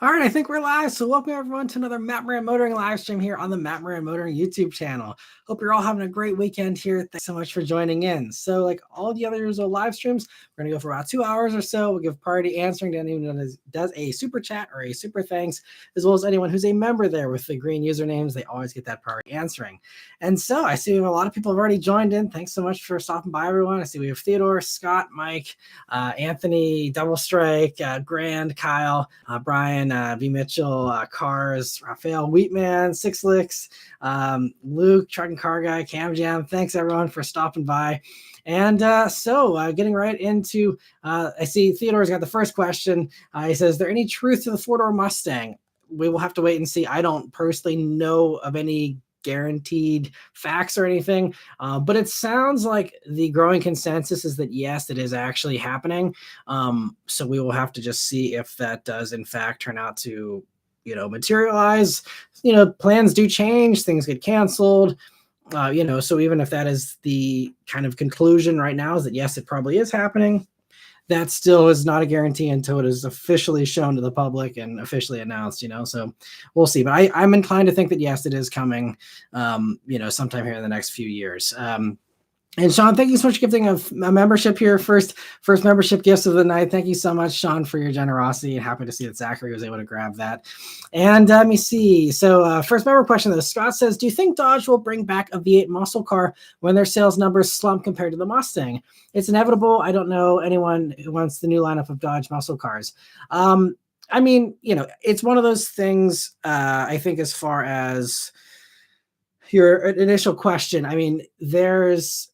All right, I think we're live. So welcome everyone to another Maran Motoring live stream here on the Maran Motoring YouTube channel. Hope you're all having a great weekend here. Thanks so much for joining in. So like all the other live streams, we're going to go for about 2 hours or so. We'll give priority answering to anyone who does a super chat or a super thanks, as well as anyone who's a member there with the green usernames. They always get that priority answering. And so I see a lot of people have already joined in. Thanks so much for stopping by, everyone. I see we have Theodore, Scott, Mike, Anthony, Double Strike, Grand, Kyle, Brian, V. Mitchell, Cars, Raphael, Wheatman, Six Licks, Luke, Truck and Car Guy, Cam Jam. Thanks everyone for stopping by. And so getting right into, I see Theodore's got the first question. He says, is there any truth to the four-door Mustang? We will have to wait and see. I don't personally know of any guaranteed facts or anything, but it sounds like the growing consensus is that yes, it is actually happening. So we will have to just see if that does in fact turn out to materialize. Plans do change, things get canceled, so even if that is the kind of conclusion right now, is that yes, it probably is happening, that still is not a guarantee until it is officially shown to the public and officially announced, so we'll see. But I'm inclined to think that yes, it is coming, sometime here in the next few years. And Sean, thank you so much for gifting a membership here. First membership gifts of the night. Thank you so much, Sean, for your generosity. And happy to see that Zachary was able to grab that. And let me see. So first member question, though. Scott says, do you think Dodge will bring back a V8 muscle car when their sales numbers slump compared to the Mustang? It's inevitable. I don't know anyone who wants the new lineup of Dodge muscle cars. I mean, it's one of those things, I think, as far as your initial question. I mean, there's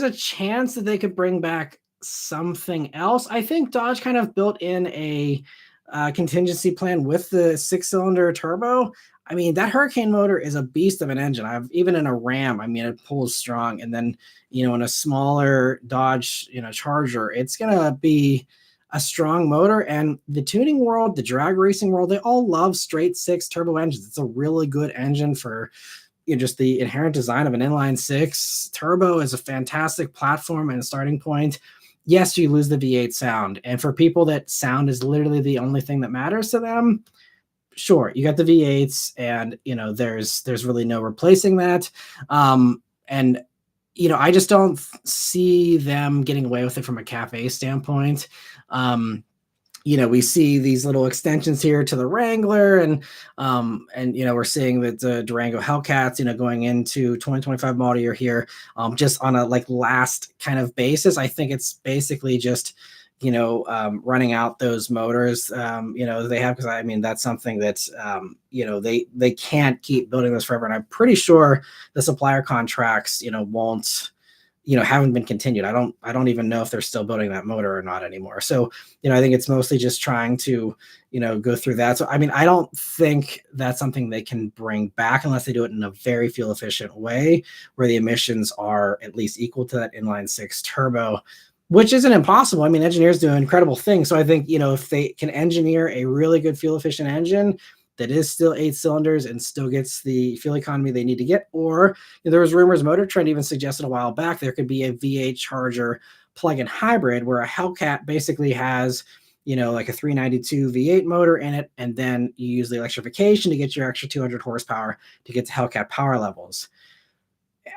a chance that they could bring back something else. I think Dodge kind of built in a contingency plan with the 6-cylinder turbo. I mean, that Hurricane motor is a beast of an engine. Even in a Ram, I mean, it pulls strong. And then, in a smaller Dodge, Charger, it's going to be a strong motor. And the tuning world, the drag racing world, they all love straight 6 turbo engines. It's a really good engine for just the inherent design of an inline 6. Turbo is a fantastic platform and a starting point. Yes, you lose the V8 sound. And for people that sound is literally the only thing that matters to them, sure, you got the V8s and, there's really no replacing that. And, I just don't see them getting away with it from a cafe standpoint. We see these little extensions here to the Wrangler, and we're seeing that the Durango Hellcats, going into 2025 model year here, just on a last kind of basis. I think it's basically just, running out those motors, they have, because I mean, that's something that's, they can't keep building this forever. And I'm pretty sure the supplier contracts, won't, haven't been continued. I don't even know if they're still building that motor or not anymore. So, I think it's mostly just trying to, go through that. So, I mean, I don't think that's something they can bring back unless they do it in a very fuel efficient way where the emissions are at least equal to that inline 6 turbo, which isn't impossible. I mean, engineers do incredible things. So I think, if they can engineer a really good fuel efficient engine that is still 8 cylinders and still gets the fuel economy they need to get. Or there was rumors, Motor Trend even suggested a while back, there could be a V8 Charger plug-in hybrid where a Hellcat basically has, like a 392 V8 motor in it. And then you use the electrification to get your extra 200 horsepower to get to Hellcat power levels.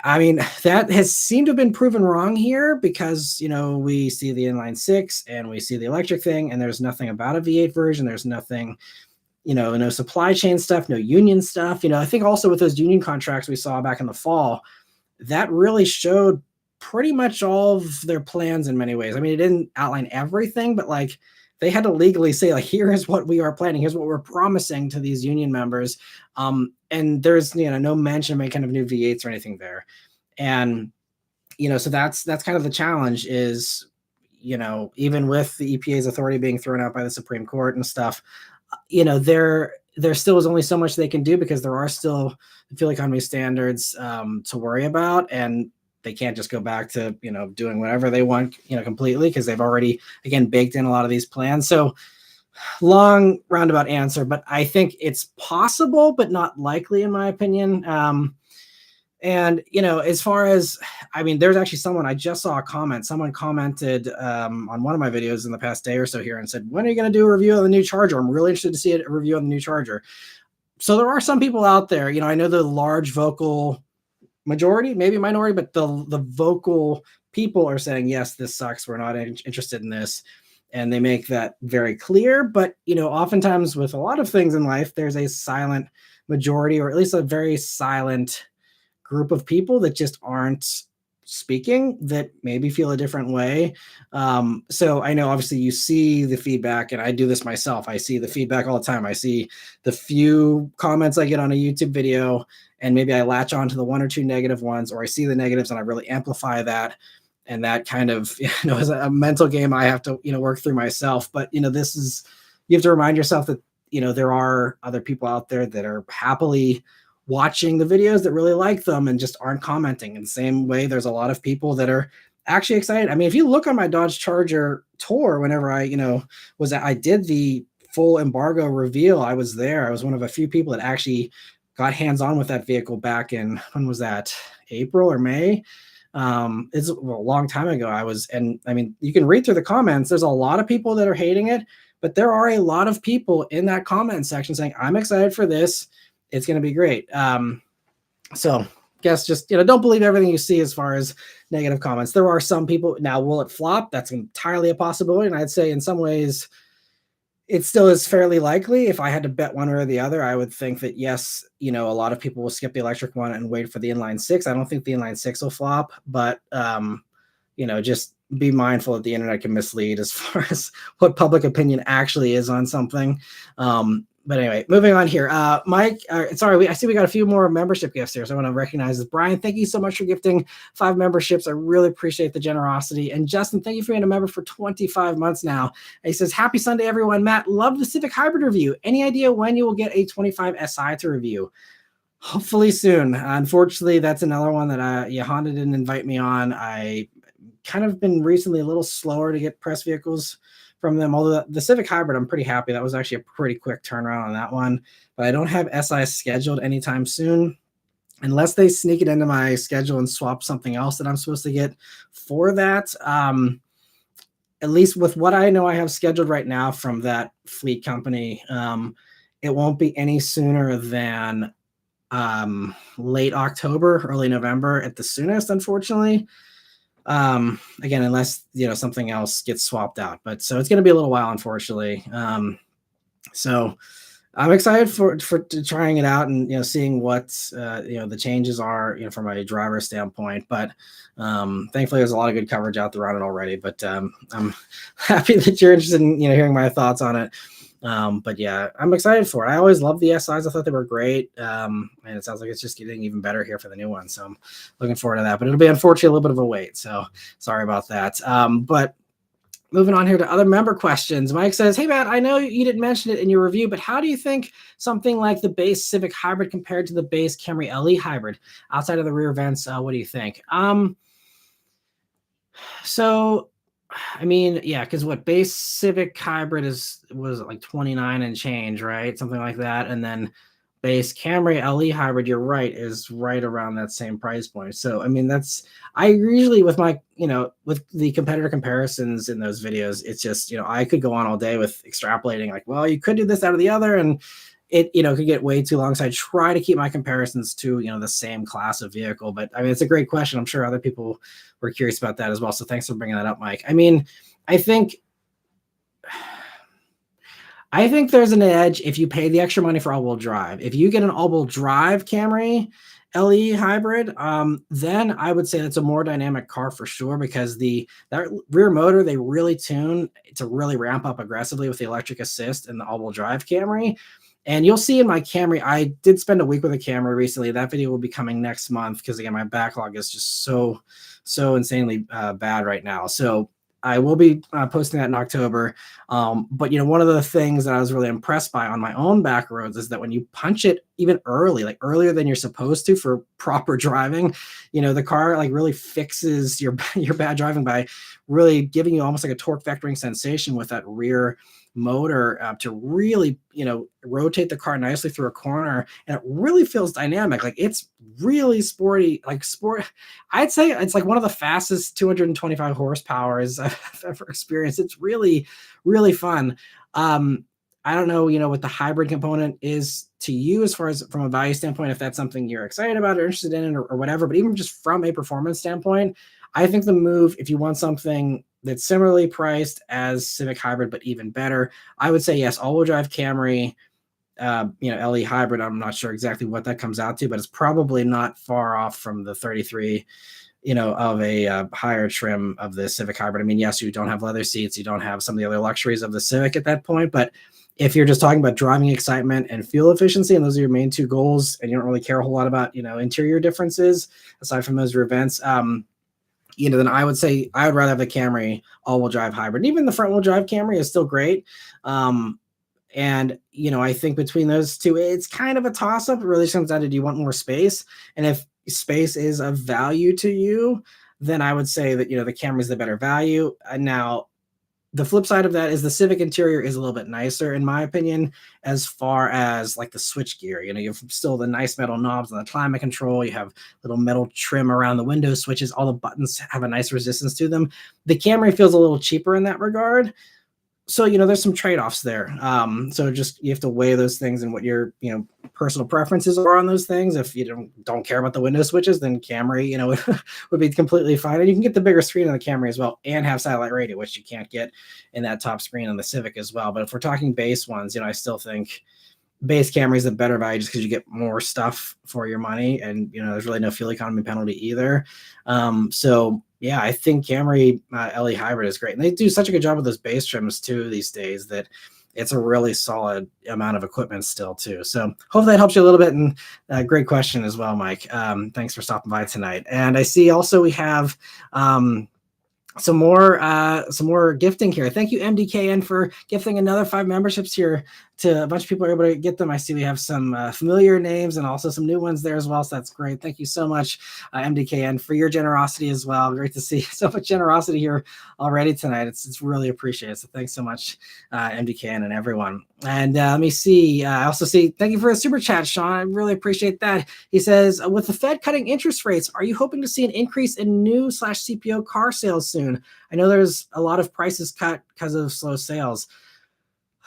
I mean, that has seemed to have been proven wrong here because, we see the inline 6 and we see the electric thing, and there's nothing about a V8 version. There's nothing, no supply chain stuff, no union stuff. I think also with those union contracts we saw back in the fall, that really showed pretty much all of their plans in many ways. I mean, it didn't outline everything, but they had to legally say, here is what we are planning. Here's what we're promising to these union members. And there's, no mention of any kind of new V8s or anything there. And, so that's kind of the challenge is, even with the EPA's authority being thrown out by the Supreme Court and stuff, there still is only so much they can do because there are still fuel economy standards to worry about, and they can't just go back to doing whatever they want completely because they've already again baked in a lot of these plans. So long roundabout answer, but I think it's possible but not likely in my opinion. And, as far as, I mean, there's actually someone, I just saw a comment. Someone commented on one of my videos in the past day or so here and said, when are you going to do a review of the new Charger? I'm really interested to see a review on the new Charger. So there are some people out there, I know the large vocal majority, maybe minority, but the vocal people are saying, yes, this sucks. We're not interested in this. And they make that very clear. But, oftentimes with a lot of things in life, there's a silent majority, or at least a very silent group of people that just aren't speaking, that maybe feel a different way. So I know obviously you see the feedback, and I do this myself. I see the feedback all the time. I see the few comments I get on a YouTube video, and maybe I latch on to the one or two negative ones, or I see the negatives and I really amplify that. And that kind of, is a mental game I have to, work through myself. But, this is, you have to remind yourself that, there are other people out there that are happily watching the videos that really like them and just aren't commenting. In the same way, there's a lot of people that are actually excited. I mean, if you look on my Dodge Charger tour, whenever I did the full embargo reveal, I was there. I was one of a few people that actually got hands-on with that vehicle back in, when was that? April or May? It's a long time ago. And I mean, you can read through the comments. There's a lot of people that are hating it, but there are a lot of people in that comment section saying, I'm excited for this. It's going to be great. So guess just, don't believe everything you see as far as negative comments. There are some people. Now, will it flop? That's entirely a possibility. And I'd say in some ways it still is fairly likely. If I had to bet one way or the other, I would think that yes, a lot of people will skip the electric one and wait for the inline six. I don't think the inline six will flop, but just be mindful that the internet can mislead as far as what public opinion actually is on something. But anyway, moving on here. Mike, sorry, I see we got a few more membership gifts here, so I want to recognize this. Brian, thank you so much for gifting 5 memberships. I really appreciate the generosity. And Justin, thank you for being a member for 25 months now. And he says, happy Sunday, everyone. Matt, love the Civic Hybrid review. Any idea when you will get a 25 SI to review? Hopefully soon. Unfortunately, that's another one that Honda didn't invite me on. I kind of been recently a little slower to get press vehicles from them. Although the Civic Hybrid, I'm pretty happy. That was actually a pretty quick turnaround on that one. But I don't have SI scheduled anytime soon, unless they sneak it into my schedule and swap something else that I'm supposed to get for that. At least with what I know I have scheduled right now from that fleet company, it won't be any sooner than late October, early November at the soonest, unfortunately. Again, unless something else gets swapped out, but so it's going to be a little while, unfortunately. So I'm excited for trying it out and seeing what the changes are from a driver standpoint. But thankfully, there's a lot of good coverage out there on it already. But I'm happy that you're interested in hearing my thoughts on it. But yeah, I'm excited for it. I always loved the SIs. I thought they were great. And it sounds like it's just getting even better here for the new one. So I'm looking forward to that, but it'll be unfortunately a little bit of a wait. So sorry about that. But moving on here to other member questions. Mike says, hey Matt, I know you didn't mention it in your review, but how do you think something like the base Civic Hybrid compared to the base Camry LE Hybrid outside of the rear vents? What do you think? So I mean, yeah, because what base Civic Hybrid was like 29 and change, right? Something like that. And then base Camry LE Hybrid, you're right, is right around that same price point. So, I mean, I usually with my, with the competitor comparisons in those videos, it's just, I could go on all day with extrapolating like, well, you could do this out of the other. And it, could get way too long. So I try to keep my comparisons to, the same class of vehicle. But I mean, it's a great question. I'm sure other people were curious about that as well. So thanks for bringing that up, Mike. I mean, I think there's an edge if you pay the extra money for all-wheel drive. If you get an all-wheel drive Camry LE Hybrid, then I would say that's a more dynamic car for sure, because that rear motor, they really tune to really ramp up aggressively with the electric assist and the all-wheel drive Camry. And you'll see in my Camry, I did spend a week with a Camry recently. That video will be coming next month because, again, my backlog is just so insanely bad right now. So I will be posting that in October. But, one of the things that I was really impressed by on my own back roads is that when you punch it even early, like earlier than you're supposed to for proper driving, the car like really fixes your bad driving by really giving you almost like a torque vectoring sensation with that rear motor to really, rotate the car nicely through a corner, and it really feels dynamic. Like it's really sporty, like sport. I'd say it's like one of the fastest 225 horsepowers I've ever experienced. It's really, really fun. I don't know, what the hybrid component is to you as far as from a value standpoint, if that's something you're excited about or interested in or whatever, but even just from a performance standpoint, I think the move, if you want something that's similarly priced as Civic Hybrid, but even better, I would say yes, all-wheel drive Camry, LE Hybrid. I'm not sure exactly what that comes out to, but it's probably not far off from the 33, of a higher trim of the Civic Hybrid. I mean, yes, you don't have leather seats, you don't have some of the other luxuries of the Civic at that point, but if you're just talking about driving excitement and fuel efficiency, and those are your main two goals, and you don't really care a whole lot about, interior differences aside from those events, then I would say I would rather have the Camry all-wheel drive hybrid. And even the front-wheel drive Camry is still great. And, I think between those two, it's kind of a toss-up. It really comes down to, do you want more space? And if space is of value to you, then I would say that, the Camry is the better value. Now, the flip side of that is the Civic interior is a little bit nicer, in my opinion, as far as like the switch gear. You have still the nice metal knobs on the climate control. You have little metal trim around the window switches. All the buttons have a nice resistance to them. The Camry feels a little cheaper in that regard. So, there's some trade-offs there. So just, you have to weigh those things and what your, personal preferences are on those things. If you don't care about the window switches, then Camry, would be completely fine. And you can get the bigger screen on the Camry as well and have satellite radio, which you can't get in that top screen on the Civic as well. But if we're talking base ones, I still think base Camry is a better value just because you get more stuff for your money. And, there's really no fuel economy penalty either. So yeah, I think Camry LE Hybrid is great. And they do such a good job with those base trims too these days that it's a really solid amount of equipment still too. So hopefully that helps you a little bit. And great question as well, Mike. Thanks for stopping by tonight. And I see also we have some more gifting here. Thank you, MDKN, for gifting another 5 memberships here to a bunch of people are able to get them. I see we have some familiar names and also some new ones there as well. So that's great. Thank you so much, MDKN, for your generosity as well. Great to see so much generosity here already tonight. It's really appreciated. So thanks so much, MDKN and everyone. And let me see. I also see, thank you for a super chat, Sean. I really appreciate that. He says, with the Fed cutting interest rates, are you hoping to see an increase in new/CPO car sales soon? I know there's a lot of prices cut because of slow sales.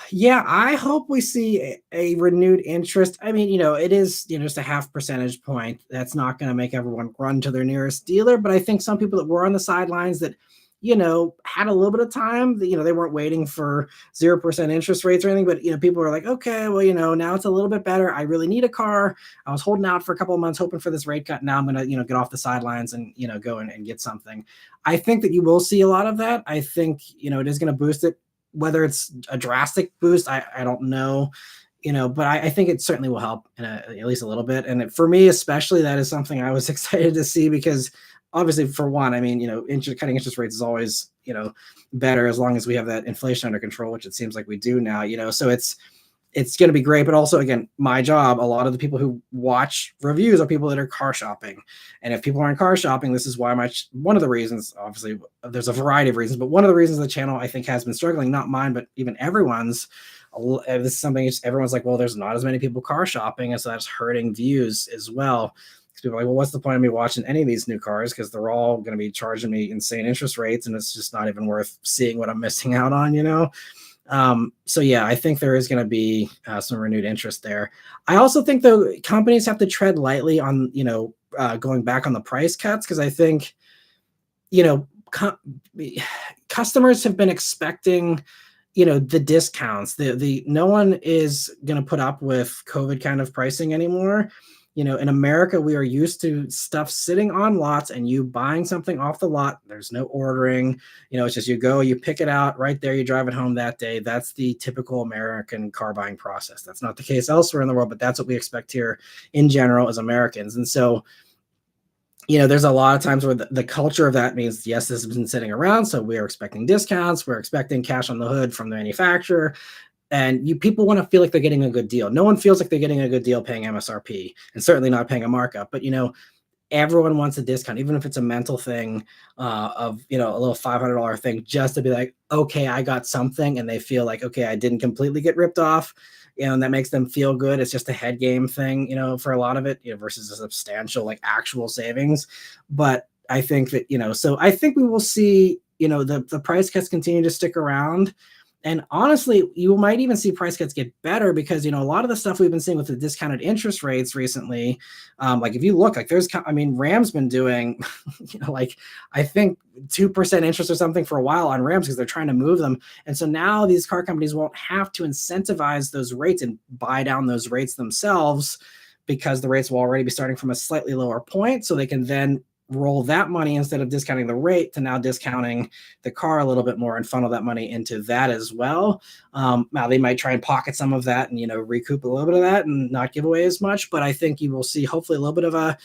Yeah, I hope we see a renewed interest. I mean, it is, just a 0.5 percentage point. That's not going to make everyone run to their nearest dealer. But I think some people that were on the sidelines that, had a little bit of time, they weren't waiting for 0% interest rates or anything. But, people were like, okay, well, now it's a little bit better. I really need a car. I was holding out for a couple of months, hoping for this rate cut. Now I'm going to, get off the sidelines and, go and get something. I think that you will see a lot of that. I think, it is going to boost it. Whether it's a drastic boost, I don't know, but I think it certainly will help at least a little bit. And for me, especially, that is something I was excited to see because obviously, for one, I mean, cutting interest rates is always, better as long as we have that inflation under control, which it seems like we do now, so it's going to be great. But also, again, my job, a lot of the people who watch reviews are people that are car shopping. And if people aren't car shopping, this is why one of the reasons, obviously there's a variety of reasons, but one of the reasons the channel I think has been struggling, not mine, but even everyone's, this is something everyone's like, well, there's not as many people car shopping. And so that's hurting views as well. Because people are like, well, what's the point of me watching any of these new cars? Because they're all going to be charging me insane interest rates. And it's just not even worth seeing what I'm missing out on, So yeah, I think there is going to be some renewed interest there. I also think though companies have to tread lightly on going back on the price cuts because I think customers have been expecting the discounts. The no one is going to put up with COVID kind of pricing anymore. In America, we are used to stuff sitting on lots and you buying something off the lot. There's no ordering. It's just you go, you pick it out right there, you drive it home that day. That's the typical American car buying process. That's not the case elsewhere in the world, but that's what we expect here in general as Americans. And so, there's a lot of times where the culture of that means, yes, this has been sitting around. So we're expecting discounts. We're expecting cash on the hood from the manufacturer. And people want to feel like they're getting a good deal. No one feels like they're getting a good deal paying MSRP and certainly not paying a markup. But, everyone wants a discount, even if it's a mental thing of, you know, a little $500 thing, just to be like, okay, I got something, and they feel like, okay, I didn't completely get ripped off, you know, and that makes them feel good. It's just a head game thing, you know, for a lot of it, you know, versus a substantial like actual savings. But I think that, you know, so I think we will see, you know, the price cuts continue to stick around. And honestly, you might even see price cuts get better because, you know, a lot of the stuff we've been seeing with the discounted interest rates recently, like if you look, like I mean, Ram's been doing, you know, like I think 2% interest or something for a while on Rams because they're trying to move them. And so now these car companies won't have to incentivize those rates and buy down those rates themselves because the rates will already be starting from a slightly lower point. So they can then roll that money instead of discounting the rate to now discounting the car a little bit more and funnel that money into that as well. Now they might try and pocket some of that and, you know, recoup a little bit of that and not give away as much. But I think you will see hopefully a little bit of a,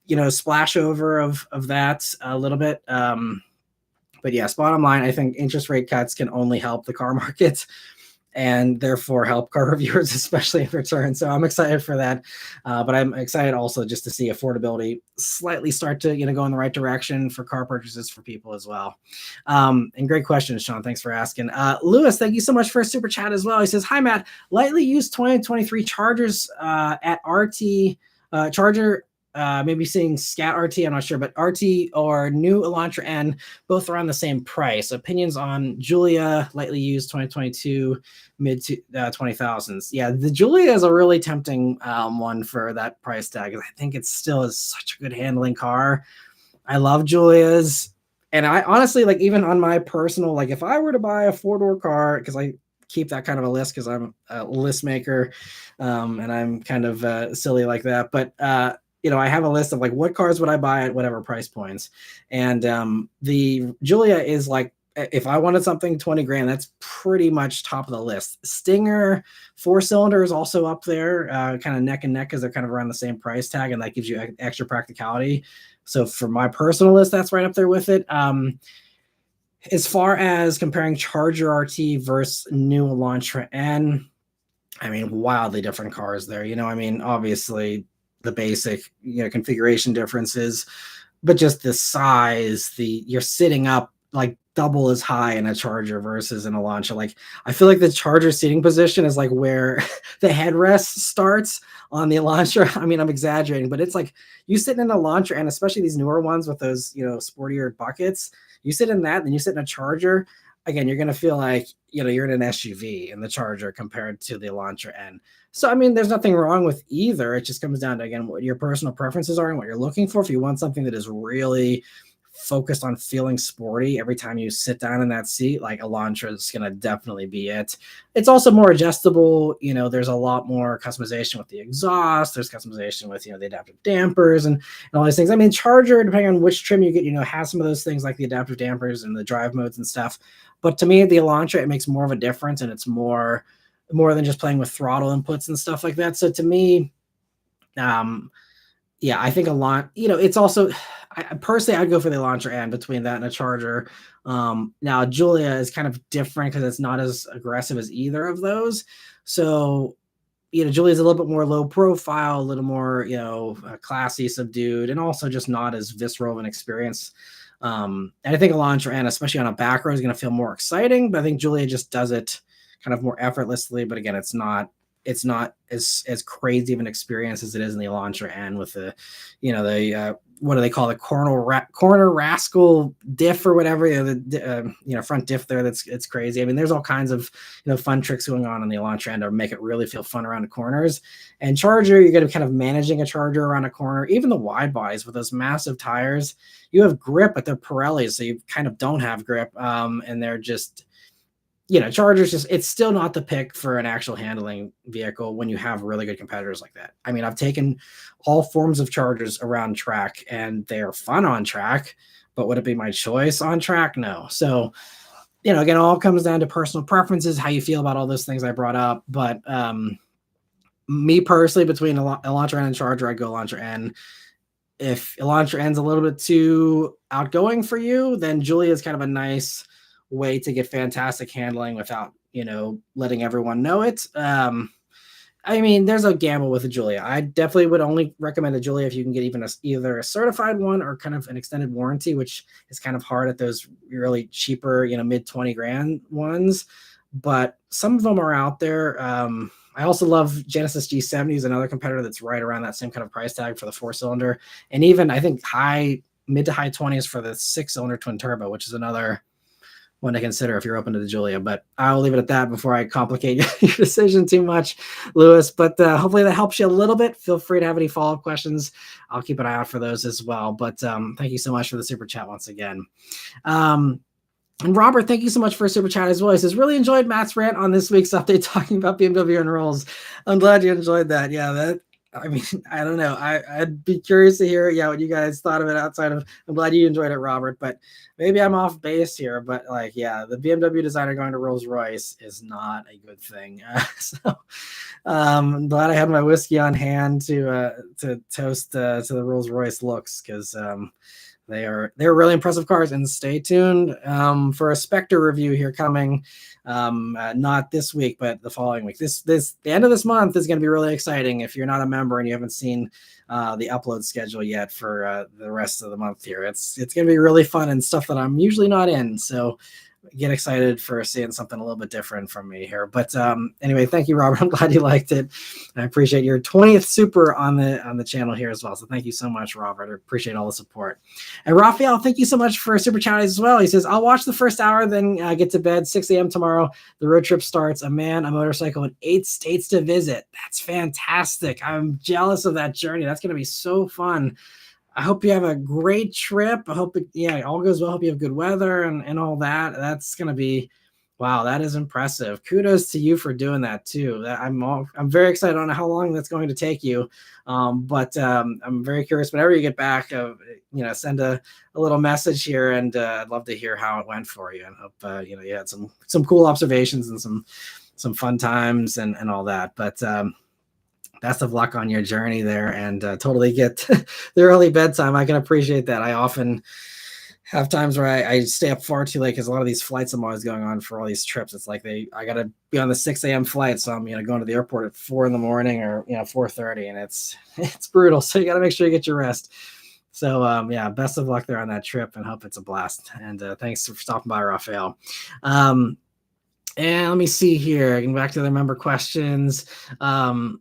you know, splash over of that a little bit. But yes, bottom line, I think interest rate cuts can only help the car market and therefore help car reviewers, especially in return. So I'm excited for that. But I'm excited also just to see affordability slightly start to, you know, go in the right direction for car purchases for people as well. And great questions, Sean. Thanks for asking. Lewis, thank you so much for a super chat as well. He says, hi, Matt. Lightly used 2023 Chargers at RT Charger. Maybe seeing Scat RT, I'm not sure, but RT or new Elantra N, both around the same price. Opinions on Giulia, lightly used 2022, mid 20,000s. Yeah, the Giulia is a really tempting one for that price tag. I think it still is such a good handling car. I love Giulias. And I honestly, like, even on my personal, like, if I were to buy a four-door car, because I keep that kind of a list because I'm a list maker and I'm kind of silly like that. But you know, I have a list of like what cars would I buy at whatever price points. And the Giulia is like, if I wanted something 20 grand, that's pretty much top of the list. Stinger 4-cylinder is also up there, kind of neck and neck because they're kind of around the same price tag, and that gives you extra practicality. So for my personal list, that's right up there with it. As far as comparing Charger RT versus new Elantra N, I mean, wildly different cars there. You know, I mean, obviously the basic, you know, configuration differences, but just the size, you're sitting up like double as high in a Charger versus an Elantra. Like, I feel like the Charger seating position is like where the headrest starts on the Elantra. I mean, I'm exaggerating, but it's like you sit in an Elantra, and especially these newer ones with those, you know, sportier buckets, you sit in that, then you sit in a Charger. Again, you're going to feel like, you know, you're in an SUV in the Charger compared to the Elantra N. So, I mean, there's nothing wrong with either. It just comes down to, again, what your personal preferences are and what you're looking for. If you want something that is really focused on feeling sporty every time you sit down in that seat, like Elantra is going to definitely be it. It's also more adjustable. You know, there's a lot more customization with the exhaust. There's customization with, you know, the adaptive dampers and all these things. I mean, Charger, depending on which trim you get, you know, has some of those things like the adaptive dampers and the drive modes and stuff. But to me, the Elantra, it makes more of a difference, and it's more than just playing with throttle inputs and stuff like that. So to me, yeah, I think a lot, you know, it's also, personally, I'd go for the Elantra N between that and a Charger. Now, Giulia is kind of different because it's not as aggressive as either of those. So, you know, Giulia is a little bit more low profile, a little more, you know, classy, subdued, and also just not as visceral of an experience. And I think Elantra N, especially on a back road, is going to feel more exciting, but I think Giulia just does it kind of more effortlessly. But again, it's not as crazy of an experience as it is in the Elantra N with the, you know, the what do they call the corner rascal diff or whatever, you know, the you know, front diff there. It's crazy. I mean, there's all kinds of, you know, fun tricks going on the Elantra N to make it really feel fun around the corners. And Charger, you're going to be kind of managing a Charger around a corner. Even the wide bodies with those massive tires, you have grip, but they're Pirellis, so you kind of don't have grip, and they're just, you know, Charger's just, it's still not the pick for an actual handling vehicle when you have really good competitors like that. I mean, I've taken all forms of Chargers around track and they're fun on track, but would it be my choice on track? No. So, you know, again, it all comes down to personal preferences, how you feel about all those things I brought up. But me personally, between Elantra N and Charger, I'd go Elantra N. If Elantra N's a little bit too outgoing for you, then Giulia is kind of a nice way to get fantastic handling without, you know, letting everyone know it. I mean, there's a gamble with a Julia. I definitely would only recommend a Julia if you can get even either a certified one or kind of an extended warranty, which is kind of hard at those really cheaper, mid 20 grand ones. But some of them are out there. I also love Genesis G70 is another competitor that's right around that same kind of price tag for the 4-cylinder, and even I think mid to high 20s for the 6-cylinder twin turbo, which is another one to consider if you're open to the Julia. But I'll leave it at that before I complicate your decision too much, Lewis. But hopefully that helps you a little bit. Feel free to have any follow-up questions. I'll keep an eye out for those as well. But thank you so much for the super chat once again. And Robert, thank you so much for a super chat as well. He says, really enjoyed Matt's rant on this week's update talking about BMW and rolls. I'm glad you enjoyed that. Yeah, I mean, I don't know. I'd be curious to hear, what you guys thought of it outside of, I'm glad you enjoyed it, Robert, but maybe I'm off base here, but the BMW designer going to Rolls-Royce is not a good thing. I'm glad I had my whiskey on hand to toast to the Rolls-Royce looks, because they're really impressive cars. And stay tuned for a Spectre review here coming, not this week, but the following week. The end of this month is going to be really exciting. If you're not a member and you haven't seen the upload schedule yet for the rest of the month here, it's going to be really fun and stuff that I'm usually not in. So get excited for seeing something a little bit different from me here. But anyway, thank you, Robert. I'm glad you liked it. I appreciate your 20th super on the channel here as well. So thank you so much, Robert. I appreciate all the support. And Raphael, thank you so much for super chat as well. He says, I'll watch the first hour, then get to bed. 6 a.m. tomorrow. The road trip starts. A man, a motorcycle, and 8 states to visit. That's fantastic. I'm jealous of that journey. That's going to be so fun. I hope you have a great trip. I hope all goes well. I hope you have good weather and all that. That's going to be, wow, that is impressive. Kudos to you for doing that too. I'm very excited on how long that's going to take you. But I'm very curious whenever you get back, send a little message here, and I'd love to hear how it went for you. And hope, you had some cool observations and some fun times and all that. But, best of luck on your journey there, and totally get the early bedtime. I can appreciate that. I often have times where I stay up far too late because a lot of these flights I'm always going on for all these trips. It's like I got to be on the 6 a.m. flight. So I'm, going to the airport at 4 in the morning or, 4:30, and it's brutal. So you got to make sure you get your rest. So best of luck there on that trip, and hope it's a blast. And thanks for stopping by, Raphael. And let me see here. I can go back to the member questions. Anthony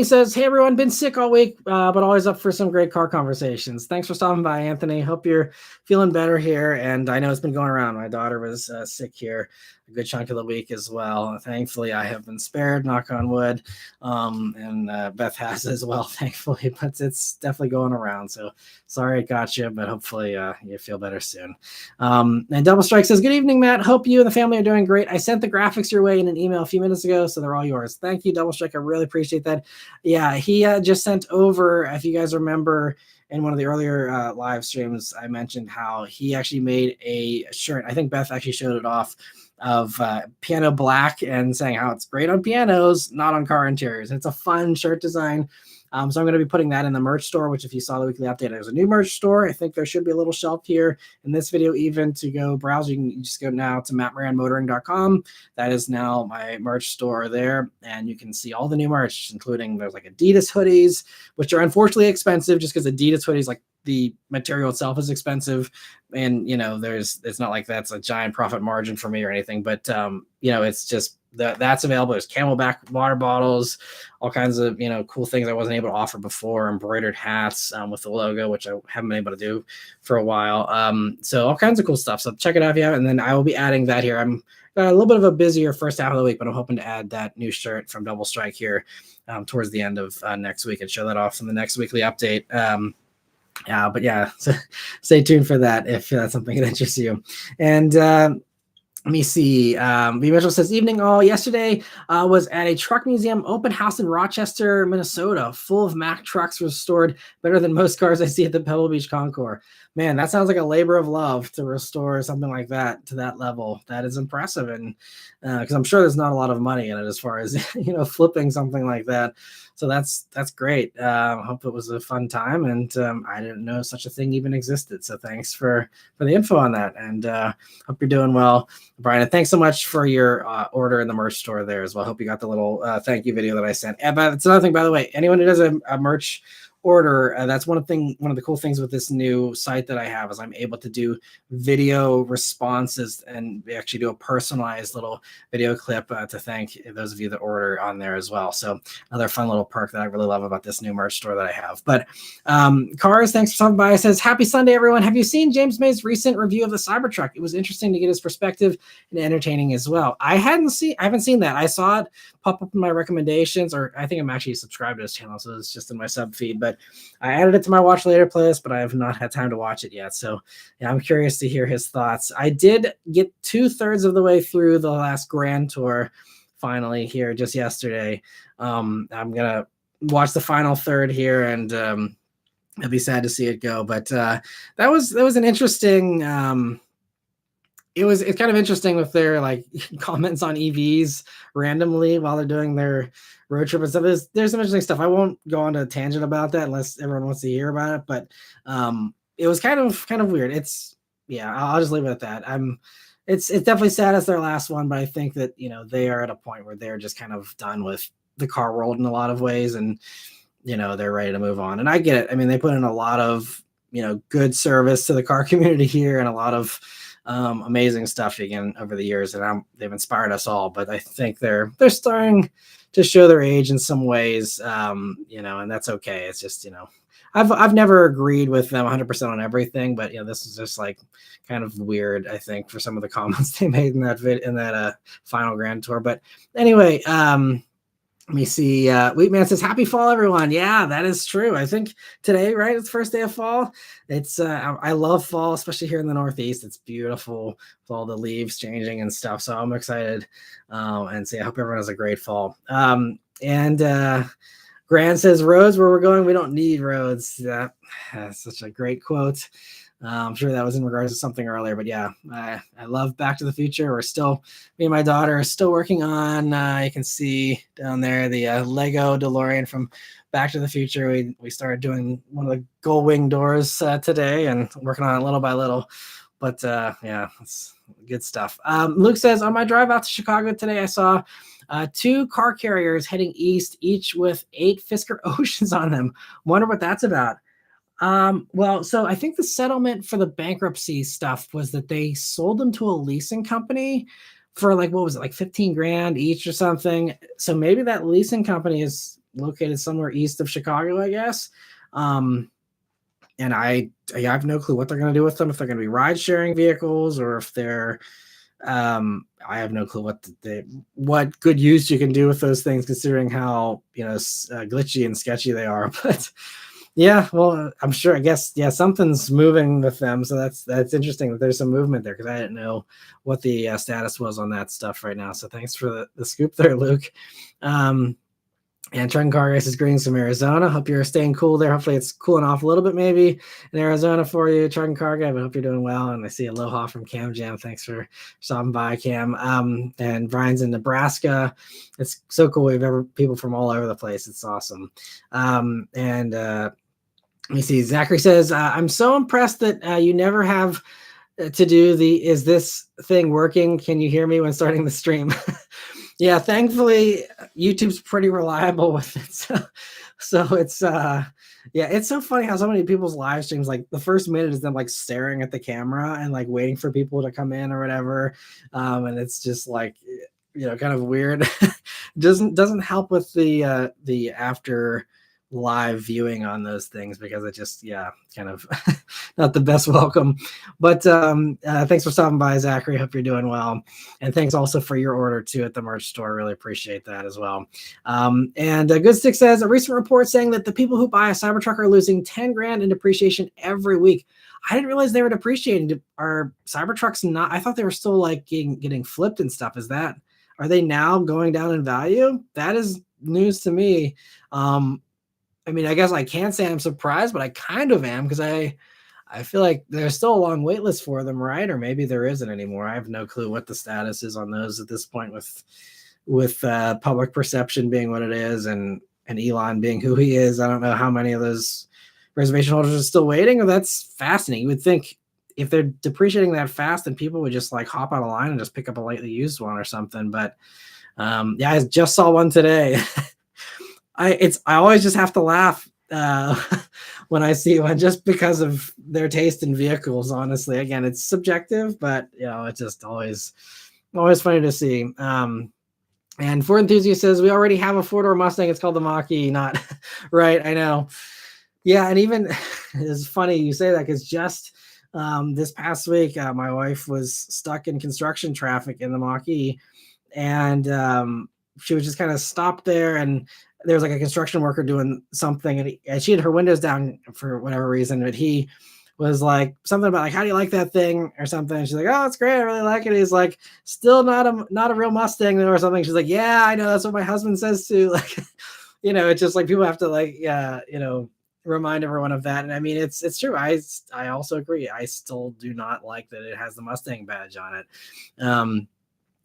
says, hey, everyone, been sick all week, but always up for some great car conversations. Thanks for stopping by, Anthony. Hope you're feeling better here. And I know it's been going around. My daughter was sick here a good chunk of the week as well. Thankfully, I have been spared, knock on wood. And Beth has as well, thankfully, but it's definitely going around. So sorry it got you, but hopefully you feel better soon. And Double Strike says, good evening, Matt. Hope you and the family are doing great. I sent the graphics your way in an email a few minutes ago, so they're all yours. Thank you, Double Strike. I really appreciate that. Yeah, he just sent over, if you guys remember, in one of the earlier live streams, I mentioned how he actually made a shirt. I think Beth actually showed it off, of piano black, and saying how it's great on pianos, not on car interiors. It's a fun shirt design. So I'm going to be putting that in the merch store, which if you saw the weekly update, there's a new merch store. I think there should be a little shelf here in this video even to go browse. You can just go now to mattmotoring.com. That is now my merch store there. And you can see all the new merch, including there's like Adidas hoodies, which are unfortunately expensive just because Adidas hoodies, like the material itself is expensive. And, it's not like that's a giant profit margin for me or anything, but, it's just that's available. There's Camelback water bottles, all kinds of, cool things I wasn't able to offer before, embroidered hats with the logo, which I haven't been able to do for a while. So all kinds of cool stuff. So check it out if you have, and then I will be adding that here. I'm got a little bit of a busier first half of the week, but I'm hoping to add that new shirt from Double Strike here towards the end of next week and show that off in the next weekly update. So stay tuned for that if that's something that interests you. And let me see. B. Mitchell says, evening all. Yesterday was at a truck museum open house in Rochester, Minnesota, full of Mack trucks restored better than most cars I see at the Pebble Beach Concours. Man, that sounds like a labor of love to restore something like that to that level. That is impressive. And because I'm sure there's not a lot of money in it as far as, flipping something like that. So that's great. Hope it was a fun time. And I didn't know such a thing even existed. So thanks for the info on that. And hope you're doing well Brian, and thanks so much for your order in the merch store there as well. Hope you got the little thank you video that I sent. But it's another thing, by the way, anyone who does a merch order, that's one of the cool things with this new site that I have is I'm able to do video responses and actually do a personalized little video clip to thank those of you that order on there as well. So another fun little perk that I really love about this new merch store that I have. But Cars, thanks for stopping by. It says, happy Sunday, everyone. Have you seen James May's recent review of the Cybertruck? It was interesting to get his perspective and entertaining as well. I haven't seen that. I saw it pop up in my recommendations, or I think I'm actually subscribed to his channel, so it's just in my sub feed. But I added it to my watch later playlist, but I have not had time to watch it yet. So yeah, I'm curious to hear his thoughts. I did get 2/3 of the way through the last Grand Tour finally here just yesterday. I'm gonna watch the final third here, and I'll be sad to see it go. But that was an interesting. It's kind of interesting with their like comments on EVs randomly while they're doing their road trip and stuff. There's some interesting stuff. I won't go on a tangent about that unless everyone wants to hear about it. But it was kind of weird. I'll just leave it at that. It's definitely sad as their last one, but I think that they are at a point where they're just kind of done with the car world in a lot of ways, and they're ready to move on. And I get it. I mean, they put in a lot of good service to the car community here, and a lot of amazing stuff again over the years, and they've inspired us all. But I think they're starting to show their age in some ways, and that's okay. It's just I've never agreed with them 100% on everything, but this is just like kind of weird, I think, for some of the comments they made in that final Grand Tour. But anyway, let me see. Wheatman says, happy fall, everyone. Yeah, that is true. I think today, right? It's the first day of fall. It's I love fall, especially here in the Northeast. It's beautiful with all the leaves changing and stuff. So I'm excited. And I hope everyone has a great fall. Grant says, roads where we're going, we don't need roads. That's such a great quote. I'm sure that was in regards to something earlier, but yeah, I love Back to the Future. Me and my daughter are still working on, you can see down there, the Lego DeLorean from Back to the Future. We started doing one of the gull wing doors today and working on it little by little, but yeah, it's good stuff. Luke says, on my drive out to Chicago today, I saw 2 car carriers heading east, each with 8 Fisker Oceans on them. Wonder what that's about. Well, so I think the settlement for the bankruptcy stuff was that they sold them to a leasing company for like, what was it, like 15 grand each or something. So maybe that leasing company is located somewhere east of Chicago, I guess. And I have no clue what they're going to do with them, if they're going to be ride sharing vehicles or if they're, I have no clue what good use you can do with those things, considering how, glitchy and sketchy they are. But yeah, well, I'm sure, I guess, yeah, something's moving with them. So that's interesting that there's some movement there, because I didn't know what the status was on that stuff right now. So thanks for the scoop there, Luke. And Trent Car is greetings from Arizona. Hope you're staying cool there. Hopefully it's cooling off a little bit maybe in Arizona for you, Trent Car guy. But hope you're doing well. And I see Aloha from Cam Jam. Thanks for stopping by, Cam. And Brian's in Nebraska. It's so cool. We have people from all over the place. It's awesome. Let me see. Zachary says, I'm so impressed that you never have to do is this thing working? Can you hear me when starting the stream? Yeah, thankfully YouTube's pretty reliable with it. So it's it's so funny how so many people's live streams, like the first minute is them like staring at the camera and like waiting for people to come in or whatever. And it's just like, kind of weird. doesn't help with the after live viewing on those things, because it just kind of not the best welcome. But thanks for stopping by, Zachary. Hope you're doing well, and thanks also for your order too at the merch store. Really appreciate that as well. And Good Stick says, a recent report saying that the people who buy a Cybertruck are losing 10 grand in depreciation every week. I didn't realize they were depreciating. Are Cybertrucks not? I thought they were still like getting flipped and stuff. Are they now going down in value? That is news to me. I mean, I guess I can't say I'm surprised, but I kind of am, because I feel like there's still a long wait list for them, right? Or maybe there isn't anymore. I have no clue what the status is on those at this point, with public perception being what it is, and Elon being who he is. I don't know how many of those reservation holders are still waiting. That's fascinating. You would think if they're depreciating that fast, then people would just like hop out of line and just pick up a lightly used one or something. But yeah, I just saw one today. I always just have to laugh when I see one, just because of their taste in vehicles. Honestly, again, it's subjective, but it's just always funny to see. And Ford Enthusiast says we already have a four-door Mustang. It's called the Mach-E. Not right. I know. Yeah, and even it's funny you say that, because just this past week, my wife was stuck in construction traffic in the Mach-E, and she was just kind of stopped there, and there was like a construction worker doing something, and she had her windows down for whatever reason, but he was like something about like, how do you like that thing or something? And she's like, oh, it's great, I really like it. He's like, still not a real Mustang though, or something. She's like, yeah, I know, that's what my husband says too. Like, it's just like people have to like, remind everyone of that. And I mean, it's true. I also agree. I still do not like that it has the Mustang badge on it.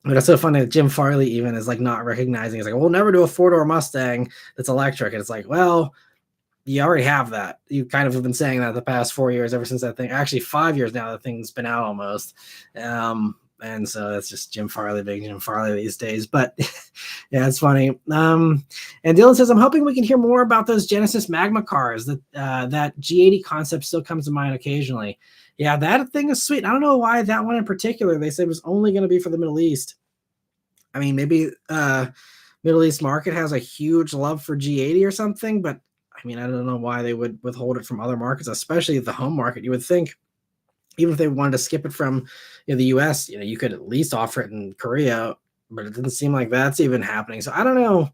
But it's so funny that Jim Farley even is like not recognizing. He's like, we'll never do a four-door Mustang that's electric. And it's like, well, you already have that. You kind of have been saying that the past 4 years, ever since that thing, actually 5 years now, that thing's been out almost. And so that's just Jim Farley being Jim Farley these days. But yeah, it's funny. And Dylan says, I'm hoping we can hear more about those Genesis Magma cars. That G80 concept still comes to mind occasionally. Yeah, that thing is sweet. I don't know why that one in particular, they said was only going to be for the Middle East. I mean, maybe Middle East market has a huge love for G80 or something, but I mean, I don't know why they would withhold it from other markets, especially the home market. You would think, even if they wanted to skip it from the US, you could at least offer it in Korea, but it didn't seem like that's even happening. So I don't know.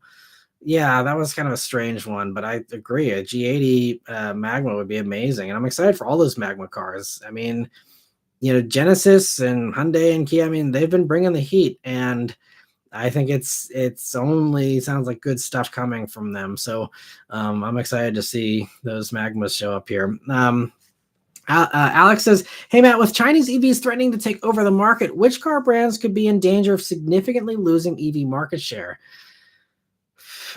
Yeah, that was kind of a strange one, but I agree. A G80 Magma would be amazing. And I'm excited for all those Magma cars. I mean, Genesis and Hyundai and Kia, I mean, they've been bringing the heat, and I think it's only sounds like good stuff coming from them. So I'm excited to see those Magmas show up here. Alex says, hey, Matt, with Chinese EVs threatening to take over the market, which car brands could be in danger of significantly losing EV market share?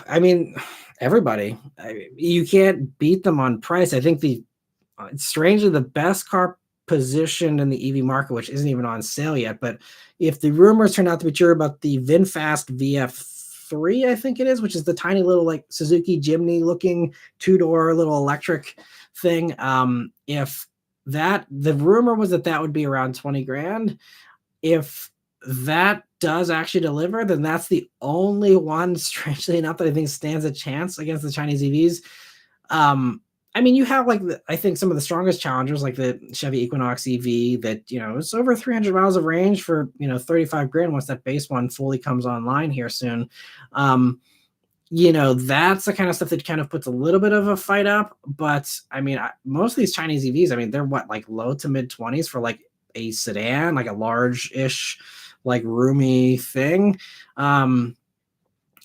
I mean, everybody. You can't beat them on price. I think strangely, the best car positioned in the EV market, which isn't even on sale yet, but if the rumors turn out to be true about the VinFast VF3, I think it is, which is the tiny little like Suzuki Jimny looking two-door little electric thing. If the rumor was that would be around 20 grand. If that does actually deliver, then that's the only one, strangely enough, that I think stands a chance against the Chinese EVs. I mean, you have like I think some of the strongest challengers, like the Chevy Equinox EV, that it's over 300 miles of range for 35 grand once that base one fully comes online here soon. That's the kind of stuff that kind of puts a little bit of a fight up. But I mean, most of these Chinese EVs, I mean, they're like low to mid 20s for like a sedan, like a large-ish, like roomy thing.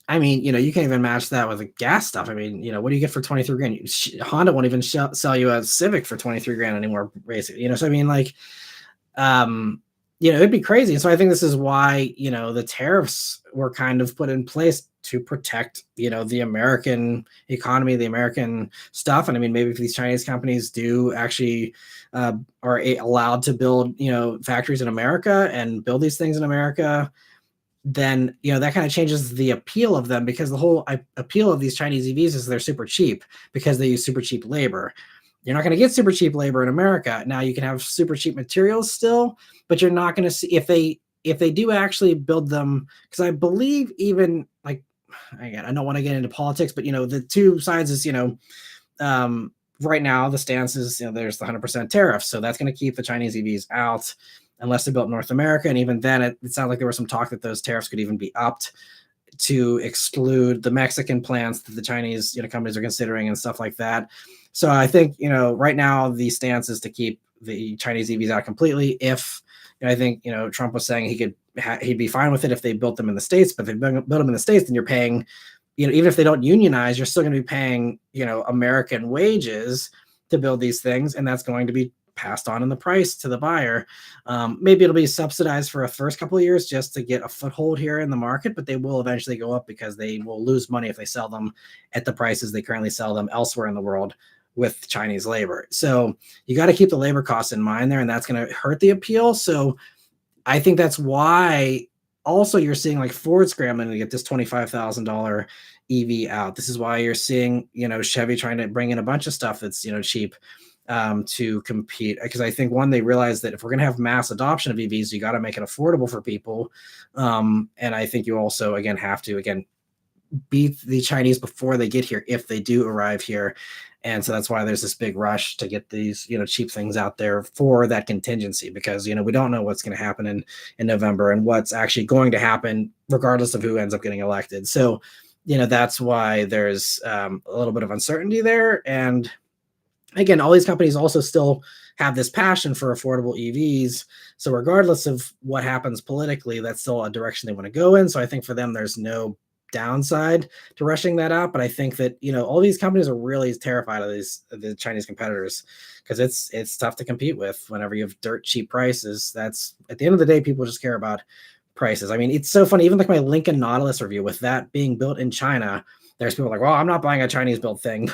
I mean, you can't even match that with the gas stuff. I mean, what do you get for 23 grand? Honda won't even sell you a Civic for 23 grand anymore, basically. So I mean, like, it'd be crazy. And so I think this is why, the tariffs were kind of put in place to protect, the American economy, the American stuff. And I mean, maybe if these Chinese companies do actually are allowed to build, factories in America and build these things in America, then that kind of changes the appeal of them, because the whole appeal of these Chinese EVs is they're super cheap because they use super cheap labor. You're not going to get super cheap labor in America. Now you can have super cheap materials still, but you're not going to see if they do actually build them, because I believe even like, again, I don't want to get into politics, but the two sides is right now the stance is there's the 100% tariff, so that's going to keep the Chinese EVs out unless they're built in North America. And even then, it sounds like there was some talk that those tariffs could even be upped to exclude the Mexican plants that the Chinese companies are considering and stuff like that. So I think right now the stance is to keep the Chinese EVs out completely. If I think Trump was saying he'd be fine with it if they built them in the States, but if they built them in the States, then you're paying even if they don't unionize, you're still going to be paying American wages to build these things, and that's going to be passed on in the price to the buyer. Maybe it'll be subsidized for a first couple of years just to get a foothold here in the market, but they will eventually go up because they will lose money if they sell them at the prices they currently sell them elsewhere in the world with Chinese labor. So you got to keep the labor costs in mind there, and that's going to hurt the appeal. So I think that's why also you're seeing like Ford scrambling to get this $25,000 EV out. This is why you're seeing, Chevy trying to bring in a bunch of stuff that's, cheap to compete. Because I think one, they realize that if we're going to have mass adoption of EVs, you got to make it affordable for people. And I think you also, again, have to, beat the Chinese before they get here, if they do arrive here. And so that's why there's this big rush to get these, cheap things out there for that contingency, because, we don't know what's going to happen in November and what's actually going to happen regardless of who ends up getting elected. So, that's why there's a little bit of uncertainty there. And again, all these companies also still have this passion for affordable EVs. So regardless of what happens politically, that's still a direction they want to go in. So I think for them, there's no downside to rushing that out. But I think that, all these companies are really terrified of the Chinese competitors, because it's tough to compete with whenever you have dirt cheap prices. That's, at the end of the day, people just care about prices. I mean, it's so funny, even like my Lincoln Nautilus review, with that being built in China, there's people like, well, I'm not buying a Chinese built thing.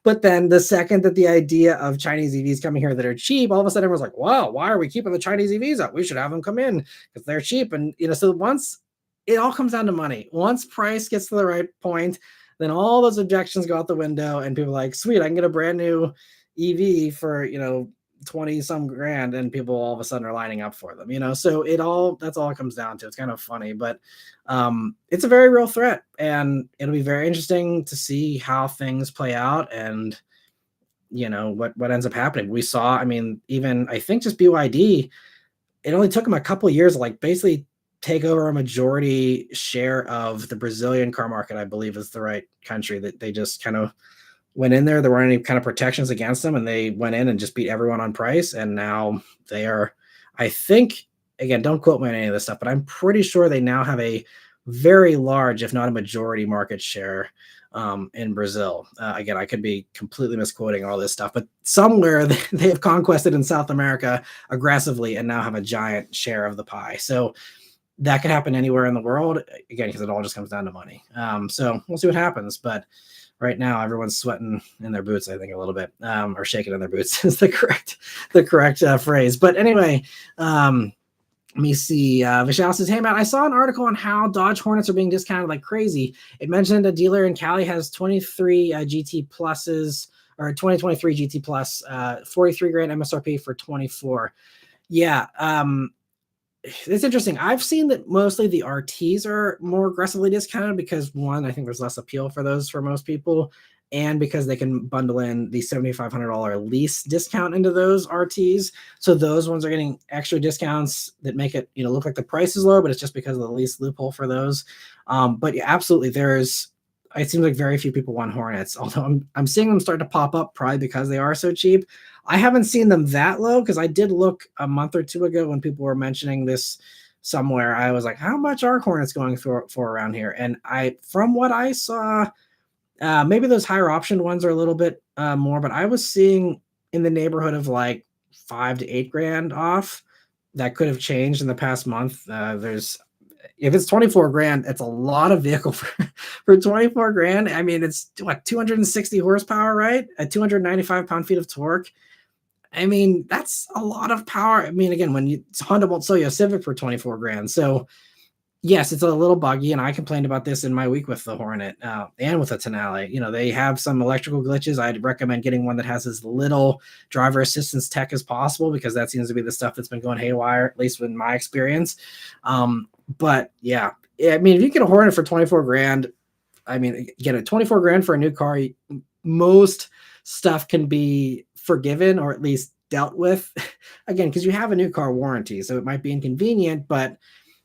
But then the second that the idea of Chinese EVs coming here that are cheap, all of a sudden everyone's like, wow, why are we keeping the Chinese EVs out? We should have them come in because they're cheap. And, so once it all comes down to money, once price gets to the right point, then all those objections go out the window and people are like, sweet, I can get a brand new EV for, 20 some grand, and people all of a sudden are lining up for them, so that's all it comes down to. It's kind of funny, but it's a very real threat, and it'll be very interesting to see how things play out and what ends up happening. We saw, even I think just BYD, it only took them a couple of years to like basically take over a majority share of the Brazilian car market, I believe is the right country, that they just kind of went in there. There weren't any kind of protections against them, and they went in and just beat everyone on price. And now they are, I think, again, don't quote me on any of this stuff, but I'm pretty sure they now have a very large, if not a majority market share in Brazil. Again, I could be completely misquoting all this stuff, but somewhere they have conquested in South America aggressively and now have a giant share of the pie. So that could happen anywhere in the world, again, because it all just comes down to money. So we'll see what happens. But right now, everyone's sweating in their boots, I think, a little bit, or shaking in their boots is the correct phrase. But anyway, let me see. Vishal says, hey, Matt, I saw an article on how Dodge Hornets are being discounted like crazy. It mentioned a dealer in Cali has 23 GT Pluses, or 2023 GT Plus, 43 grand MSRP for 24. Yeah. It's interesting. I've seen that mostly the RTs are more aggressively discounted because, one, I think there's less appeal for those for most people, and because they can bundle in the $7,500 lease discount into those RTs. So those ones are getting extra discounts that make it, look like the price is low, but it's just because of the lease loophole for those. But yeah, absolutely, it seems like very few people want Hornets, although I'm seeing them start to pop up, probably because they are so cheap. I haven't seen them that low, because I did look a month or two ago when people were mentioning this somewhere. I was like, how much are Hornets going for around here? And from what I saw, maybe those higher option ones are a little bit more, but I was seeing in the neighborhood of like 5 to 8 grand off. That could have changed in the past month. If it's 24 grand, it's a lot of vehicle for 24 grand. I mean, it's what, 260 horsepower, right? At 295 pound-feet of torque. I mean, that's a lot of power. I mean, again, Honda won't sell you a Civic for 24 grand. So yes, it's a little buggy, and I complained about this in my week with the Hornet and with the Tonale. They have some electrical glitches. I'd recommend getting one that has as little driver assistance tech as possible, because that seems to be the stuff that's been going haywire, at least in my experience. But yeah, I mean, if you get a Hornet for 24 grand, I mean, get a 24 grand for a new car, most stuff can be forgiven, or at least dealt with. Again, because you have a new car warranty, so it might be inconvenient, but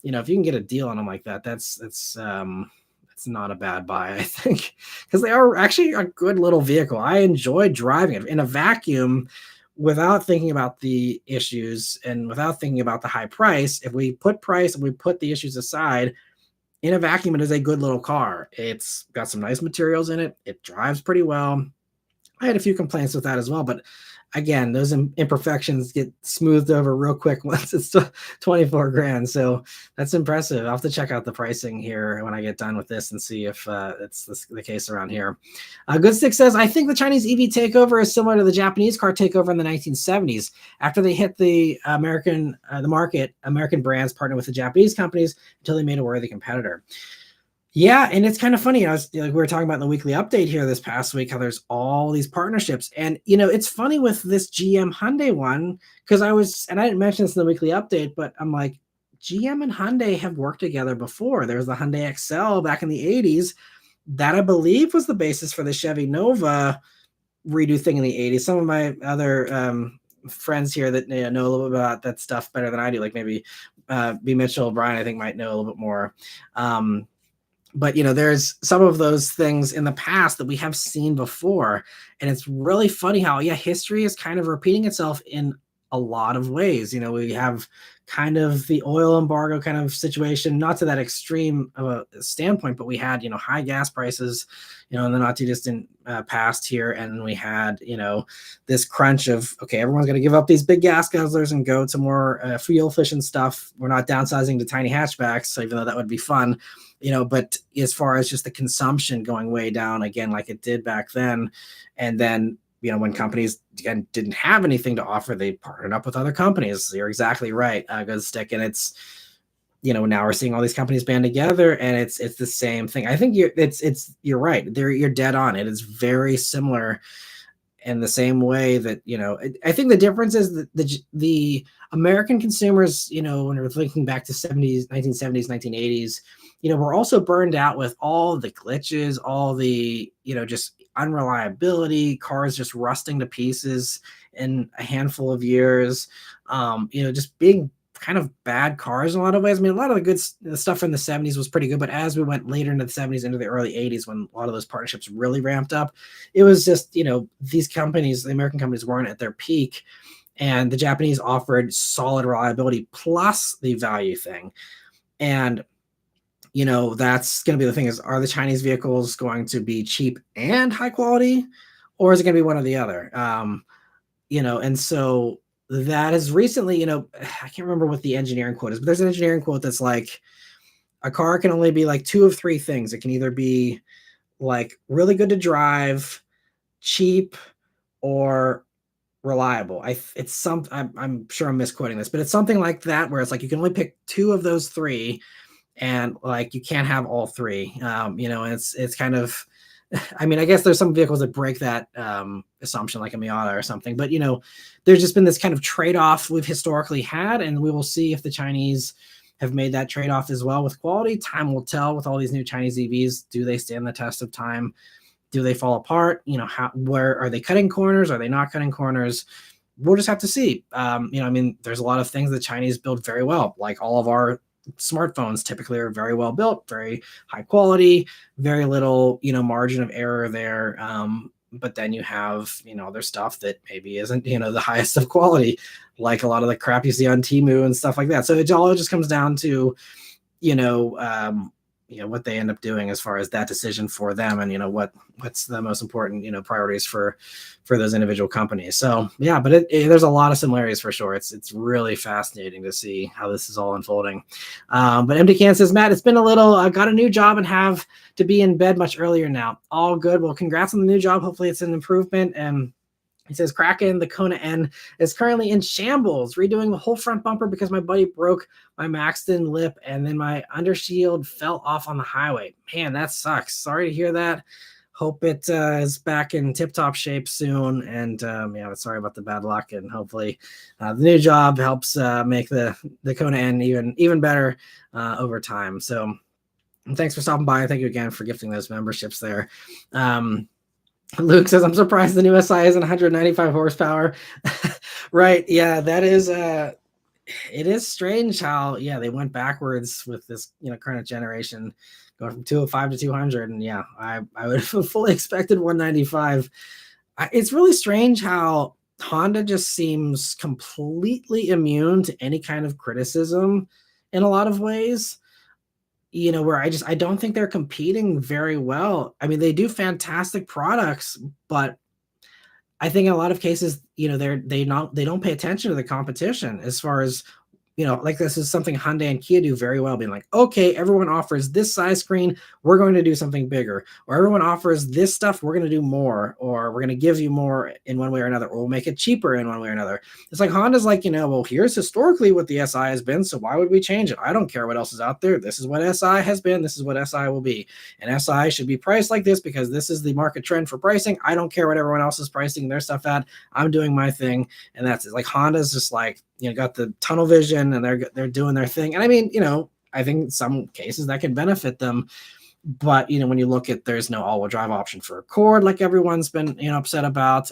if you can get a deal on them like that, that's not a bad buy, I think, because they are actually a good little vehicle. I enjoy driving it in a vacuum without thinking about the issues and without thinking about the high price. If we put price and we put the issues aside, in a vacuum, it is a good little car. It's got some nice materials in it. It drives pretty well. I had a few complaints with that as well, but again, those imperfections get smoothed over real quick once it's 24 grand. So that's impressive. I'll have to check out the pricing here when I get done with this and see if it's the case around here. Goodstick says, I think the Chinese EV takeover is similar to the Japanese car takeover in the 1970s. After they hit the market, American brands partnered with the Japanese companies until they made a worthy competitor. Yeah, and it's kind of funny. We were talking about in the weekly update here this past week how there's all these partnerships, and it's funny with this GM Hyundai one because I didn't mention this in the weekly update, but I'm like, GM and Hyundai have worked together before. There was the Hyundai Excel back in the 80s that I believe was the basis for the Chevy Nova redo thing in the 80s. Some of my other friends here that know a little bit about that stuff better than I do, like maybe B. Mitchell, Brian, I think might know a little bit more. But there's some of those things in the past that we have seen before, and it's really funny how history is kind of repeating itself in a lot of ways. We have kind of the oil embargo kind of situation, not to that extreme of a standpoint, but we had high gas prices in the not too distant past here, and we had this crunch of, okay, everyone's going to give up these big gas guzzlers and go to more fuel efficient stuff. We're not downsizing to tiny hatchbacks, so even though that would be fun, but as far as just the consumption going way down again, like it did back then, and then when companies again didn't have anything to offer, they partnered up with other companies. You're exactly right, Goodstick, and it's now we're seeing all these companies band together, and it's the same thing. I think you're right. You're dead on. It is very similar in the same way that I think the difference is that the American consumers, when we're thinking back to 1970s, 1980s, we're also burned out with all the glitches, all the just unreliability, cars just rusting to pieces in a handful of years, just being kind of bad cars in a lot of ways. I mean, a lot of the good stuff from the 70s was pretty good, but as we went later into the 70s, into the early 80s, when a lot of those partnerships really ramped up, it was just, these companies, the American companies, weren't at their peak, and the Japanese offered solid reliability plus the value thing. And that's going to be the thing is, are the Chinese vehicles going to be cheap and high quality, or is it going to be one or the other? And so that is recently, I can't remember what the engineering quote is, but there's an engineering quote that's like, a car can only be like two of three things. It can either be like really good to drive, cheap, or reliable. I'm sure I'm misquoting this, but it's something like that, where it's like you can only pick two of those three, and like you can't have all three. And it's kind of, I mean, I guess there's some vehicles that break that assumption, like a Miata or something, but there's just been this kind of trade-off we've historically had, and we will see if the Chinese have made that trade-off as well with quality. Time will tell with all these new Chinese EVs. Do they stand the test of time? Do they fall apart? Where are they cutting corners? Are they not cutting corners? We'll just have to see. I mean, there's a lot of things the Chinese build very well, like all of our smartphones typically are very well built, very high quality, very little, margin of error there. But then you have, other stuff that maybe isn't, the highest of quality, like a lot of the crap you see on Temu and stuff like that. So it all just comes down to, what they end up doing as far as that decision for them, and what's the most important priorities for those individual companies. So yeah, but there's a lot of similarities for sure. It's really fascinating to see how this is all unfolding. But MD Can says, Matt, it's been a little, I got a new job and have to be in bed much earlier now. All good. Well, congrats on the new job. Hopefully it's an improvement. And he says, Kraken, the Kona N is currently in shambles, redoing the whole front bumper because my buddy broke my Maxton lip and then my undershield fell off on the highway. Man, that sucks. Sorry to hear that. Hope it is back in tip-top shape soon. And sorry about the bad luck. And hopefully the new job helps make the Kona N even better over time. So thanks for stopping by. Thank you again for gifting those memberships there. Luke says, I'm surprised the new SI isn't 195 horsepower. Right. Yeah, that is, it is strange how, they went backwards with this, current generation going from 205 to 200. And yeah, I would have fully expected 195. It's really strange how Honda just seems completely immune to any kind of criticism in a lot of ways. Where I don't think they're competing very well. I mean, they do fantastic products, but I think in a lot of cases, they don't pay attention to the competition as far as, like this is something Hyundai and Kia do very well, being like, okay, everyone offers this size screen, we're going to do something bigger, or everyone offers this stuff, we're going to do more, or we're going to give you more in one way or another, or we'll make it cheaper in one way or another. It's like Honda's like, well, here's historically what the SI has been, so why would we change it? I don't care what else is out there. This is what SI has been. This is what SI will be. And SI should be priced like this because this is the market trend for pricing. I don't care what everyone else is pricing their stuff at. I'm doing my thing, and that's it. Like Honda's just like, got the tunnel vision and they're doing their thing. And I mean, I think in some cases that can benefit them. But, when you look at, there's no all-wheel drive option for Accord, like everyone's been, upset about.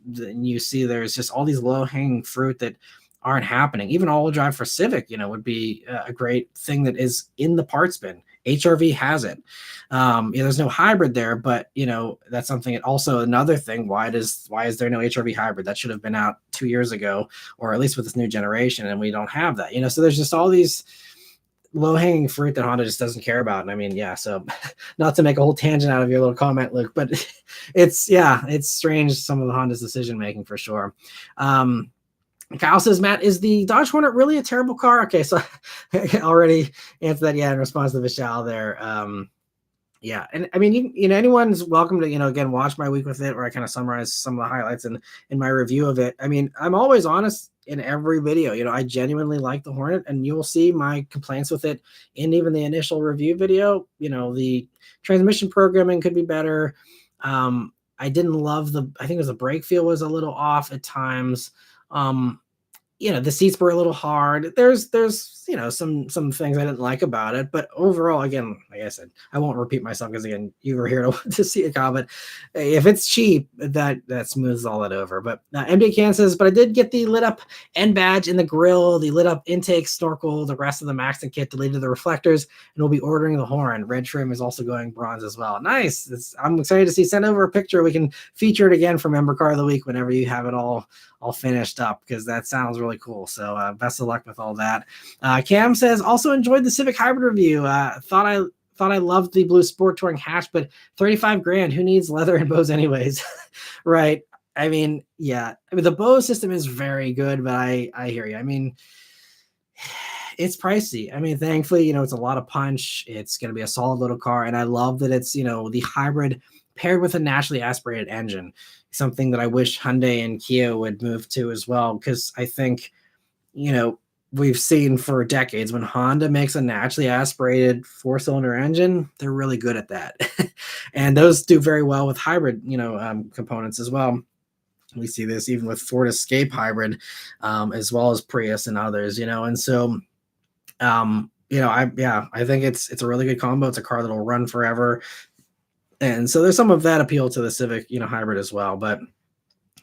Then you see there's just all these low-hanging fruit that aren't happening. Even all-wheel drive for Civic, would be a great thing that is in the parts bin. HRV has it. There's no hybrid there, but that's something. Also, another thing, why is there no HRV hybrid? That should have been out 2 years ago, or at least with this new generation, and we don't have that. So there's just all these low-hanging fruit that Honda just doesn't care about. And I mean, yeah, so not to make a whole tangent out of your little comment, Luke, but it's strange, some of the Honda's decision making for sure. Kyle says, Matt, is the Dodge Hornet really a terrible car? Okay, so I already answered that, in response to Vishal there. Yeah, and I mean, anyone's welcome to, again, watch my week with it, where I kind of summarize some of the highlights in my review of it. I mean, I'm always honest in every video. I genuinely like the Hornet, and you will see my complaints with it in even the initial review video. The transmission programming could be better. I didn't love I think it was the brake feel was a little off at times. The seats were a little hard. There's some things I didn't like about it, but overall, again, like I said, I won't repeat myself because, again, you were here to see a comment. If it's cheap, that smooths all that over. But MD Can says, but I did get the lit up end badge in the grill, the lit up intake, snorkel, the rest of the Maxton kit, deleted the reflectors, and we'll be ordering the horn. Red trim is also going bronze as well. Nice. I'm excited to see. Send over a picture. We can feature it again for Member Car of the Week whenever you have it all finished up, because that sounds really cool. So best of luck with all that. Cam says, also enjoyed the Civic Hybrid review. Thought I loved the blue sport touring hatch, but $35,000, who needs leather and Bose anyways? Right. I mean, yeah. I mean, the Bose system is very good, but I hear you. I mean, it's pricey. I mean, thankfully, it's a lot of punch. It's going to be a solid little car. And I love that it's, the hybrid paired with a naturally aspirated engine, something that I wish Hyundai and Kia would move to as well. Because I think, we've seen for decades when Honda makes a naturally aspirated 4-cylinder engine, they're really good at that. And those do very well with hybrid, components as well. We see this even with Ford Escape hybrid, as well as Prius and others, and so, I think it's a really good combo. It's a car that'll run forever. And so there's some of that appeal to the Civic, hybrid as well. But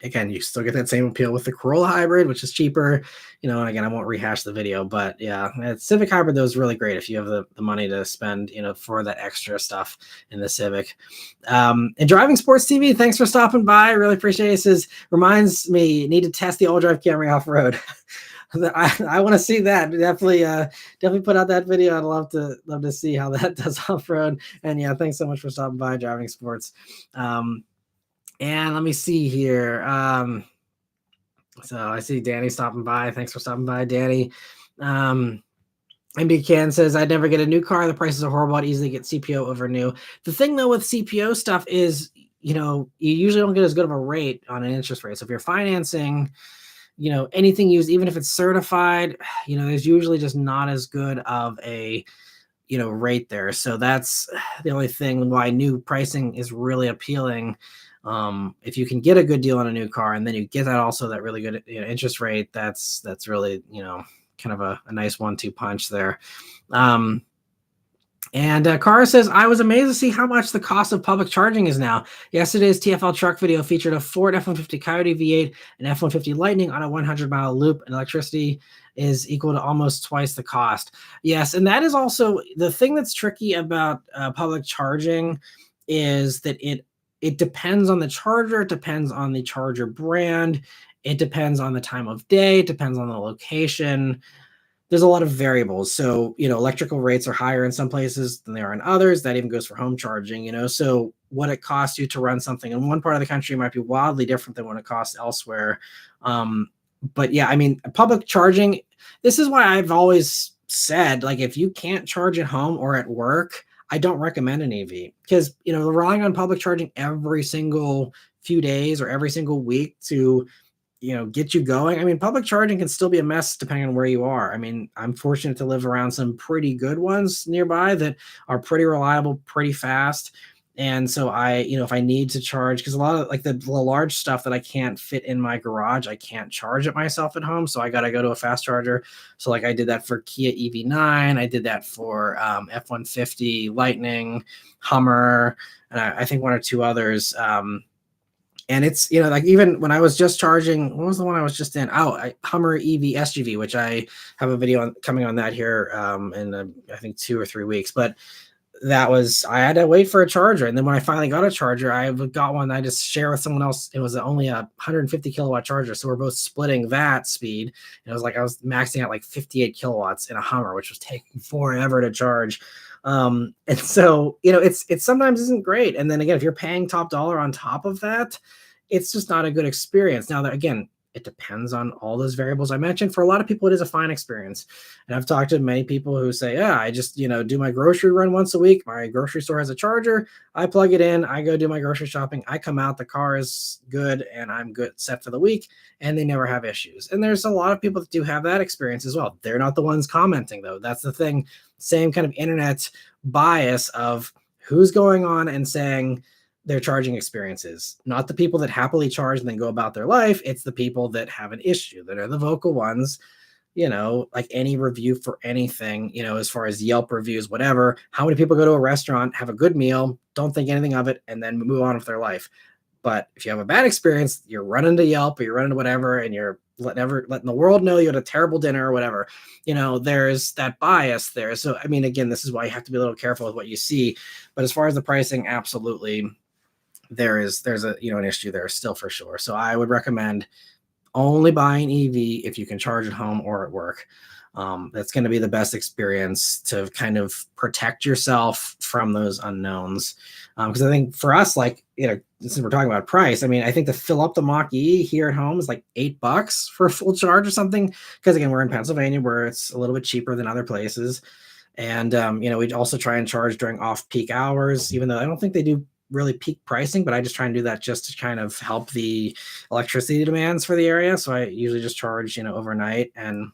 again, you still get that same appeal with the Corolla hybrid, which is cheaper, and again, I won't rehash the video, but yeah, Civic hybrid, though, is really great if you have the money to spend, for that extra stuff in the Civic. And Driving Sports TV, thanks for stopping by. I really appreciate it. It says, reminds me, need to test the all-drive Camry off-road. I want to see that. Definitely put out that video. I'd love to see how that does off-road. And yeah, thanks so much for stopping by, Driving Sports. And let me see here. So I see Danny stopping by. Thanks for stopping by, Danny. MB Can says, I'd never get a new car. The prices are horrible. I'd easily get CPO over new. The thing, though, with CPO stuff is, you usually don't get as good of a rate on an interest rate. So if you're financing, anything used, even if it's certified, there's usually just not as good of a, rate there. So that's the only thing why new pricing is really appealing. If you can get a good deal on a new car, and then you get that really good interest rate, that's really, kind of a nice 1-2 punch there. And Cara says, I was amazed to see how much the cost of public charging is now. Yesterday's TFL truck video featured a Ford F-150 Coyote V8 and F-150 Lightning on a 100-mile loop, and electricity is equal to almost twice the cost. Yes, and that is also the thing that's tricky about public charging, is that it depends on the charger, it depends on the charger brand, it depends on the time of day, it depends on the location. there's a lot of variables. So, electrical rates are higher in some places than they are in others. That even goes for home charging, So, what it costs you to run something in one part of the country might be wildly different than what it costs elsewhere. But yeah, I mean, public charging, this is why I've always said, like, if you can't charge at home or at work, I don't recommend an EV because, relying on public charging every single few days or every single week to get you going. I mean, public charging can still be a mess depending on where you are. I mean, I'm fortunate to live around some pretty good ones nearby that are pretty reliable, pretty fast. And so if I need to charge, because a lot of like the large stuff that I can't fit in my garage, I can't charge it myself at home. So I got to go to a fast charger. So like I did that for Kia EV9. I did that for F-150, Lightning, Hummer, and I think one or two others. And it's, like even when I was just charging, what was the one I was just in? Hummer EV SUV, which I have a video coming on that here in I think 2 or 3 weeks. But I had to wait for a charger. And then when I finally got a charger, I got one I just share with someone else. It was only a 150 kilowatt charger. So we're both splitting that speed. And it was like I was maxing out like 58 kilowatts in a Hummer, which was taking forever to charge. And so, it's sometimes isn't great. And then again, if you're paying top dollar on top of that, it's just not a good experience. Now that again, it depends on all those variables I mentioned. For a lot of people, it is a fine experience. And I've talked to many people who say, yeah, I just, do my grocery run once a week. My grocery store has a charger. I plug it in. I go do my grocery shopping. I come out, the car is good and I'm good set for the week. And they never have issues. And there's a lot of people that do have that experience as well. They're not the ones commenting though. That's the thing. Same kind of internet bias of who's going on and saying their charging experiences, not the people that happily charge and then go about their life. It's the people that have an issue, that are the vocal ones, like any review for anything, as far as Yelp reviews, whatever. How many people go to a restaurant, have a good meal, don't think anything of it, and then move on with their life? But if you have a bad experience, you're running to Yelp or you're running to whatever, and you're letting the world know you had a terrible dinner or whatever. There's that bias there. So, I mean, again, this is why you have to be a little careful with what you see. But as far as the pricing, absolutely, there's an issue there still for sure. So I would recommend only buy an EV if you can charge at home or at work. That's going to be the best experience to kind of protect yourself from those unknowns. Because I think for us, like, since we're talking about price, I mean, I think to fill up the Mach-E here at home is like $8 for a full charge or something. Because again, we're in Pennsylvania where it's a little bit cheaper than other places. And, we also try and charge during off-peak hours, even though I don't think they do really peak pricing, but I just try and do that just to kind of help the electricity demands for the area. So I usually just charge, overnight, and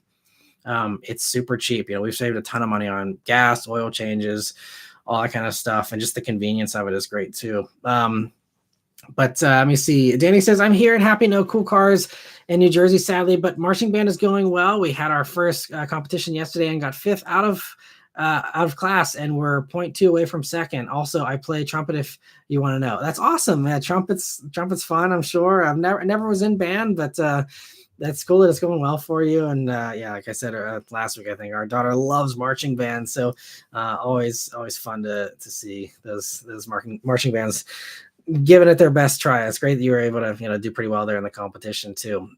it's super cheap. We've saved a ton of money on gas, oil changes, all that kind of stuff. And just the convenience of it is great too. But let me see. Danny says, I'm here and happy. No cool cars in New Jersey, sadly, but marching band is going well. We had our first competition yesterday and got 5th out of class, and we're 0.2 away from 2nd. Also, I play trumpet if you want to know. That's awesome, man. Trumpet's fun, I'm sure. I never was in band, but that's cool that it's going well for you. And yeah, like I said last week, I think our daughter loves marching bands, so always fun to see those marching bands giving it their best try. It's great that you were able to do pretty well there in the competition too.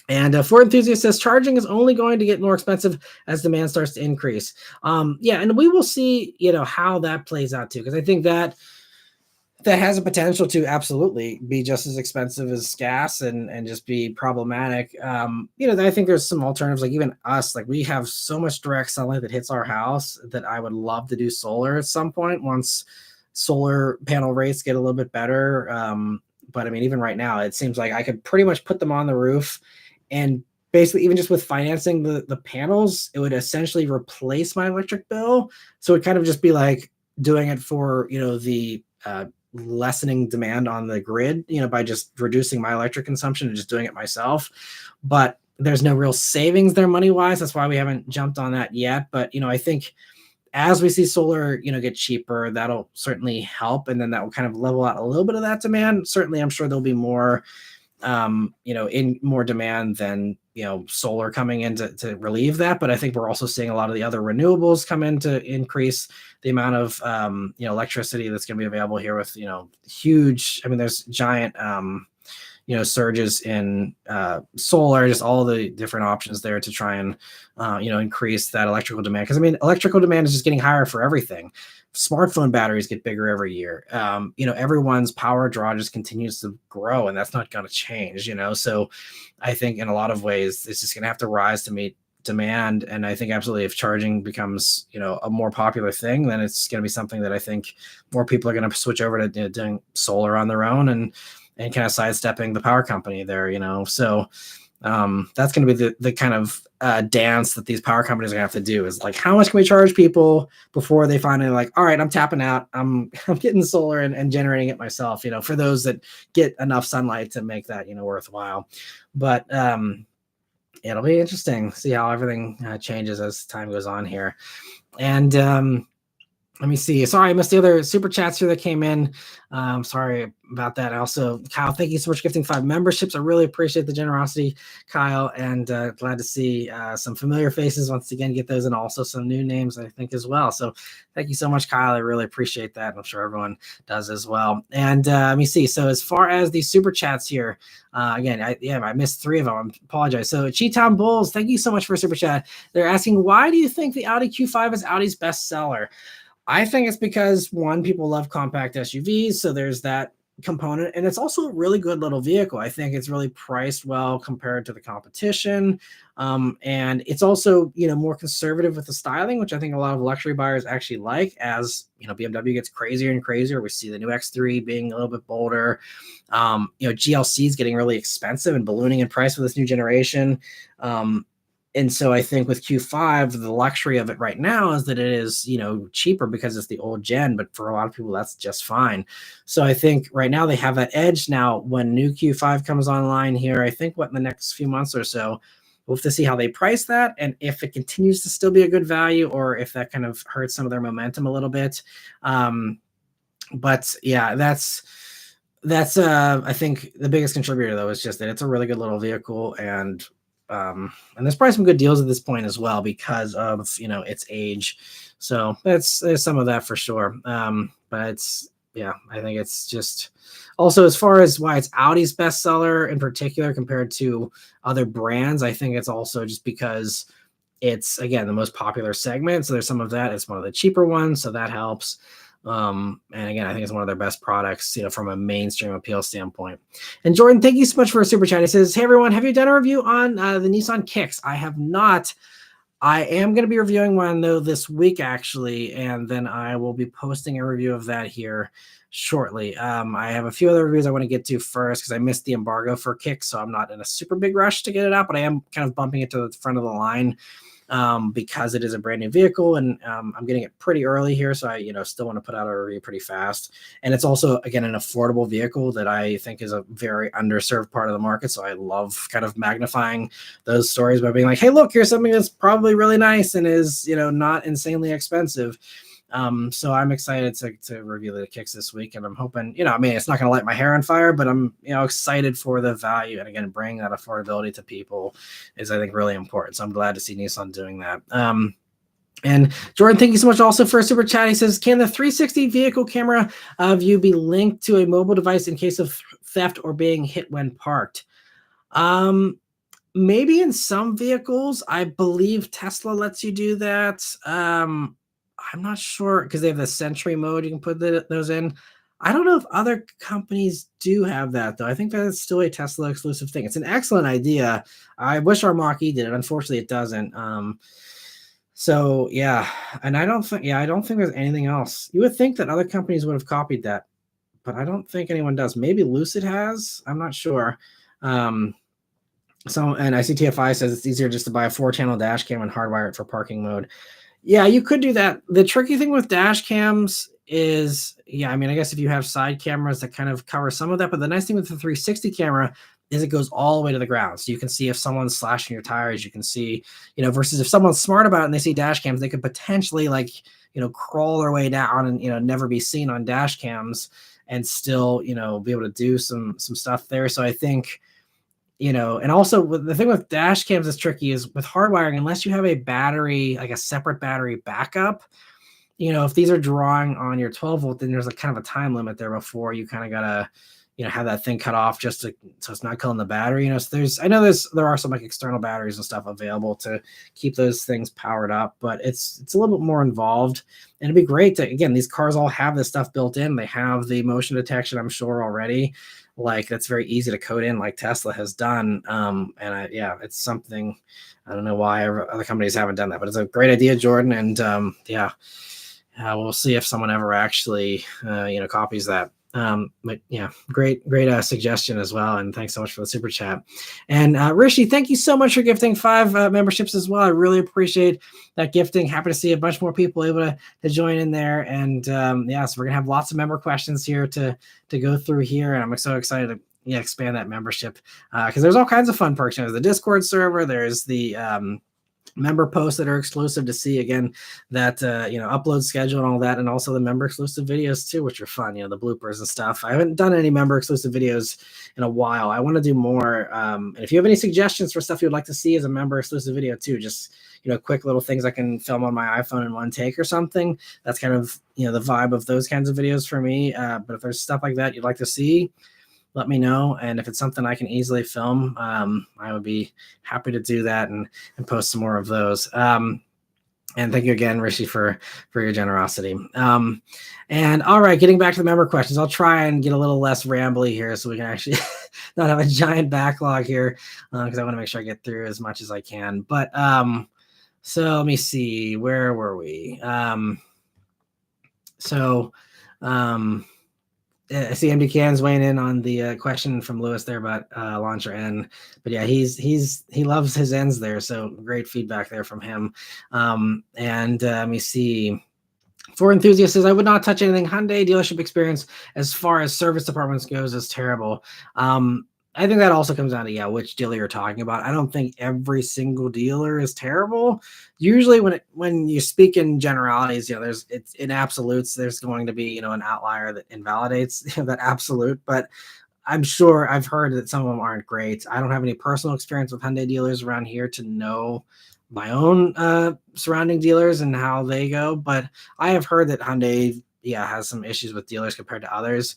And Ford Enthusiast says charging is only going to get more expensive as demand starts to increase. Yeah, and we will see, how that plays out too, because I think that has a potential to absolutely be just as expensive as gas and just be problematic. I think there's some alternatives, like even us, like we have so much direct sunlight that hits our house that I would love to do solar at some point once solar panel rates get a little bit better. But I mean, even right now, it seems like I could pretty much put them on the roof, and basically even just with financing the panels, it would essentially replace my electric bill. So it kind of just be like doing it for, the lessening demand on the grid, by just reducing my electric consumption and just doing it myself. But there's no real savings there money wise. That's why we haven't jumped on that yet. But, I think as we see solar, get cheaper, that'll certainly help. And then that will kind of level out a little bit of that demand. Certainly, I'm sure there'll be more, in more demand than, solar coming in to relieve that. But I think we're also seeing a lot of the other renewables come in to increase the amount of, electricity that's going to be available here with, huge, I mean, there's giant, surges in solar, just all the different options there to try and increase that electrical demand. Because I mean, electrical demand is just getting higher for everything. Smartphone batteries get bigger every year. Everyone's power draw just continues to grow, and that's not going to change. So I think in a lot of ways it's just going to have to rise to meet demand. And I think absolutely, if charging becomes a more popular thing, then it's going to be something that I think more people are going to switch over to doing solar on their own and kind of sidestepping the power company there. So that's going to be the kind of dance that these power companies are going to have to do, is like, how much can we charge people before they finally like, all right, I'm tapping out, I'm getting solar and generating it myself, for those that get enough sunlight to make that worthwhile. But it'll be interesting to see how everything changes as time goes on here. And let me see. Sorry, I missed the other super chats here that came in. Sorry about that. Also, Kyle, thank you so much for gifting 5 memberships. I really appreciate the generosity, Kyle, and glad to see some familiar faces once again. Get those, and also some new names, I think, as well. So thank you so much, Kyle. I really appreciate that. And I'm sure everyone does as well. And let me see. So as far as these super chats here, again, I missed 3 of them. I apologize. So Cheetown Bulls, thank you so much for a super chat. They're asking, why do you think the Audi Q5 is Audi's best seller? I think it's because, one, people love compact SUVs, so there's that component, and it's also a really good little vehicle. I think it's really priced well compared to the competition, and it's also more conservative with the styling, which I think a lot of luxury buyers actually like. As BMW gets crazier and crazier, we see the new X3 being a little bit bolder. GLC is getting really expensive and ballooning in price with this new generation. And so I think with Q5, the luxury of it right now is that it is, cheaper because it's the old gen, but for a lot of people, that's just fine. So I think right now they have that edge. Now, when new Q5 comes online here, I think in the next few months or so, we'll have to see how they price that, and if it continues to still be a good value, or if that kind of hurts some of their momentum a little bit. But yeah, that's I think the biggest contributor, though, is just that it's a really good little vehicle, and there's probably some good deals at this point as well because of its age. So there's some of that for sure. But I think it's just also, as far as why it's Audi's bestseller in particular compared to other brands, I think it's also just because it's, again, the most popular segment. So there's some of that. It's one of the cheaper ones, so that helps. And again, I think it's one of their best products, from a mainstream appeal standpoint. And Jordan, thank you so much for a super chat. He says, hey everyone, have you done a review on the Nissan Kicks? I have not. I am going to be reviewing one though this week, actually, and then I will be posting a review of that here shortly. I have a few other reviews I want to get to first because I missed the embargo for Kicks, so I'm not in a super big rush to get it out, but I am kind of bumping it to the front of the line because it is a brand new vehicle, and I'm getting it pretty early here. So I, still want to put out a review pretty fast. And it's also, again, an affordable vehicle that I think is a very underserved part of the market. So I love kind of magnifying those stories by being like, hey, look, here's something that's probably really nice and is, not insanely expensive. So I'm excited to review the Kicks this week, and I'm hoping, it's not going to light my hair on fire, but I'm, excited for the value. And again, bringing that affordability to people is, I think, really important. So I'm glad to see Nissan doing that. And Jordan, thank you so much also for a super chat. He says, can the 360 vehicle camera view be linked to a mobile device in case of theft or being hit when parked? Maybe in some vehicles. I believe Tesla lets you do that. I'm not sure because they have the Sentry mode. You can put those in. I don't know if other companies do have that, though. I think that's still a Tesla exclusive thing. It's an excellent idea. I wish our Mach-E did it. Unfortunately, it doesn't. So yeah, and I don't think there's anything else. You would think that other companies would have copied that, but I don't think anyone does. Maybe Lucid has. I'm not sure. And ICTFI says it's easier just to buy a 4-channel dash cam and hardwire it for parking mode. Yeah, you could do that. The tricky thing with dash cams is, I guess if you have side cameras that kind of cover some of that, but the nice thing with the 360 camera is it goes all the way to the ground. So you can see if someone's slashing your tires, you can see, versus if someone's smart about it and they see dash cams, they could potentially crawl their way down and, never be seen on dash cams and still, be able to do some stuff there. So I think, and also the thing with dash cams is tricky is with hardwiring, unless you have a battery, like a separate battery backup, if these are drawing on your 12 volt, then there's a kind of a time limit there before you kind of gotta, have that thing cut off just so it's not killing the battery. So there are some like external batteries and stuff available to keep those things powered up, but it's a little bit more involved. And it'd be great to, again, these cars all have this stuff built in. They have the motion detection, I'm sure, already. Like, that's very easy to code in, like Tesla has done. It's something, I don't know why other companies haven't done that, but it's a great idea, Jordan. And we'll see if someone ever actually, copies that. But yeah, great suggestion as well. And thanks so much for the super chat. And Rishi, thank you so much for gifting 5 memberships as well. I really appreciate that gifting. Happy to see a bunch more people able to join in there. And so we're gonna have lots of member questions here to go through here. And I'm so excited to expand that membership because there's all kinds of fun perks. There's the Discord server. There's the member posts that are exclusive to see, again, that upload schedule and all that, and also the member exclusive videos too, which are fun, the bloopers and stuff. I haven't done any member exclusive videos in a while. I want to do more, and if you have any suggestions for stuff you'd like to see as a member exclusive video too, just quick little things I can film on my iPhone in one take or something, that's kind of the vibe of those kinds of videos for me. But if there's stuff like that you'd like to see, let me know. And if it's something I can easily film, I would be happy to do that and post some more of those. And thank you again, Rishi, for your generosity. And all right, getting back to the member questions, I'll try and get a little less rambly here so we can actually not have a giant backlog here because I want to make sure I get through as much as I can. But so let me see, where were we? I see MD Cans weighing in on the question from Lewis there about Launcher N, but yeah, he loves his ends there, so great feedback there from him. Let me see. For Enthusiasts says, I would not touch anything. Hyundai dealership experience as far as service departments goes is terrible. I think that also comes down to which dealer you're talking about. I don't think every single dealer is terrible. Usually when you speak in generalities, it's in absolutes, there's going to be an outlier that invalidates that absolute, but I'm sure I've heard that some of them aren't great. I don't have any personal experience with Hyundai dealers around here to know my own surrounding dealers and how they go, but I have heard that Hyundai has some issues with dealers compared to others.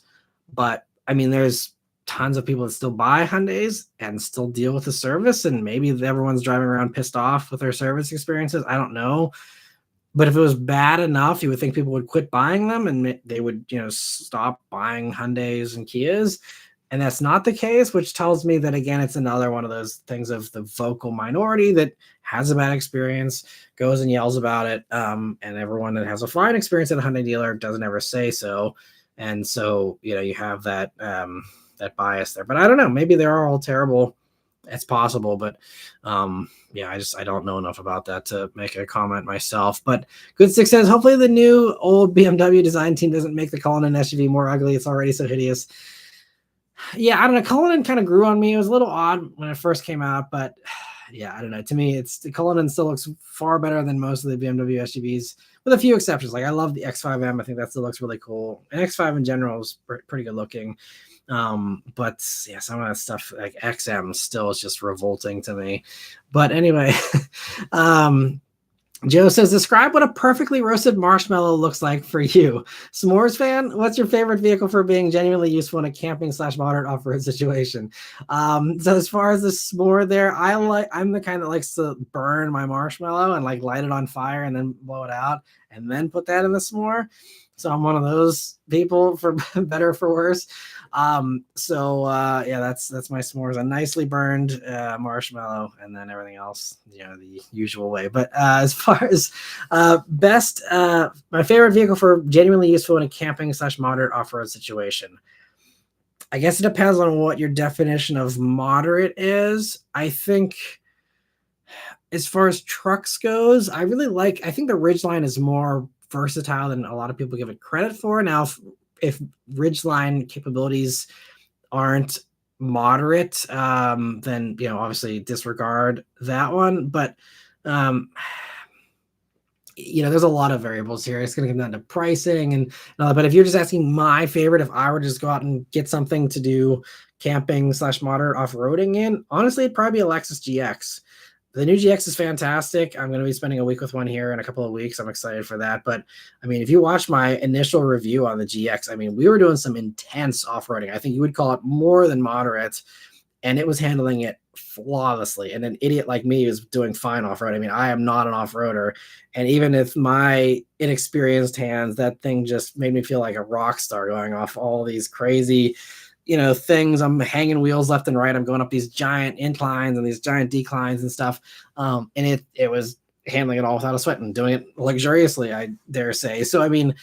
But I mean, there's tons of people that still buy Hyundais and still deal with the service, and maybe everyone's driving around pissed off with their service experiences. I don't know, but if it was bad enough, you would think people would quit buying them and they would stop buying Hyundais and Kias, and that's not the case, which tells me that, again, it's another one of those things of the vocal minority that has a bad experience, goes and yells about it, and everyone that has a fine experience at a Hyundai dealer doesn't ever say so. And so you have that that bias there. But I don't know, maybe they are all terrible. It's possible, but I don't know enough about that to make a comment myself. But Good Six says, hopefully the new old BMW design team doesn't make the Cullinan SUV more ugly. It's already so hideous. Yeah, I don't know. Cullinan kind of grew on me. It was a little odd when it first came out, but I don't know. To me, the Cullinan still looks far better than most of the BMW SUVs, with a few exceptions. Like, I love the X5M. I think that still looks really cool. And X5 in general is pretty good looking. But some of that stuff like XM still is just revolting to me. But anyway, Joe says, describe what a perfectly roasted marshmallow looks like for you. S'mores fan, what's your favorite vehicle for being genuinely useful in a camping / moderate off-road situation? So as far as the s'more there, I'm the kind that likes to burn my marshmallow and like light it on fire and then blow it out and then put that in the s'more. So I'm one of those people, for better or for worse. That's my s'mores, a nicely burned marshmallow, and then everything else, the usual way. But as far as my favorite vehicle for genuinely useful in a camping / moderate off-road situation, I guess it depends on what your definition of moderate is. I think as far as trucks goes, I think the Ridgeline is more versatile than a lot of people give it credit for. Now, if Ridgeline capabilities aren't moderate, then obviously disregard that one. But there's a lot of variables here. It's going to come down to pricing and but if you're just asking my favorite, if I were to just go out and get something to do camping / moderate off-roading in, honestly, it'd probably be a Lexus GX. the new GX is fantastic. I'm going to be spending a week with one here in a couple of weeks. I'm excited for that. But I mean, if you watch my initial review on the GX, I mean, we were doing some intense off-roading. I think you would call it more than moderate, and it was handling it flawlessly. And an idiot like me is doing fine off-road. I mean, I am not an off-roader. And even if my inexperienced hands, that thing just made me feel like a rock star going off all these crazy, things. I'm hanging wheels left and right. I'm going up these giant inclines and these giant declines and stuff. And it was handling it all without a sweat and doing it luxuriously, I dare say. So, I mean,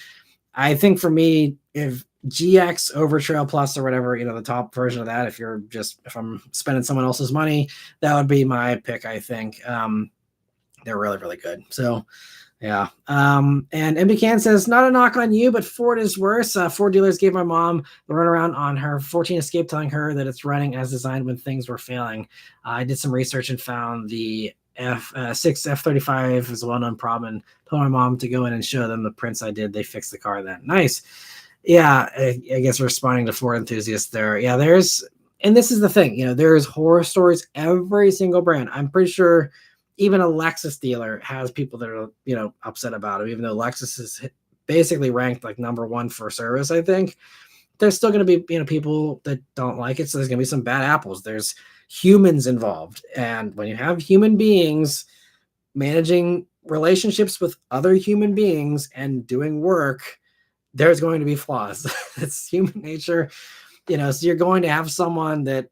I think for me, if GX over Trail Plus or whatever, the top version of that, if I'm spending someone else's money, that would be my pick, I think. They're really, really good. So, yeah. And MBCan says, not a knock on you, but Ford is worse. Ford dealers gave my mom the runaround on her 14 Escape, telling her that it's running as designed when things were failing. I did some research and found the F35 is a well-known problem, and told my mom to go in and show them the prints I did. They fixed the car then. Nice. Yeah, I guess responding to Ford enthusiasts there. Yeah, and this is the thing, there's horror stories every single brand. I'm pretty sure even a Lexus dealer has people that are, upset about it, even though Lexus is basically ranked like number one for service. I think there's still going to be, people that don't like it. So there's going to be some bad apples. There's humans involved. And when you have human beings managing relationships with other human beings and doing work, there's going to be flaws. It's human nature, so you're going to have someone that,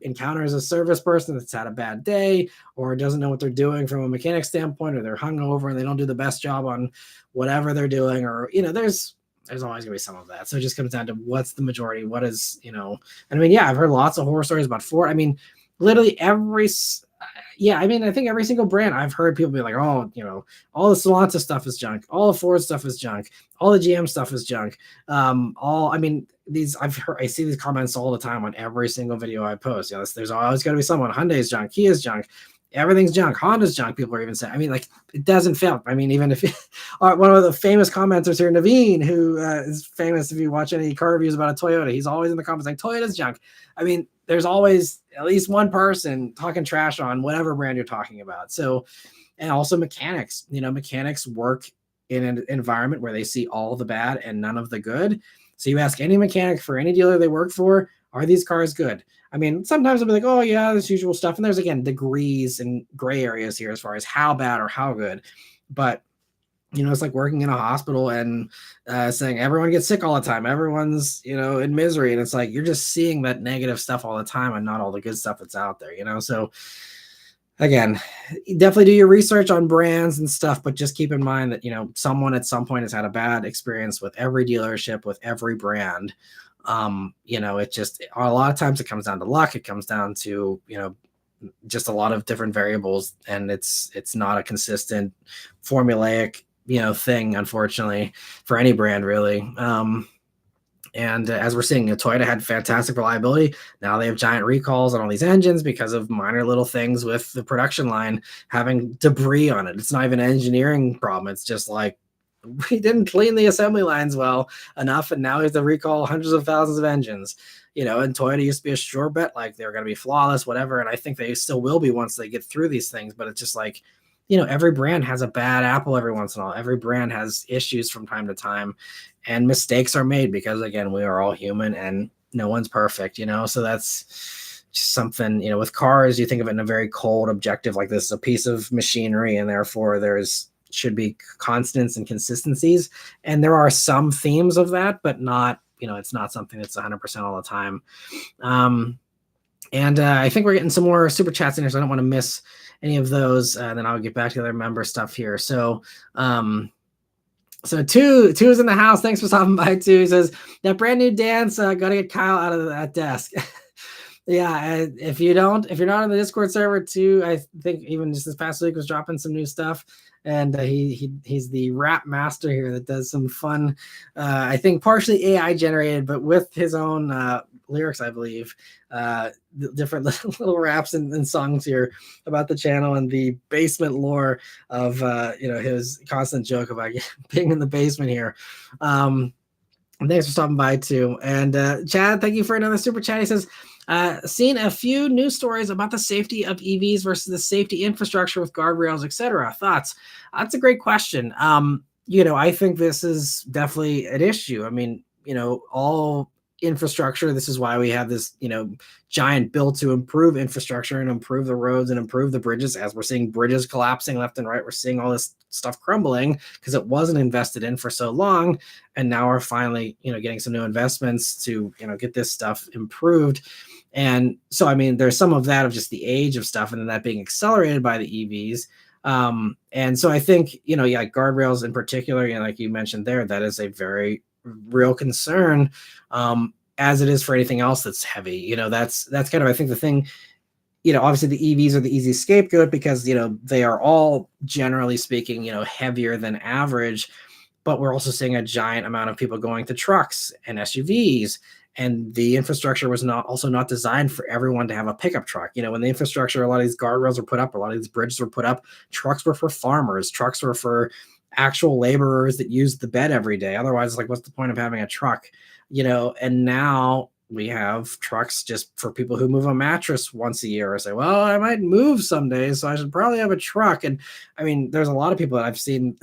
encounters a service person that's had a bad day or doesn't know what they're doing from a mechanic standpoint, or they're hungover and they don't do the best job on whatever they're doing, or, there's always gonna be some of that. So it just comes down to what's the majority, what is, and I mean, yeah, I've heard lots of horror stories about Ford. I mean, literally I think every single brand I've heard people be like, oh, all the Stellantis stuff is junk, all the Ford stuff is junk, all the GM stuff is junk. I see these comments all the time on every single video I post. There's always got to be someone. Hyundai's junk, Kia's junk, everything's junk, Honda's junk. People are even saying, I mean, like, it doesn't fail. I mean, even if one of the famous commenters here, Naveen, who is famous if you watch any car reviews about a Toyota, he's always in the comments saying Toyota's junk. I mean, there's always at least one person talking trash on whatever brand you're talking about. So, and also mechanics, mechanics work in an environment where they see all the bad and none of the good. So you ask any mechanic for any dealer they work for, are these cars good? I mean, sometimes they'll be like, oh yeah, this usual stuff. And there's, again, degrees and gray areas here as far as how bad or how good. But, it's like working in a hospital and saying everyone gets sick all the time. Everyone's, in misery. And it's like, you're just seeing that negative stuff all the time and not all the good stuff that's out there, So again, definitely do your research on brands and stuff, but just keep in mind that, someone at some point has had a bad experience with every dealership, with every brand. It just, a lot of times it comes down to luck. It comes down to, just a lot of different variables, and it's not a consistent formulaic, thing, unfortunately, for any brand really. And as we're seeing, Toyota had fantastic reliability. Now they have giant recalls on all these engines because of minor little things with the production line having debris on it. It's not even an engineering problem. It's just like, we didn't clean the assembly lines well enough, and now we have to recall hundreds of thousands of engines. And Toyota used to be a sure bet, like they're going to be flawless, whatever. And I think they still will be once they get through these things. But it's just like, every brand has a bad apple every once in a while. Every brand has issues from time to time, and mistakes are made because, again, we are all human and no one's perfect, So that's just something, with cars, you think of it in a very cold objective, like this is a piece of machinery, and therefore should be constants and consistencies. And there are some themes of that, but not, it's not something that's 100% all the time. And I think we're getting some more super chats in here, so I don't want to miss any of those. Then I'll get back to the other member stuff here. So, two is in the house. Thanks for stopping by. Two, he says that brand new dance. Got to get Kyle out of that desk. Yeah, if you're not on the Discord server too, I think even just this past week was dropping some new stuff, and he's the rap master here that does some fun, I think partially AI generated, but with his own lyrics, I believe, different little raps and songs here about the channel and the basement lore of his constant joke about being in the basement here. Thanks for stopping by too. And Chad, thank you for another super chat. He says, Seen a few news stories about the safety of EVs versus the safety infrastructure with guardrails, etc. Thoughts? That's a great question. I think this is definitely an issue. I mean, all infrastructure. This is why we have this, giant bill to improve infrastructure and improve the roads and improve the bridges. As we're seeing bridges collapsing left and right, we're seeing all this stuff crumbling because it wasn't invested in for so long, and now we're finally, getting some new investments to, get this stuff improved. And so, I mean, there's some of that of just the age of stuff, and then that being accelerated by the EVs. And so I think, yeah, guardrails in particular, like you mentioned there, that is a very real concern, as it is for anything else that's heavy. That's kind of, I think, the thing. Obviously the EVs are the easy scapegoat because, they are all, generally speaking, heavier than average, but we're also seeing a giant amount of people going to trucks and SUVs. And the infrastructure was not designed for everyone to have a pickup truck. When the infrastructure, a lot of these guardrails were put up, a lot of these bridges were put up, trucks were for farmers, trucks were for actual laborers that used the bed every day. Otherwise, like, what's the point of having a truck? And now we have trucks just for people who move a mattress once a year, or say, well, I might move someday, so I should probably have a truck. And I mean, there's a lot of people that I've seen,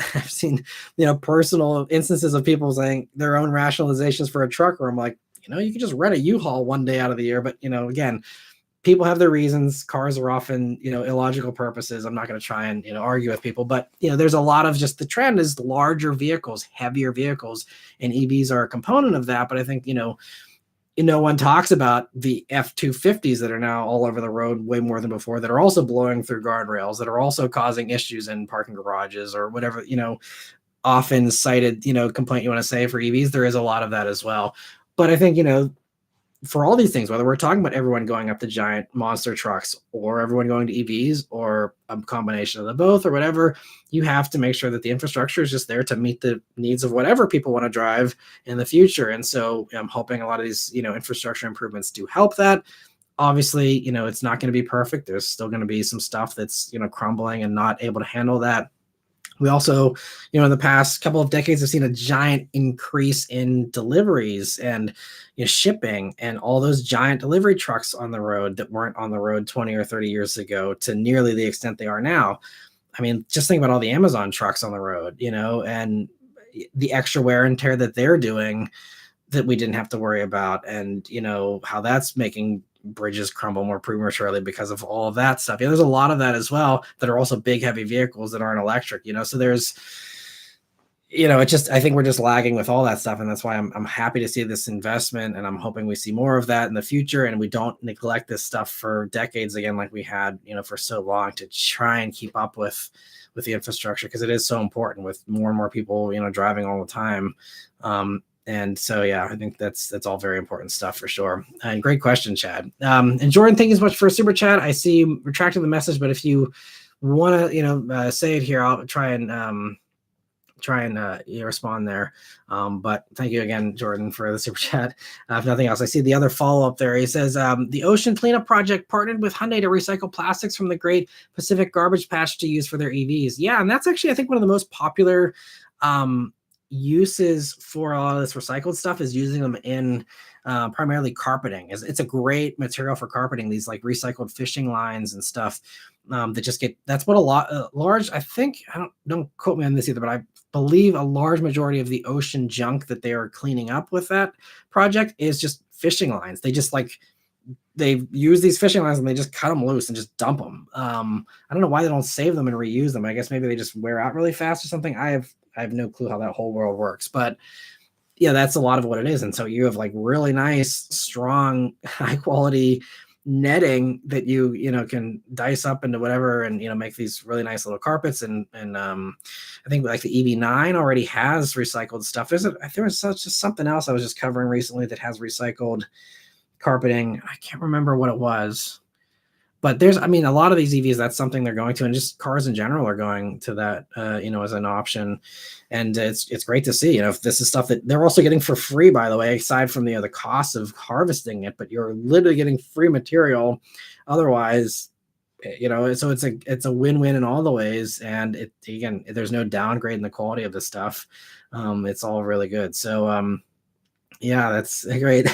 personal instances of people saying their own rationalizations for a truck, where I'm like, you can just rent a U-Haul one day out of the year. But, again, people have their reasons. Cars are often, illogical purposes. I'm not going to try and, argue with people, but, there's a lot of just the trend is larger vehicles, heavier vehicles, and EVs are a component of that. But I think, no one talks about the F-250s that are now all over the road way more than before, that are also blowing through guardrails, that are also causing issues in parking garages or whatever, often cited, complaint you want to say for EVs. There is a lot of that as well. But I think, for all these things, whether we're talking about everyone going up to giant monster trucks or everyone going to EVs or a combination of the both or whatever, you have to make sure that the infrastructure is just there to meet the needs of whatever people want to drive in the future. And so I'm hoping a lot of these, infrastructure improvements do help that. Obviously, it's not going to be perfect. There's still going to be some stuff that's, crumbling and not able to handle that. We also, in the past couple of decades, have seen a giant increase in deliveries and, shipping, and all those giant delivery trucks on the road that weren't on the road 20 or 30 years ago to nearly the extent they are now. I mean, just think about all the Amazon trucks on the road, and the extra wear and tear that they're doing that we didn't have to worry about, and, how that's making bridges crumble more prematurely because of all of that stuff. There's a lot of that as well that are also big, heavy vehicles that aren't electric, so there's, I think we're just lagging with all that stuff. And that's why I'm happy to see this investment, and I'm hoping we see more of that in the future. And we don't neglect this stuff for decades again, like we had, for so long, to try and keep up with the infrastructure, because it is so important with more and more people, driving all the time. And so, yeah, I think that's all very important stuff for sure. And great question, Chad. And Jordan, thank you so much for a super chat. I see you retracting the message, but if you want to, say it here, I'll try and respond there. But thank you again, Jordan, for the super chat. If nothing else, I see the other follow up there. He says, the Ocean Cleanup Project partnered with Hyundai to recycle plastics from the Great Pacific Garbage Patch to use for their EVs. Yeah, and that's actually, I think, one of the most popular uses for a lot of this recycled stuff is using them in primarily carpeting. It's a great material for carpeting, these like recycled fishing lines and stuff that just get, that's what large, I think, don't quote me on this either, but I believe a large majority of the ocean junk that they are cleaning up with that project is just fishing lines. They use these fishing lines and they just cut them loose and just dump them. I don't know why they don't save them and reuse them. I guess maybe they just wear out really fast or something. I have no clue how that whole world works, but yeah, that's a lot of what it is. And so you have like really nice, strong, high quality netting that you can dice up into whatever, and make these really nice little carpets. And I think like the EV9 already has recycled stuff. There was just something else I was just covering recently that has recycled carpeting. I can't remember what it was. But there's, a lot of these EVs, that's something they're going to, and just cars in general are going to that, as an option. And it's great to see, if this is stuff that they're also getting for free, by the way, aside from the cost of harvesting it, but you're literally getting free material. Otherwise, so it's a win-win in all the ways. And there's no downgrade in the quality of the stuff. It's all really good. So, Yeah, that's great.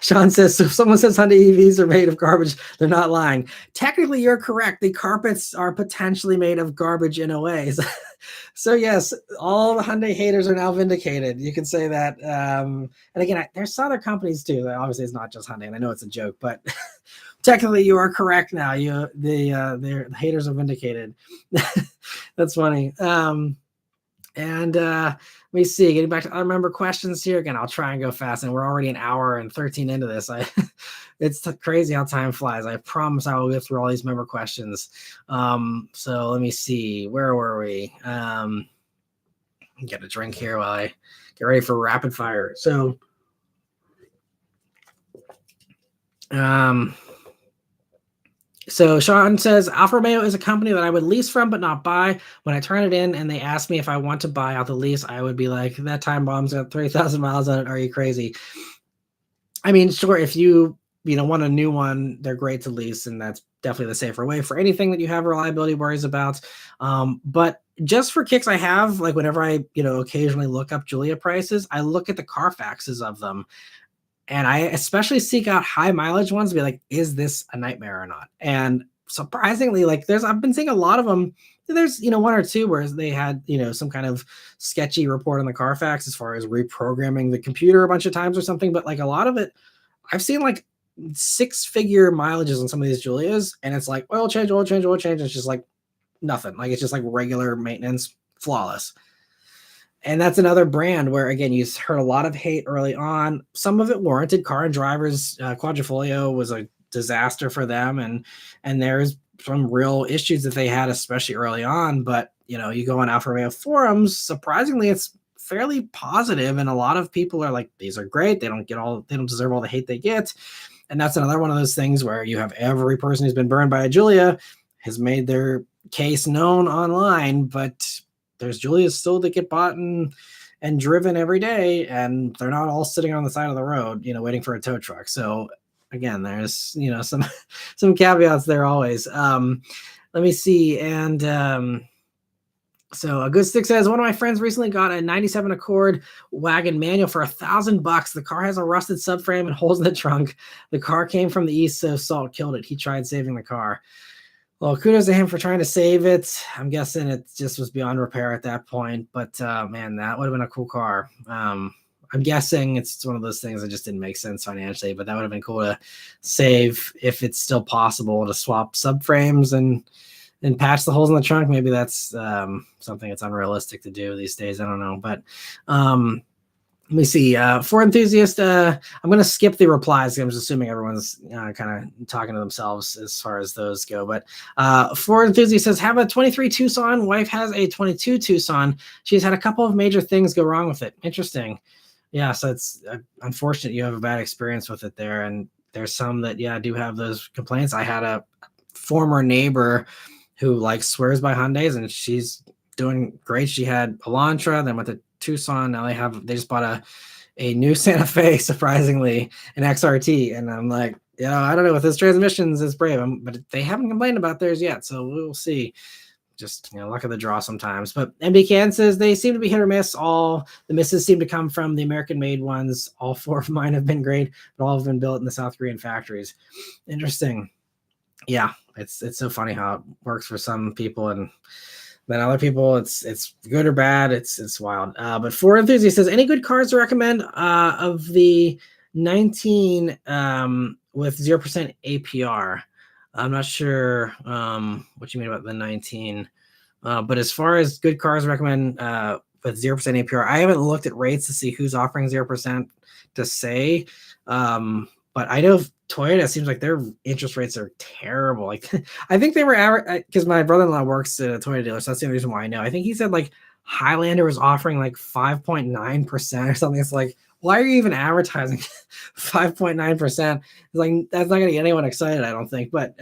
Sean says, so if someone says Hyundai EVs are made of garbage, they're not lying. Technically, you're correct. The carpets are potentially made of garbage in a way. So yes, all the Hyundai haters are now vindicated. You can say that. And again, there's some other companies too. Obviously, it's not just Hyundai, and I know it's a joke, but technically, you are correct now. The haters are vindicated. That's funny. And let me see, getting back to other member questions here. Again, I'll try and go fast, and we're already an hour and 13 into this. It's crazy how time flies. I promise I will go through all these member questions. So let me see, where were we? Get a drink here while I get ready for rapid fire. So Sean says, Alfa Romeo is a company that I would lease from but not buy. When I turn it in and they ask me if I want to buy out the lease, I would be like, that time bomb's got 30,000 miles on it. Are you crazy? I mean, sure, if you want a new one, they're great to lease, and that's definitely the safer way for anything that you have reliability worries about. But just for kicks, I have, like, whenever I occasionally look up Julia prices, I look at the Carfaxes of them. And I especially seek out high mileage ones to be like, is this a nightmare or not? And surprisingly, like I've been seeing a lot of them. There's, one or two where they had, some kind of sketchy report on the Carfax as far as reprogramming the computer a bunch of times or something. But like a lot of it, I've seen like 6-figure mileages on some of these Julias. And it's like oil change. It's just like nothing. Like it's just like regular maintenance, flawless. And that's another brand where, again, you heard a lot of hate early on. Some of it warranted. Car and Drivers Quadrifoglio was a disaster for them, and there's some real issues that they had, especially early on. But you go on Alfa Romeo forums, surprisingly, it's fairly positive, and a lot of people are like, "These are great. They don't deserve all the hate they get." And that's another one of those things where you have every person who's been burned by a Giulia has made their case known online, but there's Julias still that get bought and driven every day, and they're not all sitting on the side of the road, waiting for a tow truck. So again, there's some caveats there always. Let me see, and so a good stick says, one of my friends recently got a 97 Accord wagon manual for $1,000. The car has a rusted subframe and holes in the trunk. The car came from the east, so salt killed it. He tried saving the car. Well, kudos to him for trying to save it. I'm guessing it just was beyond repair at that point. But man, that would have been a cool car. I'm guessing it's one of those things that just didn't make sense financially, but that would have been cool to save if it's still possible to swap subframes and patch the holes in the trunk. Maybe that's something that's unrealistic to do these days. I don't know. But let me see. For enthusiast, I'm going to skip the replies. I'm just assuming everyone's kind of talking to themselves as far as those go. But for enthusiast says, have a 23 Tucson. Wife has a 22 Tucson. She's had a couple of major things go wrong with it. Interesting. Yeah, so it's unfortunate you have a bad experience with it there. And there's some that, do have those complaints. I had a former neighbor who swears by Hyundais, and she's doing great. She had Elantra, then went to Tucson. Now they just bought a new Santa Fe, surprisingly, an XRT. And I'm like, I don't know, with this transmissions, it's brave. But they haven't complained about theirs yet, so we'll see. Just luck of the draw sometimes. But MD says they seem to be hit or miss. All the misses seem to come from the American-made ones. All 4 of mine have been great, but all have been built in the South Korean factories. Interesting. Yeah, it's so funny how it works for some people, and then other people, it's good or bad. It's wild. But for enthusiasts says, any good cars to recommend of the 19 with 0% APR? I'm not sure what you mean about the 19. But as far as good cars to recommend with 0% APR, I haven't looked at rates to see who's offering 0% to say. But I know Toyota seems like their interest rates are terrible. Like I think they were because my brother-in-law works at a Toyota dealer, so that's the only reason why I know. I think he said Highlander was offering 5.9% or something. It's like, why are you even advertising 5.9%? It's like that's not going to get anyone excited, I don't think. But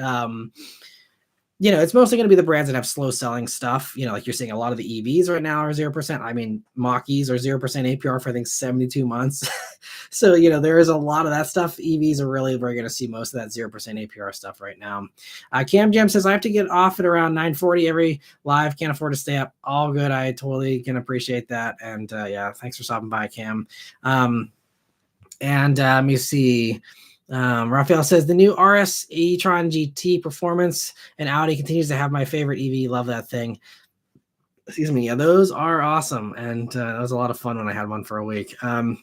it's mostly going to be the brands that have slow selling stuff. Like you're seeing a lot of the EVs right now are 0%. I mean, Mach-E's are 0% APR for I think 72 months. So, there is a lot of that stuff. EVs are really, we're going to see most of that 0% APR stuff right now. Cam Jam says, I have to get off at around 9:40 every live. Can't afford to stay up. All good. I totally can appreciate that. And yeah, thanks for stopping by, Cam. And let me see. Raphael says the new RS e-tron GT performance and Audi continues to have my favorite EV. Love that thing. Excuse me. Yeah, those are awesome, and that was a lot of fun when I had one for a week. And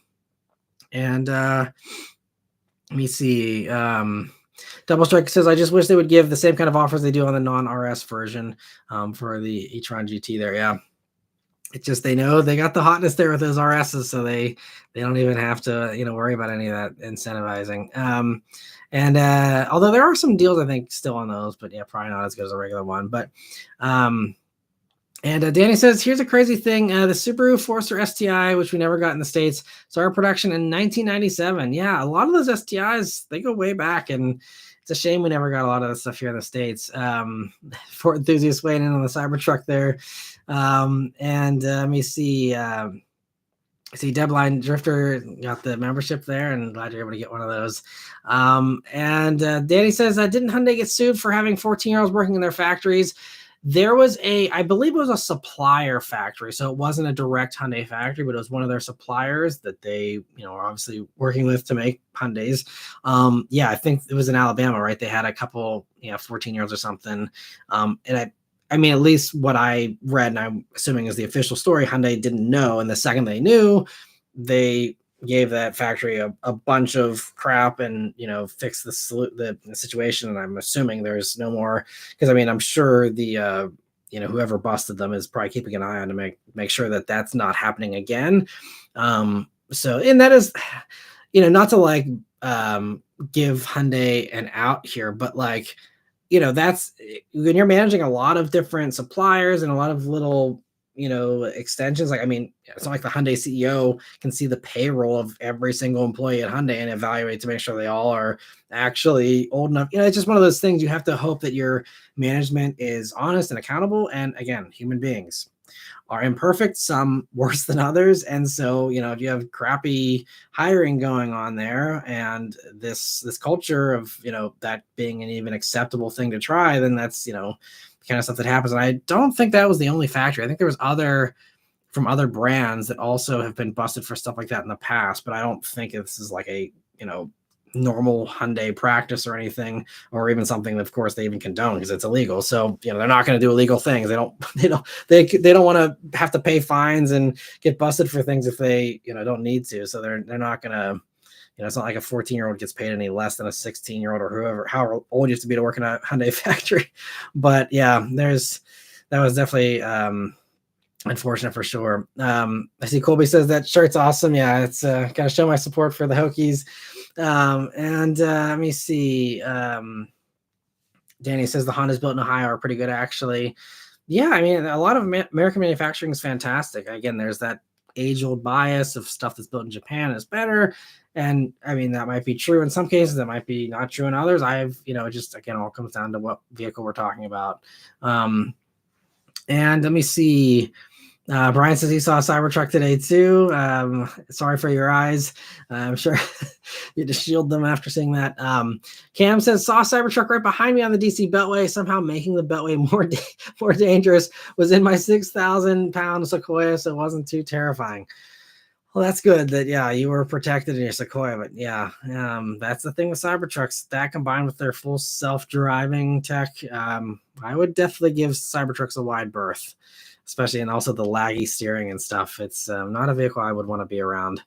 let me see. Double Strike says, I just wish they would give the same kind of offers they do on the non-RS version for the e-tron GT there. Yeah. It's just they know they got the hotness there with those RSs, so they don't even have to worry about any of that incentivizing. And although there are some deals I think still on those, but yeah, probably not as good as a regular one. But and Danny says, here's a crazy thing. The Subaru Forester STI, which we never got in the States, started production in 1997. Yeah, a lot of those STIs, they go way back, and it's a shame we never got a lot of the stuff here in the States. Ford enthusiasts weighing in on the Cybertruck there. And let me see. See, Debline Drifter got the membership there, and glad you're able to get one of those. And Danny says, didn't Hyundai get sued for having 14-year-olds working in their factories? There was I believe it was a supplier factory. So it wasn't a direct Hyundai factory, but it was one of their suppliers that they, are obviously working with to make Hyundais. Yeah, I think it was in Alabama, right? They had a couple, 14-year-olds or something. And I mean, at least what I read, and I'm assuming is the official story, Hyundai didn't know. And the second they knew, they gave that factory a bunch of crap and, fixed the situation. And I'm assuming there's no more, because I mean, I'm sure the, whoever busted them is probably keeping an eye on to make sure that that's not happening again. So, and that is, not to like give Hyundai an out here, but like, that's when you're managing a lot of different suppliers and a lot of little, extensions. Like, I mean, it's not like the Hyundai CEO can see the payroll of every single employee at Hyundai and evaluate to make sure they all are actually old enough. It's just one of those things. You have to hope that your management is honest and accountable. And again, human beings are imperfect, some worse than others. And so, if you have crappy hiring going on there and this culture of, that being an even acceptable thing to try, then that's, kind of stuff that happens. And I don't think that was the only factory. I think there was from other brands that also have been busted for stuff like that in the past, but I don't think this is like a, normal Hyundai practice or anything, or even something that of course they even condone because it's illegal. So, they're not going to do illegal things. They don't want to have to pay fines and get busted for things if they, don't need to. So they're not going to, it's not like a 14-year-old gets paid any less than a 16-year-old or however old you have to be to work in a Hyundai factory. But yeah, that was definitely, unfortunate for sure. I see Colby says that shirt's awesome. Yeah, it's gotta show my support for the Hokies. And let me see. Danny says the Hondas built in Ohio are pretty good, actually. Yeah, I mean, a lot of American manufacturing is fantastic. Again, there's that age-old bias of stuff that's built in Japan is better. And I mean, that might be true in some cases, that might be not true in others. It just, again, all comes down to what vehicle we're talking about. And let me see. Brian says he saw a Cybertruck today too. Sorry for your eyes. I'm sure you had to shield them after seeing that. Cam says saw a Cybertruck right behind me on the DC Beltway, somehow making the Beltway more dangerous. Was in my 6,000-pound Sequoia, so it wasn't too terrifying. Well, that's good that, you were protected in your Sequoia, but that's the thing with Cybertrucks. That combined with their full self-driving tech, I would definitely give Cybertrucks a wide berth, especially, and also the laggy steering and stuff. It's not a vehicle I would want to be around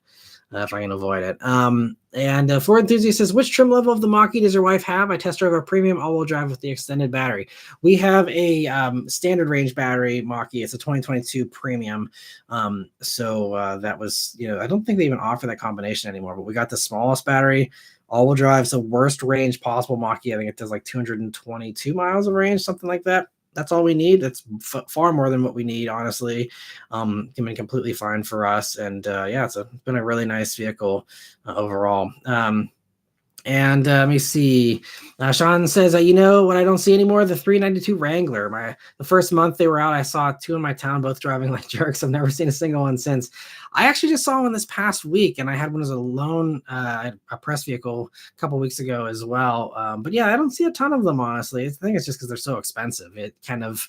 if I can avoid it. And Ford Enthusiast says, which trim level of the Mach-E does your wife have? I test drove a premium all-wheel drive with the extended battery. We have a standard range battery Mach-E. It's a 2022 premium. So that was, I don't think they even offer that combination anymore, but we got the smallest battery, all-wheel drive, so worst range possible Mach-E. I think it does like 222 miles of range, something like that. That's all we need. That's far more than what we need, honestly. Can be completely fine for us. And it's been a really nice vehicle overall. And let me see. Sean says, what I don't see anymore? The 392 Wrangler. The first month they were out, I saw two in my town, both driving like jerks. I've never seen a single one since. I actually just saw one this past week, and I had one as a loan, a press vehicle a couple weeks ago as well. But yeah, I don't see a ton of them, honestly. I think it's just because they're so expensive. It kind of,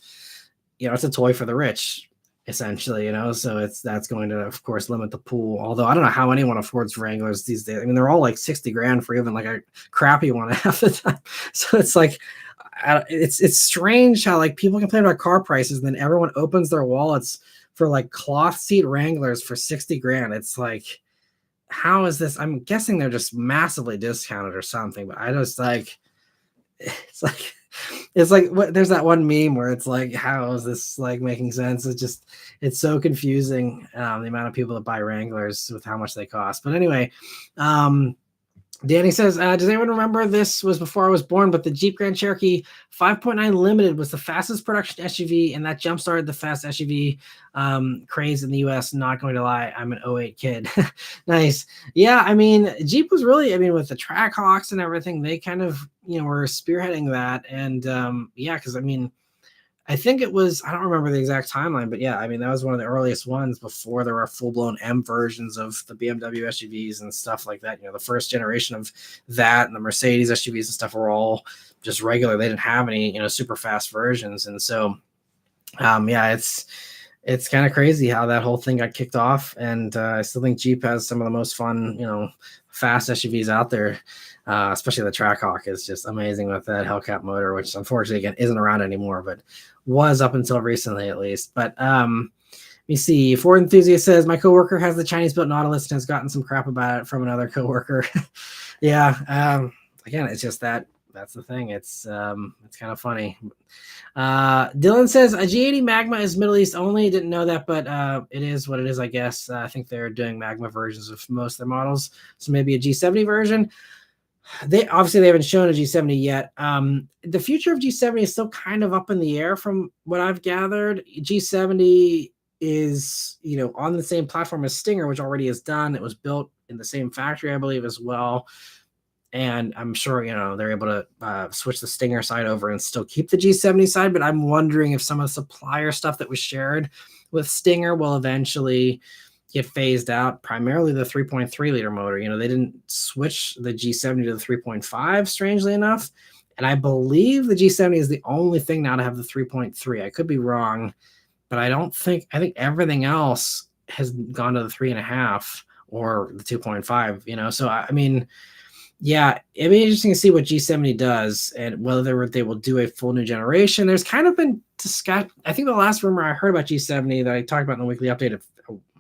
it's a toy for the rich. essentially, so that's going to, of course, limit the pool. Although I don't know how anyone affords Wranglers these days. I mean, they're all like 60 grand for even like a crappy one half the time. So it's like, it's strange how like people complain about car prices and then everyone opens their wallets for like cloth seat Wranglers for 60 grand. It's like, how is this? I'm guessing they're just massively discounted or something, but I just like, it's like what, there's that one meme where it's like, how is this like making sense? It's so confusing, the amount of people that buy Wranglers with how much they cost. But anyway, Danny says, does anyone remember this was before I was born, but the Jeep Grand Cherokee 5.9 Limited was the fastest production SUV, and that jump-started the fast SUV craze in the US. Not going to lie, I'm an '08 kid. Nice. Yeah, I mean, Jeep was really, I mean, with the Trackhawks and everything, they kind of, were spearheading that. And yeah, because I mean, I think it was, I don't remember the exact timeline, but yeah, I mean, that was one of the earliest ones before there were full-blown M versions of the BMW SUVs and stuff like that. The first generation of that and the Mercedes SUVs and stuff were all just regular. They didn't have any, super fast versions. And so, yeah, it's kind of crazy how that whole thing got kicked off. And I still think Jeep has some of the most fun, fast SUVs out there. Especially the Trackhawk is just amazing with that Hellcat motor, which unfortunately again isn't around anymore, but was up until recently at least. But let me see. Ford Enthusiast says my coworker has the Chinese built Nautilus and has gotten some crap about it from another coworker. Yeah. Again, it's just that's the thing. It's kind of funny. Dylan says a G80 Magma is Middle East only. Didn't know that, but it is what it is, I guess. I think they're doing Magma versions of most of their models, so maybe a G70 version. They haven't shown a G70 yet. The future of G70 is still kind of up in the air from what I've gathered. G70 is, on the same platform as Stinger, which already is done. It was built in the same factory, I believe, as well. And I'm sure, they're able to switch the Stinger side over and still keep the G70 side. But I'm wondering if some of the supplier stuff that was shared with Stinger will eventually get phased out, primarily the 3.3 liter motor. They didn't switch the G70 to the 3.5, strangely enough. And I believe the G70 is the only thing now to have the 3.3. I could be wrong, but I think everything else has gone to the 3.5 or the 2.5, So, I mean, yeah, it'd be interesting to see what G70 does and whether they will do a full new generation. There's kind of been discussion. I think the last rumor I heard about G70 that I talked about in the weekly update a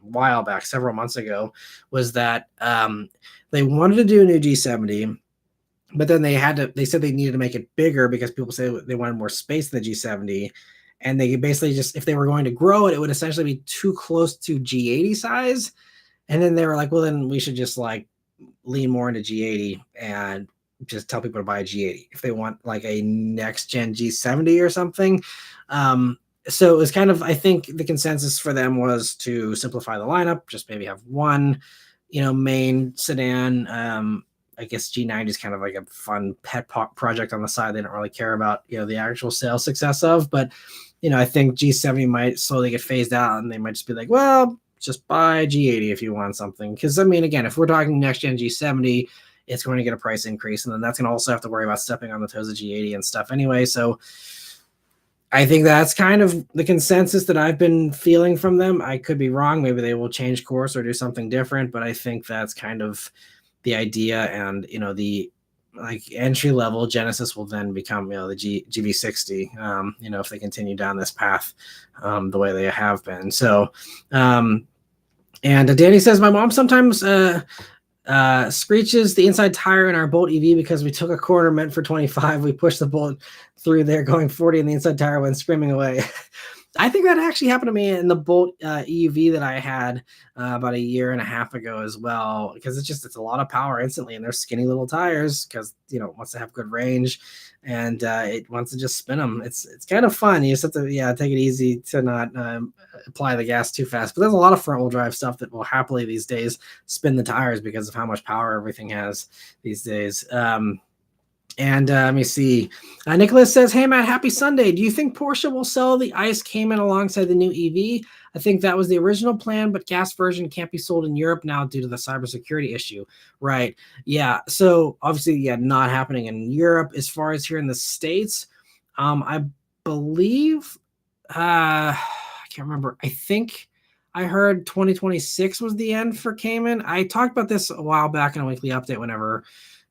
while back, several months ago, was that they wanted to do a new G70, but then they said they needed to make it bigger because people say they wanted more space in the G70. And they basically just, if they were going to grow it, it would essentially be too close to G80 size. And then they were like, well, then we should just like lean more into G80 and just tell people to buy a G80 if they want like a next gen G70 or something. So it was kind of, I think the consensus for them was to simplify the lineup, just maybe have one, main sedan. I guess G90 is kind of like a fun pet project on the side. They don't really care about, the actual sales success of, but, I think G70 might slowly get phased out and they might just be like, well, just buy G80 if you want something. Because I mean, again, if we're talking next gen G70, it's going to get a price increase. And then that's going to also have to worry about stepping on the toes of G80 and stuff anyway. So I think that's kind of the consensus that I've been feeling from them. I could be wrong. Maybe they will change course or do something different, but I think that's kind of the idea. And, the like entry level Genesis will then become, the GV60, if they continue down this path the way they have been. So, and Danny says, my mom sometimes screeches the inside tire in our Bolt EV because we took a corner meant for 25. We pushed the Bolt through there going 40 and the inside tire went screaming away. I think that actually happened to me in the Bolt EUV that I had about a year and a half ago as well, because it's a lot of power instantly, and they're skinny little tires because it wants to have good range, and it wants to just spin them. It's kind of fun. You just have to take it easy to not apply the gas too fast. But there's a lot of front wheel drive stuff that will happily these days spin the tires because of how much power everything has these days. And let me see. Nicholas says, hey, Matt, happy Sunday. Do you think Porsche will sell the ICE Cayman alongside the new EV? I think that was the original plan, but gas version can't be sold in Europe now due to the cybersecurity issue. Right. Yeah. So obviously, not happening in Europe. As far as here in the States, I believe, I can't remember. I think I heard 2026 was the end for Cayman. I talked about this a while back in a weekly update whenever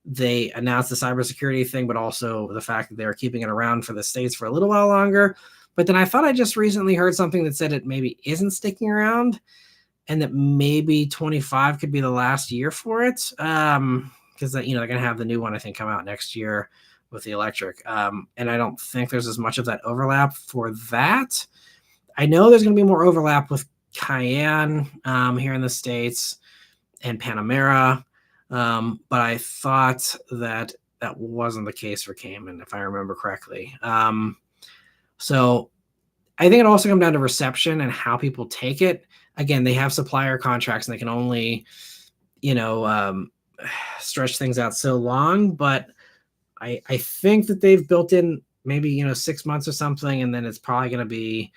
they announced the cybersecurity thing, but also the fact that they're keeping it around for the States for a little while longer. But then I thought I just recently heard something that said it maybe isn't sticking around and that maybe 25 could be the last year for it. Because they're going to have the new one, I think, come out next year with the electric. And I don't think there's as much of that overlap for that. I know there's going to be more overlap with Cayenne here in the States and Panamera. But I thought that wasn't the case for Cayman, if I remember correctly. So I think it also comes down to reception and how people take it. Again, they have supplier contracts and they can only, stretch things out so long. But I think that they've built in maybe, 6 months or something. And then it's probably going to be,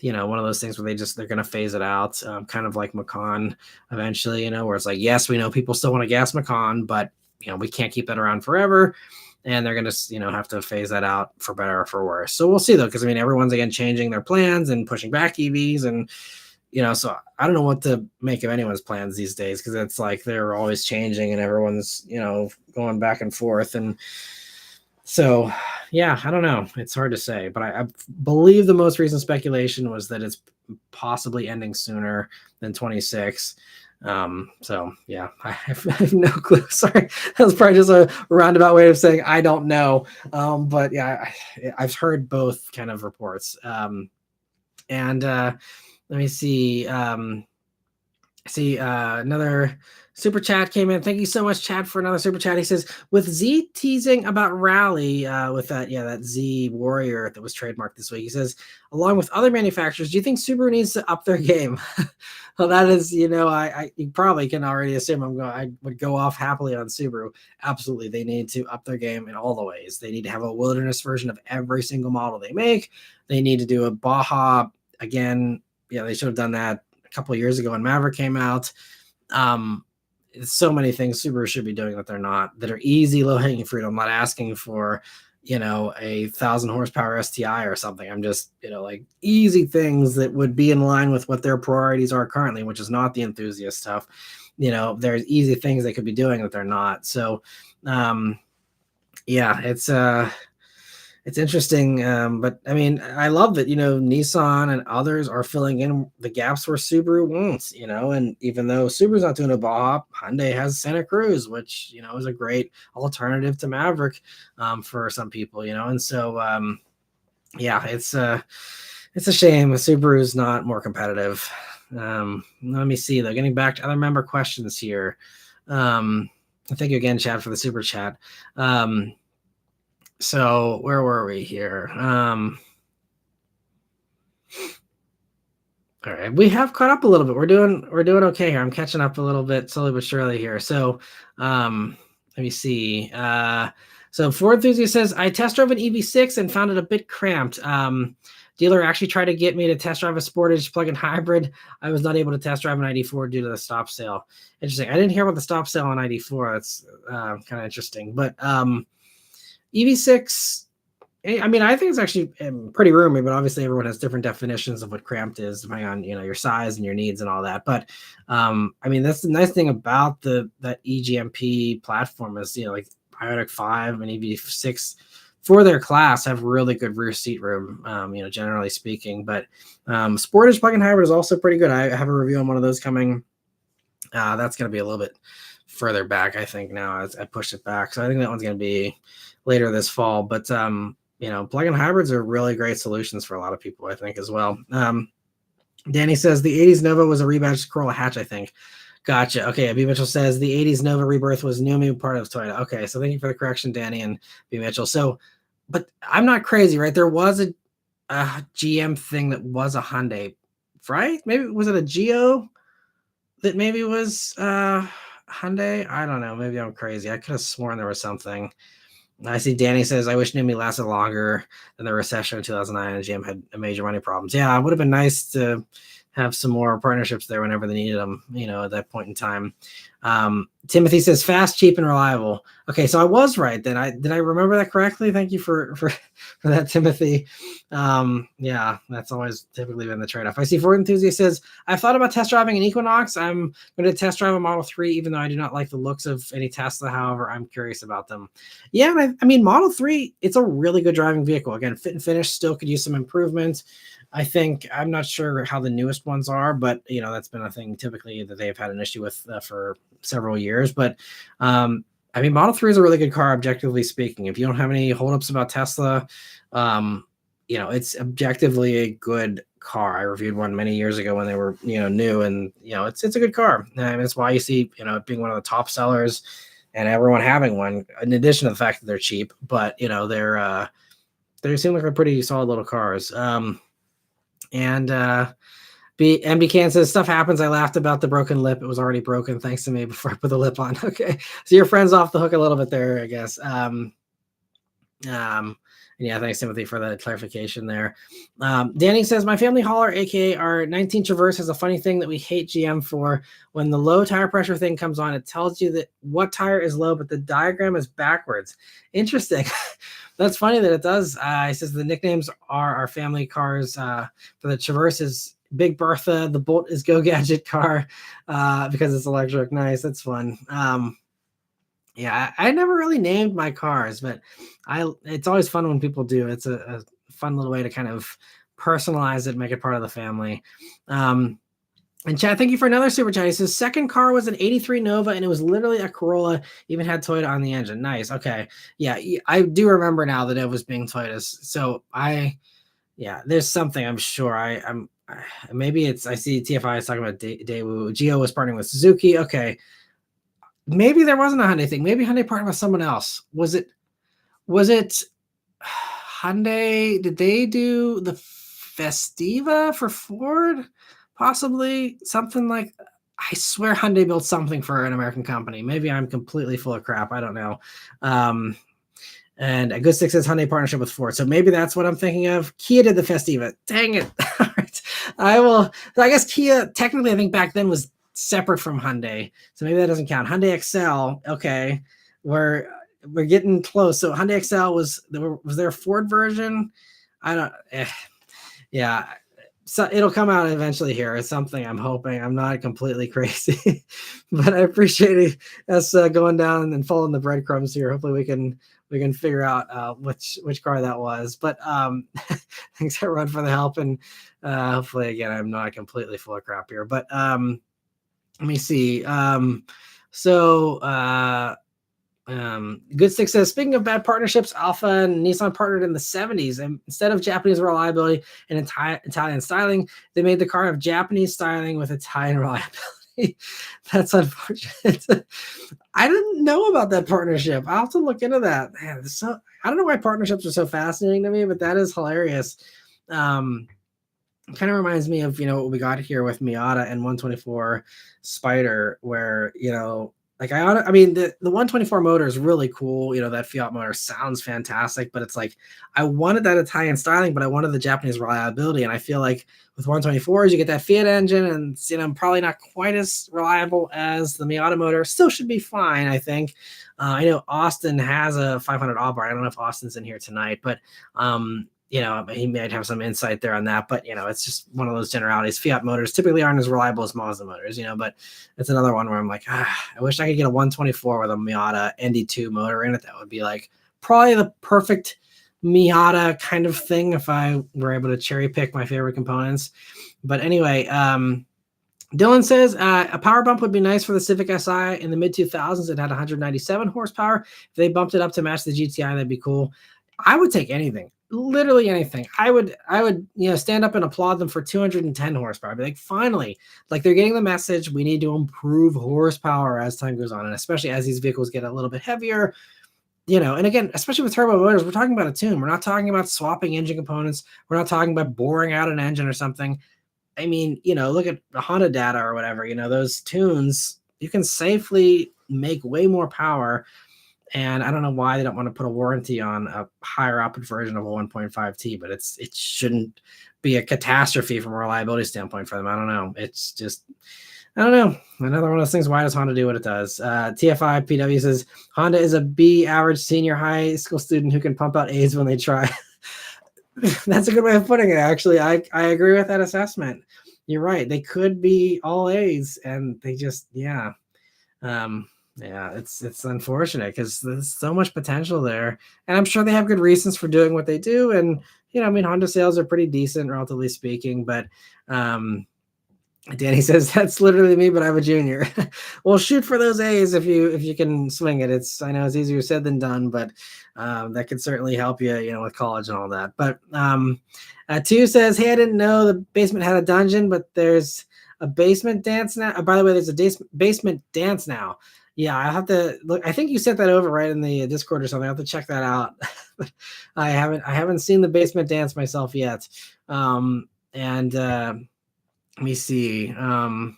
one of those things where they're going to phase it out, kind of like Macan eventually, where it's like, yes, we know people still want to gas Macan, but, we can't keep that around forever. And they're going to, have to phase that out for better or for worse. So we'll see, though, because, everyone's, again, changing their plans and pushing back EVs. And, so I don't know what to make of anyone's plans these days, because it's like they're always changing and everyone's, going back and forth. And so, yeah, I don't know. It's hard to say. But I believe the most recent speculation was that it's possibly ending sooner than 26. So yeah, I have no clue. Sorry, that was probably just a roundabout way of saying I don't know. But yeah, I've heard both kind of reports. And let me see. Another super chat came in. Thank you so much, Chad, for another super chat. He says, with Z teasing about Rally, with that Z Warrior that was trademarked this week, he says, along with other manufacturers, do you think Subaru needs to up their game? Well, that is, I you probably can already assume I would go off happily on Subaru. Absolutely, they need to up their game in all the ways. They need to have a wilderness version of every single model they make. They need to do a Baja again. Yeah, they should have done that a couple of years ago when Maverick came out. So many things Subaru should be doing that they're not, that are easy, low-hanging fruit. I'm not asking for, a 1,000 horsepower STI or something. I'm just, like easy things that would be in line with what their priorities are currently, which is not the enthusiast stuff. There's easy things they could be doing that they're not. So, yeah, it's interesting, but I love that, Nissan and others are filling in the gaps where Subaru won't, and even though Subaru's not doing a Baja, Hyundai has Santa Cruz, which, is a great alternative to Maverick, for some people, and so, yeah, it's a shame Subaru's not more competitive. Let me see, though, getting back to other member questions here. Thank you again, Chad, for the super chat. So where were we here? All right, we have caught up a little bit. We're doing okay here. I'm catching up a little bit slowly but surely here. So let me see. So Ford Enthusiast says, I test drove an EV6 and found it a bit cramped. Dealer actually tried to get me to test drive a Sportage plug-in hybrid. I was not able to test drive an ID4 due to the stop sale. Interesting. I didn't hear about the stop sale on ID4. That's kind of interesting. But EV6, I think it's actually pretty roomy, but obviously everyone has different definitions of what cramped is depending on, your size and your needs and all that. But that's the nice thing about that EGMP platform is, like Ioniq 5 and EV6 for their class have really good rear seat room, generally speaking. But Sportage plug-in hybrid is also pretty good. I have a review on one of those coming. That's going to be a little bit further back, I think, now as I pushed it back. So I think that one's going to be later this fall. But, plug-in hybrids are really great solutions for a lot of people, I think, as well. Danny says the 80s Nova was a rebadged Corolla hatch, I think. Gotcha. Okay, B. Mitchell says the 80s Nova rebirth was Numi, part of Toyota. Okay, so thank you for the correction, Danny and B. Mitchell. So, but I'm not crazy, right? There was a GM thing that was a Hyundai, right? Maybe, was it a Geo that maybe was Hyundai? I don't know. Maybe I'm crazy. I could have sworn there was something. I see Danny says, I wish Numi lasted longer than the recession in 2009 and GM had major money problems. Yeah, it would have been nice to have some more partnerships there whenever they needed them, at that point in time. Timothy says fast, cheap, and reliable. Okay, so I was right then. Did I remember that correctly? Thank you for that, Timothy. Yeah, that's always typically been the trade-off. I see Ford Enthusiast says, I've thought about test driving an Equinox. I'm going to test drive a Model 3, even though I do not like the looks of any Tesla. However, I'm curious about them. Yeah, I mean, Model 3, it's a really good driving vehicle. Again, fit and finish still could use some improvement. I think, I'm not sure how the newest ones are, but that's been a thing typically that they've had an issue with for several years. But I mean, Model 3 is a really good car, objectively speaking. If you don't have any holdups about Tesla, it's objectively a good car. I reviewed one many years ago when they were, new, and it's a good car. And that's why you see, it being one of the top sellers and everyone having one, in addition to the fact that they're cheap. But they seem like they're pretty solid little cars. MB Can says, stuff happens. I laughed about the broken lip. It was already broken thanks to me before I put the lip on. Okay. So your friend's off the hook a little bit there, I guess. Yeah, thanks, Timothy, for the clarification there. Danny says, my family hauler, aka our 19 Traverse, has a funny thing that we hate GM for. When the low tire pressure thing comes on, it tells you that what tire is low, but the diagram is backwards. Interesting. That's funny that it does. He says the nicknames are our family cars. For the Traverse is Big Bertha. The Bolt is Go Gadget car because it's electric. Nice. That's fun. Yeah, I never really named my cars, but it's always fun when people do. It's a fun little way to kind of personalize it, make it part of the family. And Chad, thank you for another super chat. He says, second car was an 83 Nova, and it was literally a Corolla, even had Toyota on the engine. Nice. Okay. Yeah, I do remember now that it was being Toyotas. So there's something, I'm sure. Maybe I see TFI is talking about Daewoo. Geo was partnering with Suzuki. Okay. Maybe there wasn't a Hyundai thing. Maybe Hyundai partnered with someone else. Was it Hyundai? Did they do the Festiva for Ford? Possibly something like. I swear Hyundai built something for an American company. Maybe I'm completely full of crap. I don't know. And a good stick says Hyundai partnership with Ford. So maybe that's what I'm thinking of. Kia did the Festiva. Dang it. All right. I guess Kia, technically, I think back then was separate from Hyundai. So maybe that doesn't count. Hyundai Excel. Okay. We're getting close. So Hyundai Excel was there a Ford version? Yeah. So it'll come out eventually here. It's something I'm hoping. I'm not completely crazy, but I appreciate us going down and following the breadcrumbs here. Hopefully we can figure out which car that was. But thanks everyone for the help, and hopefully again I'm not completely full of crap here. But let me see. Good Stick says, speaking of bad partnerships, Alfa and Nissan partnered in the 70s, and instead of Japanese reliability and Italian styling, they made the car have Japanese styling with Italian reliability. That's unfortunate. I didn't know about that partnership. I'll have to look into that. Man, I don't know why partnerships are so fascinating to me, but that is hilarious. Kind of reminds me of what we got here with Miata and 124 Spider, where like I mean the 124 motor is really cool. That Fiat motor sounds fantastic, but it's like I wanted that Italian styling, but I wanted the Japanese reliability. And I feel like with 124s, you get that Fiat engine, and it's probably not quite as reliable as the Miata motor. Still should be fine, I think. I know Austin has a 500 Abarth. I don't know if Austin's in here tonight, but he might have some insight there on that, but it's just one of those generalities. Fiat motors typically aren't as reliable as Mazda motors, but it's another one where I'm like, I wish I could get a 124 with a Miata ND2 motor in it. That would be like probably the perfect Miata kind of thing if I were able to cherry pick my favorite components. But anyway, Dylan says a power bump would be nice for the Civic Si in the mid 2000s. It had 197 horsepower. If they bumped it up to match the GTI, that'd be cool. I would take anything. Literally anything. I would stand up and applaud them for 210 horsepower. I'd be like, finally, like they're getting the message. We need to improve horsepower as time goes on, and especially as these vehicles get a little bit heavier. And again, especially with turbo motors, we're talking about a tune. We're not talking about swapping engine components. We're not talking about boring out an engine or something. I mean, look at the Honda data or whatever. Those tunes, you can safely make way more power. And I don't know why they don't want to put a warranty on a higher output version of a 1.5T, but it shouldn't be a catastrophe from a reliability standpoint for them. I don't know. It's just, I don't know. Another one of those things. Why does Honda do what it does? TFI PW says Honda is a B average senior high school student who can pump out A's when they try. That's a good way of putting it. Actually, I agree with that assessment. You're right. They could be all A's, and they just, yeah. Yeah, it's unfortunate because there's so much potential there, and I'm sure they have good reasons for doing what they do. And I mean, Honda sales are pretty decent, relatively speaking. But Danny says that's literally me, but I'm a junior. Well, shoot for those A's if you can swing it. I know it's easier said than done, but that could certainly help you, with college and all that. But Two says, hey, I didn't know the basement had a dungeon, but there's a basement dance now. By the way, there's a basement dance now. Yeah, I have to look. I think you sent that over right in the Discord or something. I have to check that out. I haven't seen the basement dance myself yet. Let me see. Ford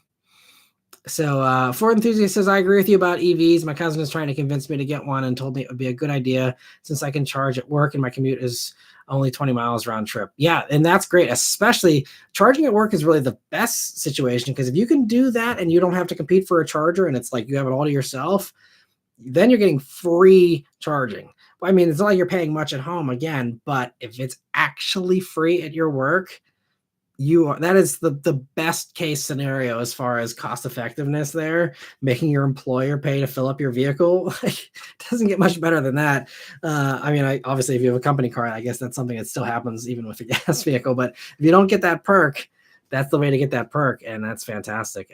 Enthusiast says, I agree with you about EVs. My cousin is trying to convince me to get one and told me it would be a good idea since I can charge at work and my commute is only 20 miles round trip. Yeah, and that's great. Especially charging at work is really the best situation because if you can do that and you don't have to compete for a charger and it's like you have it all to yourself, then you're getting free charging. I mean, it's not like you're paying much at home again, but if it's actually free at your work, that is the best case scenario as far as cost effectiveness there, making your employer pay to fill up your vehicle. Like, doesn't get much better than that. I mean, obviously if you have a company car, I guess that's something that still happens even with a gas vehicle, but if you don't get that perk, that's the way to get that perk. And that's fantastic.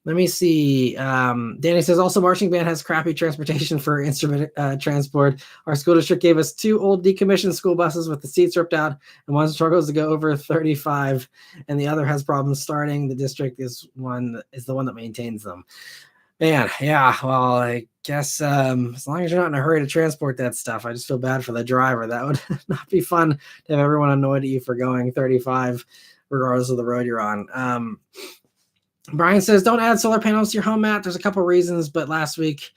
Let me see. Danny says also marching band has crappy transportation for instrument transport. Our school district gave us 2 old decommissioned school buses with the seats ripped out, and one struggles to go over 35, and the other has problems starting. The district is the one that maintains them. Man, yeah. Well, I guess as long as you're not in a hurry to transport that stuff, I just feel bad for the driver. That would not be fun to have everyone annoyed at you for going 35, regardless of the road you're on. Brian says, don't add solar panels to your home, Matt. There's a couple reasons, but last week,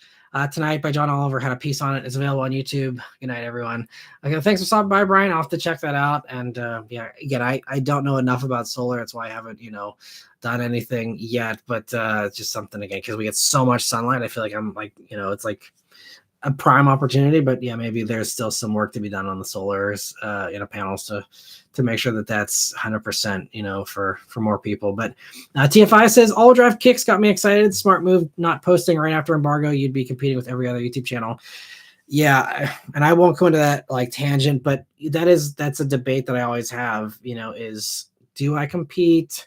Tonight by John Oliver had a piece on it. It's available on YouTube. Good night, everyone. Okay, thanks for stopping by, Brian. I'll have to check that out. And again, I don't know enough about solar. That's why I haven't, done anything yet, but it's just something, again, because we get so much sunlight. I feel like I'm like, it's like a prime opportunity, but yeah, maybe there's still some work to be done on the solars, panels to make sure that that's 100%, for more people. But TFI says all drive kicks got me excited. Smart move, not posting right after embargo. You'd be competing with every other YouTube channel. Yeah. And I won't go into that like tangent, but that's a debate that I always have, is do I compete?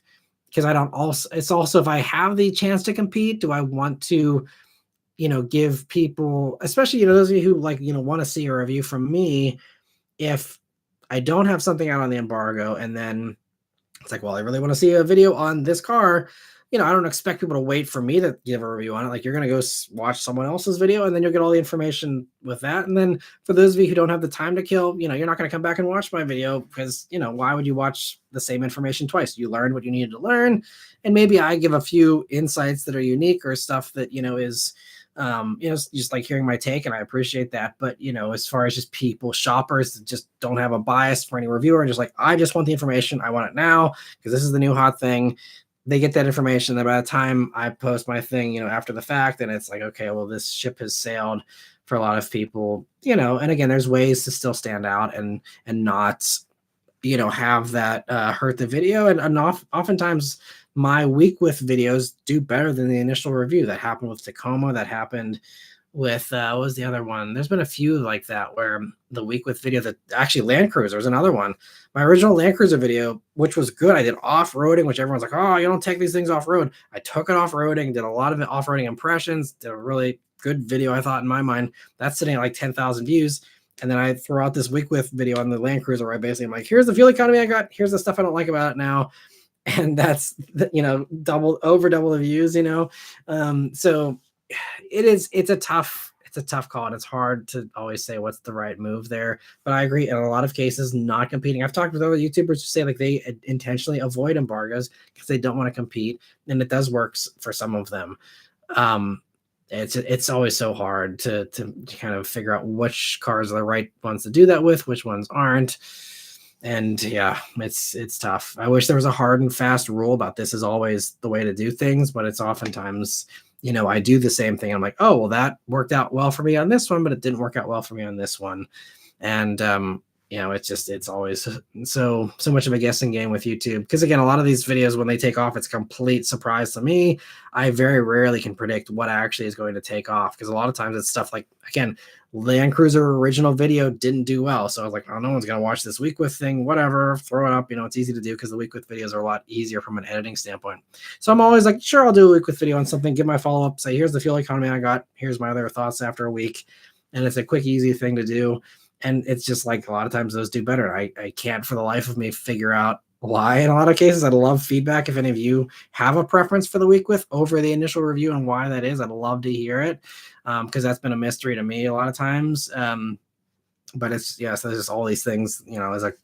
Because it's also, if I have the chance to compete, do I want to, give people, especially, those of you who want to see a review from me, if I don't have something out on the embargo and then it's like, well, I really want to see a video on this car, I don't expect people to wait for me to give a review on it. Like, you're going to go watch someone else's video and then you'll get all the information with that. And then for those of you who don't have the time to kill, you're not going to come back and watch my video because, why would you watch the same information twice? You learned what you needed to learn. And maybe I give a few insights that are unique or stuff that, is, just like hearing my take, and I appreciate that. But, as far as just people, shoppers that just don't have a bias for any reviewer and just like, I just want the information. I want it now because this is the new hot thing. They get that information. Then by the time I post my thing, after the fact, and it's like, okay, well, this ship has sailed for a lot of people, and again, there's ways to still stand out and not, have that hurt the video. And oftentimes my week with videos do better than the initial review. That happened with Tacoma. That happened with, what was the other one? There's been a few like that where the week with video that actually Land Cruiser was another one. My original Land Cruiser video, which was good. I did off-roading, which everyone's like, oh, you don't take these things off-road. I took it off-roading, did a lot of it off-roading impressions, did a really good video, I thought, in my mind. That's sitting at like 10,000 views. And then I throw out this week with video on the Land Cruiser where I basically am like, here's the fuel economy I got. Here's the stuff I don't like about it now. And that's, double the views, So it's a tough call, and it's hard to always say what's the right move there. But I agree, in a lot of cases, not competing. I've talked with other YouTubers who say like they intentionally avoid embargoes because they don't want to compete, and it does work for some of them. It's always so hard to kind of figure out which cars are the right ones to do that with, which ones aren't. And yeah, it's tough. I wish there was a hard and fast rule about this is always the way to do things, but it's oftentimes, I do the same thing. I'm like, oh, well, that worked out well for me on this one, but it didn't work out well for me on this one. And it's always so much of a guessing game with YouTube. Because again, a lot of these videos, when they take off, it's a complete surprise to me. I very rarely can predict what actually is going to take off, because a lot of times it's stuff like, again, Land Cruiser original video didn't do well. So I was like, oh, no one's going to watch this week with thing, whatever, throw it up. It's easy to do because the week with videos are a lot easier from an editing standpoint. So I'm always like, sure, I'll do a week with video on something, give my follow-up, say, here's the fuel economy I got, here's my other thoughts after a week. And it's a quick, easy thing to do. And it's just like a lot of times those do better. I can't for the life of me figure out why in a lot of cases. I'd love feedback. If any of you have a preference for the week with over the initial review and why that is, I'd love to hear it, because that's been a mystery to me a lot of times. But it's, so there's just all these things, as a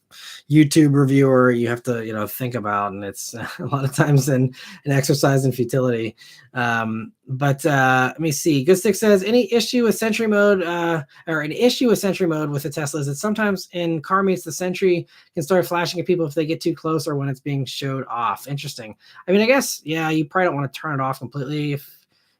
YouTube reviewer, you have to, think about, and it's a lot of times an exercise in futility. But let me see. Good Stick says, any issue with Sentry mode, or an issue with Sentry mode with the Tesla is that sometimes in car meets, the Sentry can start flashing at people if they get too close or when it's being showed off. Interesting. I mean, I guess, you probably don't want to turn it off completely if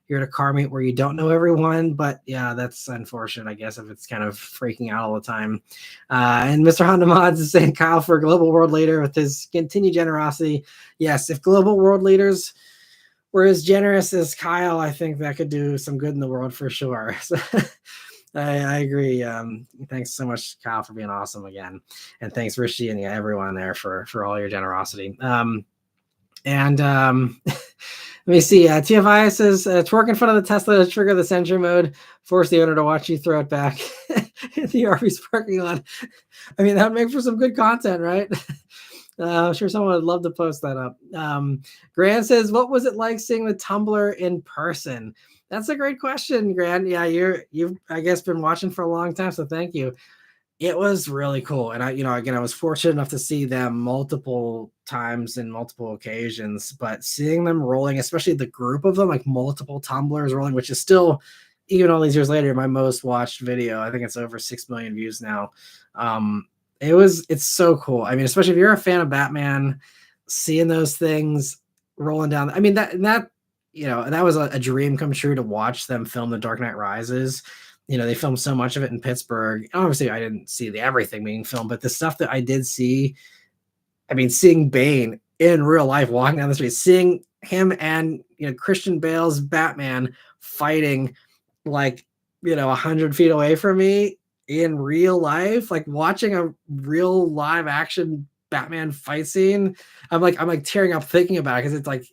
you're at a car meet where you don't know everyone, but yeah, that's unfortunate, I guess, if it's kind of freaking out all the time. And Mr. Honda Mods is saying, Kyle, for global world leader with his continued generosity. Yes, if global world leaders were as generous as Kyle, I think that could do some good in the world for sure. So I agree. Thanks so much, Kyle, for being awesome again. And thanks, Rishi, and everyone there for all your generosity. Let me see. TFI says, twerk in front of the Tesla to trigger the Sentry mode, force the owner to watch you throw it back in the RV's parking lot. I mean, that would make for some good content, right? I'm sure someone would love to post that up. Grant says, what was it like seeing the Tumbler in person? That's a great question, Grant. Yeah, you've, I guess, been watching for a long time, so thank you. It was really cool. And I was fortunate enough to see them multiple times in multiple occasions, but seeing them rolling, especially the group of them, like multiple tumblers rolling, which is still, even all these years later, my most watched video. I think it's over 6 million views now. It's so cool. I mean, especially if you're a fan of Batman, seeing those things rolling down. I mean, that was a dream come true to watch them film The Dark Knight Rises. They filmed so much of it in Pittsburgh. Obviously, I didn't see everything being filmed, but the stuff that I did see, I mean, seeing Bane in real life walking down the street, seeing him and Christian Bale's Batman fighting like 100 feet away from me in real life, like watching a real live action Batman fight scene. I'm like tearing up thinking about it, because it's like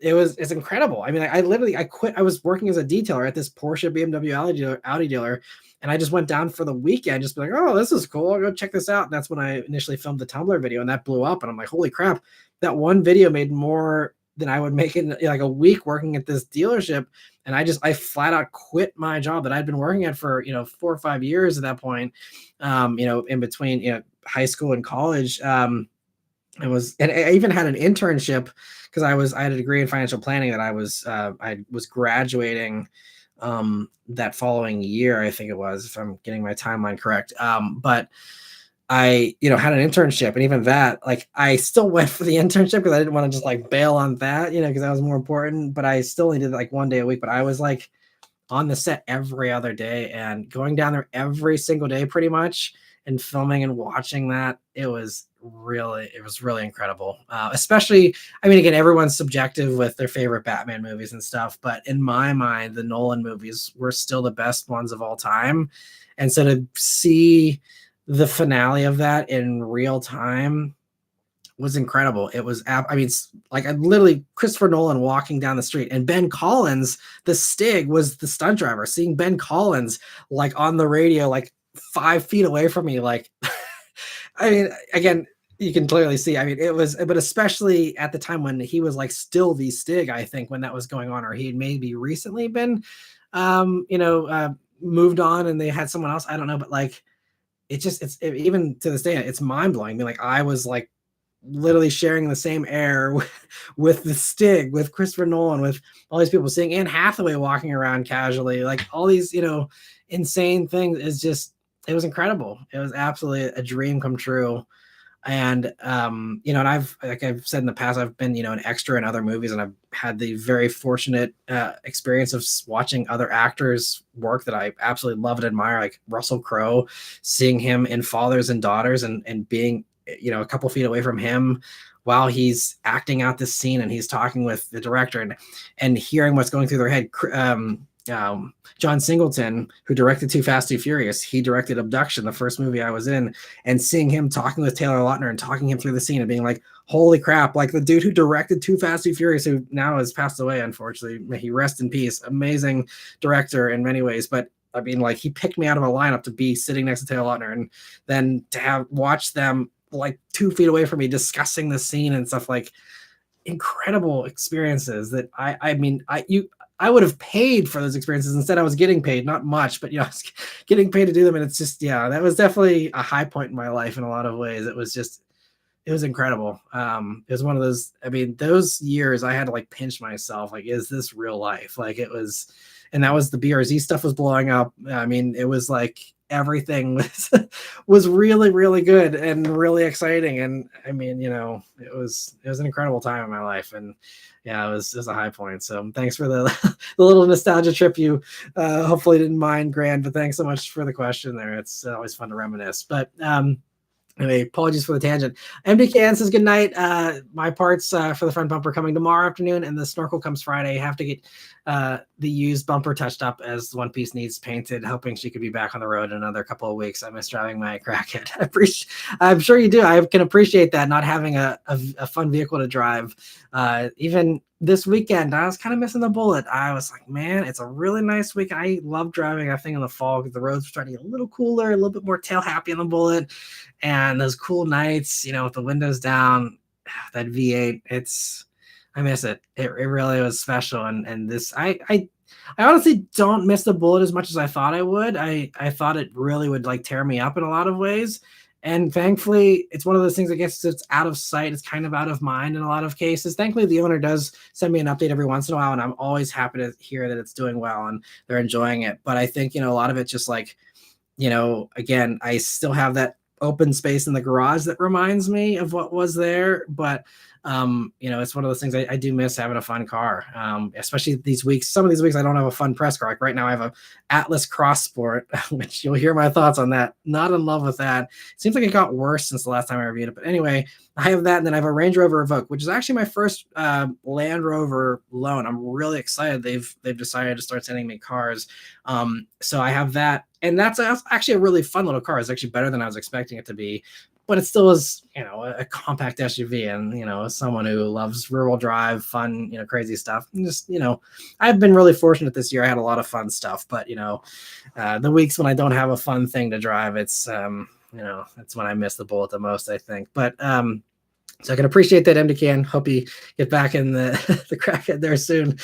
it's incredible. I mean, I quit. I was working as a detailer at this Porsche, BMW, Audi dealer, and I just went down for the weekend, just be like, oh, this is cool, I'll go check this out. And that's when I initially filmed the Tumblr video, and that blew up. And I'm like, holy crap, that one video made more than I would make in like a week working at this dealership. And I flat out quit my job that I'd been working at for 4 or 5 years at that point, in between high school and college. And I even had an internship, because I had a degree in financial planning that I was graduating that following year, I think it was, if I'm getting my timeline correct. But I had an internship, and even that, like, I still went for the internship because I didn't want to just like bail on that, because that was more important. But I still only did like 1 day a week. But I was like on the set every other day and going down there every single day pretty much, and filming and watching that. It was really incredible. Especially, I mean, again, everyone's subjective with their favorite Batman movies and stuff, but in my mind, the Nolan movies were still the best ones of all time. And so to see the finale of that in real time was incredible. It was, I mean, like, I literally, Christopher Nolan walking down the street, and Ben Collins, the Stig, was the stunt driver. Seeing Ben Collins like on the radio, like 5 feet away from me, like, I mean, again, you can clearly see, I mean, it was, but especially at the time when he was like still the Stig, I think, when that was going on, or he had maybe recently been, moved on and they had someone else. I don't know, but like, even to this day, it's mind blowing. I mean, like, I was like literally sharing the same air with the Stig, with Christopher Nolan, with all these people, seeing Anne Hathaway walking around casually, like all these, insane things. It was incredible. It was absolutely a dream come true. And and I've, like I've said in the past, I've been an extra in other movies, and I've had the very fortunate experience of watching other actors work that I absolutely love and admire, like Russell Crowe, seeing him in Fathers and Daughters, and being a couple feet away from him while he's acting out this scene, and he's talking with the director, and hearing what's going through their head. John Singleton, who directed Too Fast, Too Furious, he directed Abduction, the first movie I was in, and seeing him talking with Taylor Lautner and talking him through the scene and being like, holy crap, like the dude who directed Too Fast, Too Furious, who now has passed away, unfortunately, may he rest in peace, amazing director in many ways, but I mean, like, he picked me out of a lineup to be sitting next to Taylor Lautner, and then to have watched them like 2 feet away from me discussing the scene and stuff, like incredible experiences that I would have paid for those experiences. Instead, I was getting paid, not much, but I was getting paid to do them. And it's just, that was definitely a high point in my life in a lot of ways. It was incredible. It was one of those, those years I had to like pinch myself. Like, is this real life? Like it was, and that was the BRZ stuff was blowing up. It was like everything was really, really good and really exciting. And it was an incredible time in my life. And yeah, it was a high point. So thanks for the little nostalgia trip. You hopefully didn't mind, Grant, but thanks so much for the question there. It's always fun to reminisce. But anyway, apologies for the tangent. MDK says good night. My parts for the front bumper coming tomorrow afternoon, and the snorkel comes Friday. Have to get the used bumper touched up as one piece needs painted, hoping she could be back on the road in another couple of weeks. I miss driving my Crackhead. I'm sure you do. I can appreciate that, not having a fun vehicle to drive. Even this weekend, I was kind of missing the bullet. I was like, man, it's a really nice week. I love driving that thing in the fall because the roads are starting to get a little cooler, a little bit more tail happy on the bullet. And those cool nights, with the windows down, that V8, I miss it. It really was special. And this, I honestly don't miss the bullet as much as I thought I would. I thought it really would like tear me up in a lot of ways. And thankfully, it's one of those things, I guess it's out of sight. It's kind of out of mind in a lot of cases. Thankfully, the owner does send me an update every once in a while, and I'm always happy to hear that it's doing well and they're enjoying it. But I think, a lot of it just like, again, I still have that open space in the garage that reminds me of what was there. But it's one of those things I do miss having a fun car, especially these weeks. Some of these weeks I don't have a fun press car. Like right now I have a Atlas Cross Sport, which you'll hear my thoughts on that. Not in love with that. It seems like it got worse since the last time I reviewed it. But anyway, I have that, and then I have a Range Rover Evoque, which is actually my first Land Rover loan. I'm really excited. They've decided to start sending me cars. So I have that, and that's actually a really fun little car. It's actually better than I was expecting it to be. But it still is, a compact SUV, and, as someone who loves rear-wheel drive, fun, crazy stuff. And just, I've been really fortunate this year. I had a lot of fun stuff, but, the weeks when I don't have a fun thing to drive, it's, that's when I miss the bullet the most, I think. But, so I can appreciate that, MD Can. Hope you get back in the Crackhead there soon.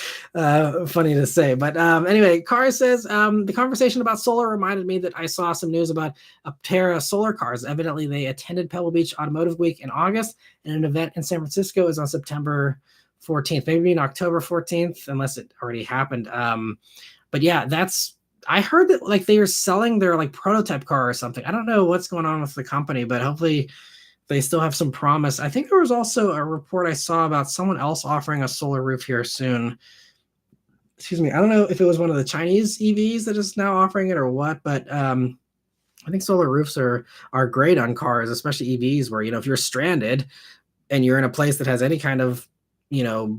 Funny to say. But anyway, Car says, the conversation about solar reminded me that I saw some news about Aptera solar cars. Evidently, they attended Pebble Beach Automotive Week in August, and an event in San Francisco is on September 14th, maybe in October 14th, unless it already happened. But yeah, I heard that like they are selling their like prototype car or something. I don't know what's going on with the company, but hopefully they still have some promise. I think there was also a report I saw about someone else offering a solar roof here soon. Excuse me. I don't know if it was one of the Chinese EVs that is now offering it or what, but I think solar roofs are great on cars, especially EVs, where, if you're stranded and you're in a place that has any kind of,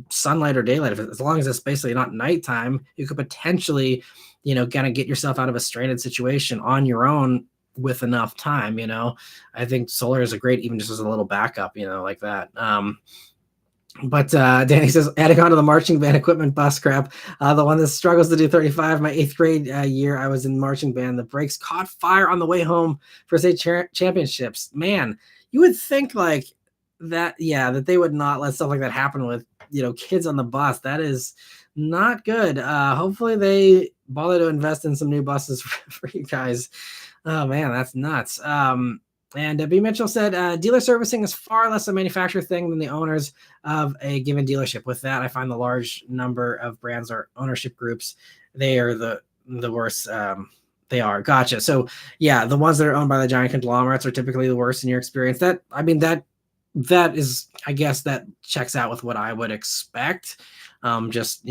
sunlight or daylight, as long as it's basically not nighttime, you could potentially, kind of get yourself out of a stranded situation on your own with enough time. I think solar is a great, even just as a little backup, like that. But Danny says, adding on to the marching band equipment bus crap, the one that struggles to do 35, my 8th grade year, I was in marching band. The brakes caught fire on the way home for state championships. Man, you would think like that, that they would not let stuff like that happen with, kids on the bus. That is not good. Hopefully they bother to invest in some new buses for you guys. Oh man, that's nuts. And B. Mitchell said, dealer servicing is far less a manufacturer thing than the owners of a given dealership. With that, I find the large number of brands or ownership groups, they are the worst They are. Gotcha. So yeah, the ones that are owned by the giant conglomerates are typically the worst in your experience. That is, I guess that checks out with what I would expect. Just,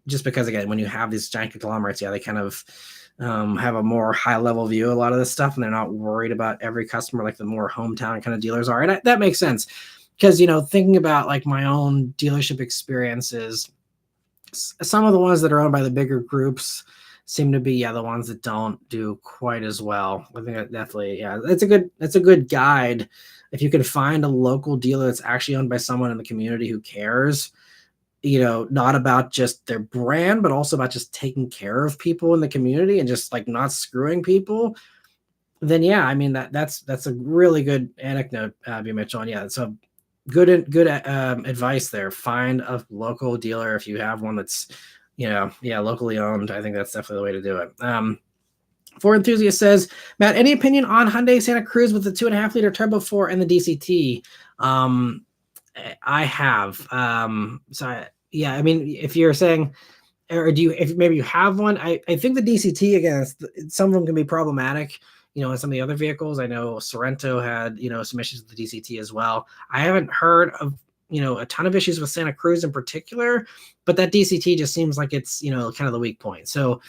just because again, when you have these giant conglomerates, yeah, they kind of have a more high level view of a lot of this stuff, and they're not worried about every customer like the more hometown kind of dealers are. And that makes sense because, thinking about like my own dealership experiences, some of the ones that are owned by the bigger groups seem to be, yeah, the ones that don't do quite as well. I think that definitely, yeah, that's a good guide. If you can find a local dealer that's actually owned by someone in the community who cares, not about just their brand, but also about just taking care of people in the community and just like not screwing people, then yeah, I mean that's a really good anecdote, B. Mitchell. And yeah, so good advice there. Find a local dealer if you have one that's yeah, locally owned. I think that's definitely the way to do it. Ford Enthusiast says, Matt, any opinion on Hyundai Santa Cruz with the 2.5-liter turbo 4 and the DCT? I have. Yeah, I mean, if you're saying, or if maybe you have one, I think the DCT, again, some of them can be problematic. In some of the other vehicles, I know Sorrento had, some issues with the DCT as well. I haven't heard of, a ton of issues with Santa Cruz in particular, but that DCT just seems like it's, kind of the weak point. So,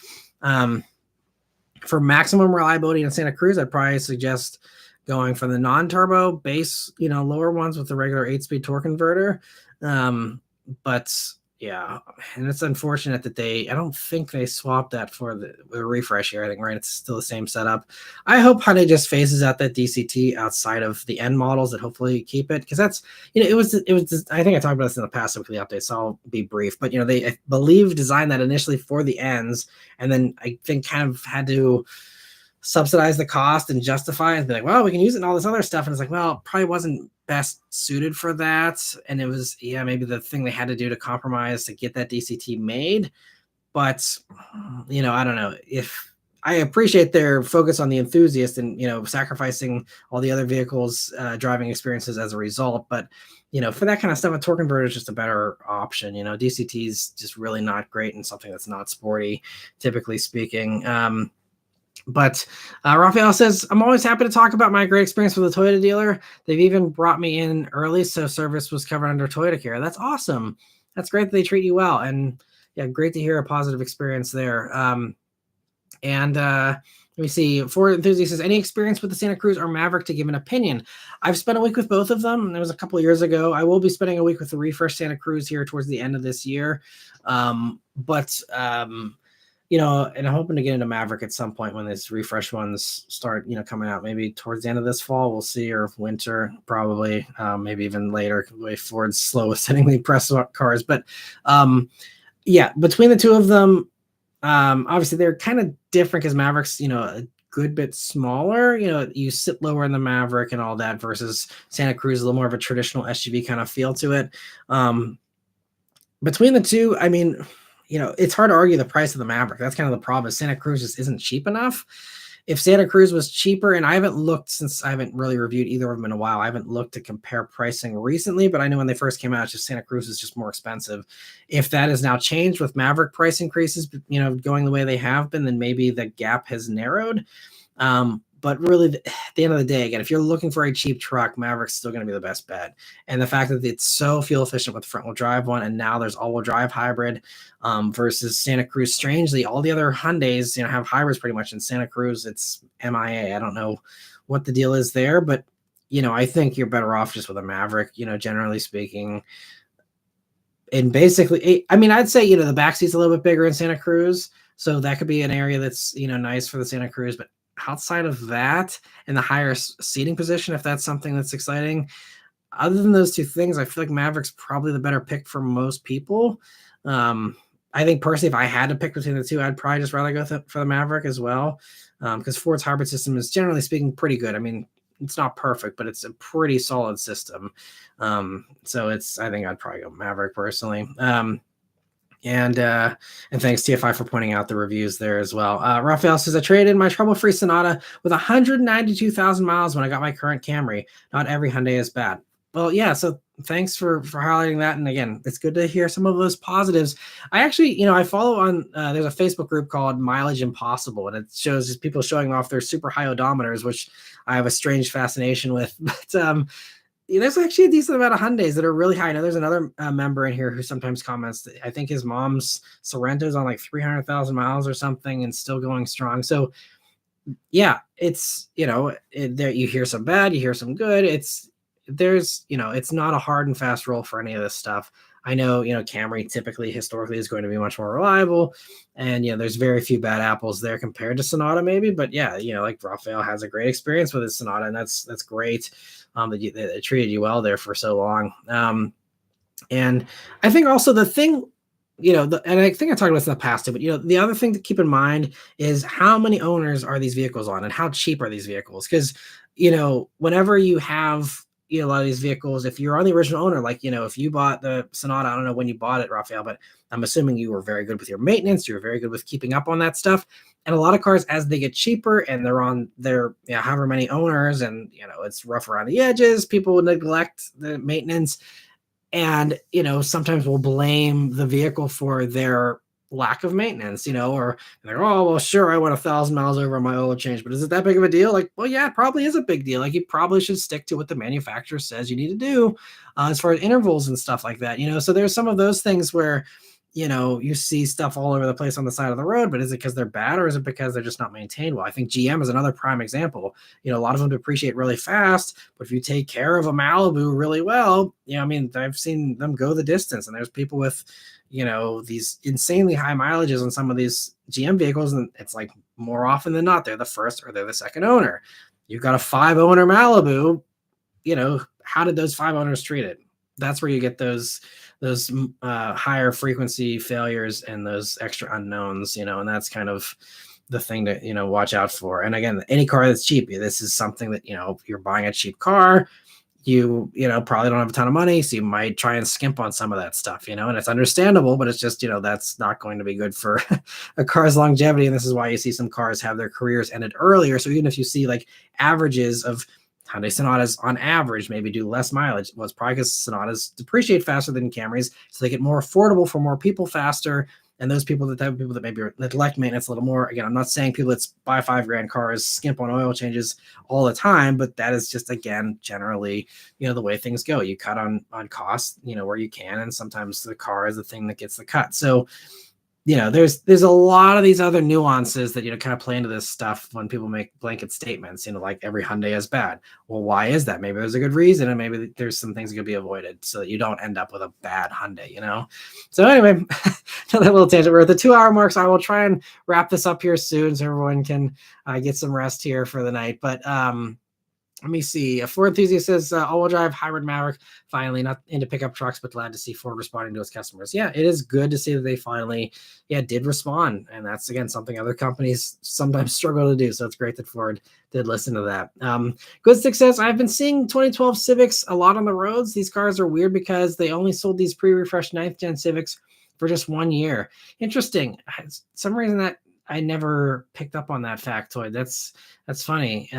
for maximum reliability in Santa Cruz, I'd probably suggest going for the non-turbo base, lower ones with the regular 8-speed torque converter. But yeah, and it's unfortunate that I don't think they swapped that for the refresh here. I think, right, it's still the same setup. I hope Hyundai just phases out that DCT outside of the end models that hopefully keep it, because that's, it was I think I talked about this in the past with the update, so I'll be brief. But they, I believe, designed that initially for the ends, and then I think kind of had to subsidize the cost and justify it and be like, well, we can use it in all this other stuff. And it's like, well, it probably wasn't best suited for that. And it was, yeah, maybe the thing they had to do to compromise to get that DCT made. But, I don't know. If I appreciate their focus on the enthusiast and, sacrificing all the other vehicles' driving experiences as a result. But, for that kind of stuff, a torque converter is just a better option. DCT is just really not great in something that's not sporty, typically speaking. But Raphael says, I'm always happy to talk about my great experience with a Toyota dealer. They've even brought me in early, so service was covered under Toyota Care. That's awesome. That's great that they treat you well. And yeah, great to hear a positive experience there. Let me see. Ford Enthusiast says, any experience with the Santa Cruz or Maverick to give an opinion? I've spent a week with both of them. It was a couple of years ago. I will be spending a week with the refresh Santa Cruz here towards the end of this year. And I'm hoping to get into Maverick at some point when these refresh ones start, coming out. Maybe towards the end of this fall, we'll see, or winter, probably, maybe even later. The way Ford's slow with sending the press cars, but yeah, between the two of them, obviously they're kind of different because Maverick's, a good bit smaller. You sit lower in the Maverick and all that, versus Santa Cruz, a little more of a traditional SUV kind of feel to it. Between the two, I mean, it's hard to argue the price of the Maverick. That's kind of the problem. Santa Cruz just isn't cheap enough. If Santa Cruz was cheaper, and I haven't looked since I haven't really reviewed either of them in a while. I haven't looked to compare pricing recently, but I know when they first came out, it's just Santa Cruz is just more expensive. If that has now changed with Maverick price increases, going the way they have been, then maybe the gap has narrowed. But really, at the end of the day, again, if you're looking for a cheap truck, Maverick's still going to be the best bet. And the fact that it's so fuel efficient with the front wheel drive one, and now there's all wheel drive hybrid, versus Santa Cruz. Strangely, all the other Hyundais, have hybrids pretty much. In Santa Cruz, it's MIA. I don't know what the deal is there, but I think you're better off just with a Maverick. Generally speaking. And basically, I mean, I'd say the back seat's a little bit bigger in Santa Cruz, so that could be an area that's nice for the Santa Cruz, but outside of that and the higher seating position, if that's something that's exciting, other than those two things, I feel like Maverick's probably the better pick for most people. I think personally, if I had to pick between the two, I'd probably just rather go for the Maverick as well, because Ford's hybrid system is, generally speaking, pretty good. I mean, it's not perfect, but it's a pretty solid system. So I think I'd probably go Maverick personally. And thanks TFI for pointing out the reviews there as well. Raphael says, I traded in my trouble-free Sonata with 192,000 miles when I got my current Camry. Not every Hyundai is bad. Well, yeah. So thanks for highlighting that. And again, it's good to hear some of those positives. I actually, I follow on there's a Facebook group called Mileage Impossible, and it shows just people showing off their super high odometers, which I have a strange fascination with. But there's actually a decent amount of Hyundais that are really high. I know there's another member in here who sometimes comments that I think his mom's Sorrento's on like 300,000 miles or something and still going strong. So yeah, it's, there you hear some bad, you hear some good. It's not a hard and fast rule for any of this stuff. I know, Camry typically historically is going to be much more reliable, and there's very few bad apples there compared to Sonata maybe, but yeah, like Raphael has a great experience with his Sonata, and that's great. That it treated you well there for so long. And I think also the thing, and I think I talked about this in the past too, but the other thing to keep in mind is how many owners are these vehicles on, and how cheap are these vehicles? Because whenever you have a lot of these vehicles, if you're on the original owner, like if you bought the Sonata, I don't know when you bought it, Raphael, but I'm assuming you were very good with your maintenance, you were very good with keeping up on that stuff. And a lot of cars, as they get cheaper and they're on their however many owners, and it's rough around the edges, people neglect the maintenance. And sometimes we'll blame the vehicle for their lack of maintenance, or they're, oh well, sure, I went 1,000 miles over on my oil change, but is it that big of a deal? Like, well, yeah, it probably is a big deal. Like, you probably should stick to what the manufacturer says you need to do as far as intervals and stuff like that. So there's some of those things where you see stuff all over the place on the side of the road, but is it because they're bad, or is it because they're just not maintained well? I think GM is another prime example. A lot of them depreciate really fast, but if you take care of a Malibu really well, I've seen them go the distance. And there's people with, these insanely high mileages on some of these GM vehicles, and it's like more often than not, they're the first or they're the second owner. You've got a 5-owner Malibu, how did those 5 owners treat it? That's where you get those higher frequency failures and those extra unknowns, and that's kind of the thing to, watch out for. And again, any car that's cheap, this is something that, you're buying a cheap car, you probably don't have a ton of money, so you might try and skimp on some of that stuff, and it's understandable, but it's just, that's not going to be good for a car's longevity. And this is why you see some cars have their careers ended earlier. So even if you see like averages of Hyundai Sonatas on average maybe do less mileage, well, it's probably because Sonatas depreciate faster than Camrys, so they get more affordable for more people faster. And those people, the type of people that maybe neglect maintenance a little more. Again, I'm not saying people that buy $5,000 cars skimp on oil changes all the time, but that is just, again, generally, the way things go. You cut on costs, where you can, and sometimes the car is the thing that gets the cut. So, there's a lot of these other nuances that, kind of play into this stuff when people make blanket statements, like every Hyundai is bad. Well, why is that? Maybe there's a good reason, and maybe there's some things that could be avoided so that you don't end up with a bad Hyundai, So anyway, another little tangent. We're at the 2-hour mark, so I will try and wrap this up here soon so everyone can get some rest here for the night. But let me see. A Ford enthusiast says all-wheel drive hybrid Maverick, finally, not into pickup trucks, but glad to see Ford responding to its customers. Yeah, it is good to see that they finally, did respond. And that's, again, something other companies sometimes struggle to do. So it's great that Ford did listen to that. Good Stick says, I've been seeing 2012 Civics a lot on the roads. These cars are weird because they only sold these pre-refreshed 9th gen Civics for just 1 year. Interesting. Some reason that I never picked up on that factoid. That's funny.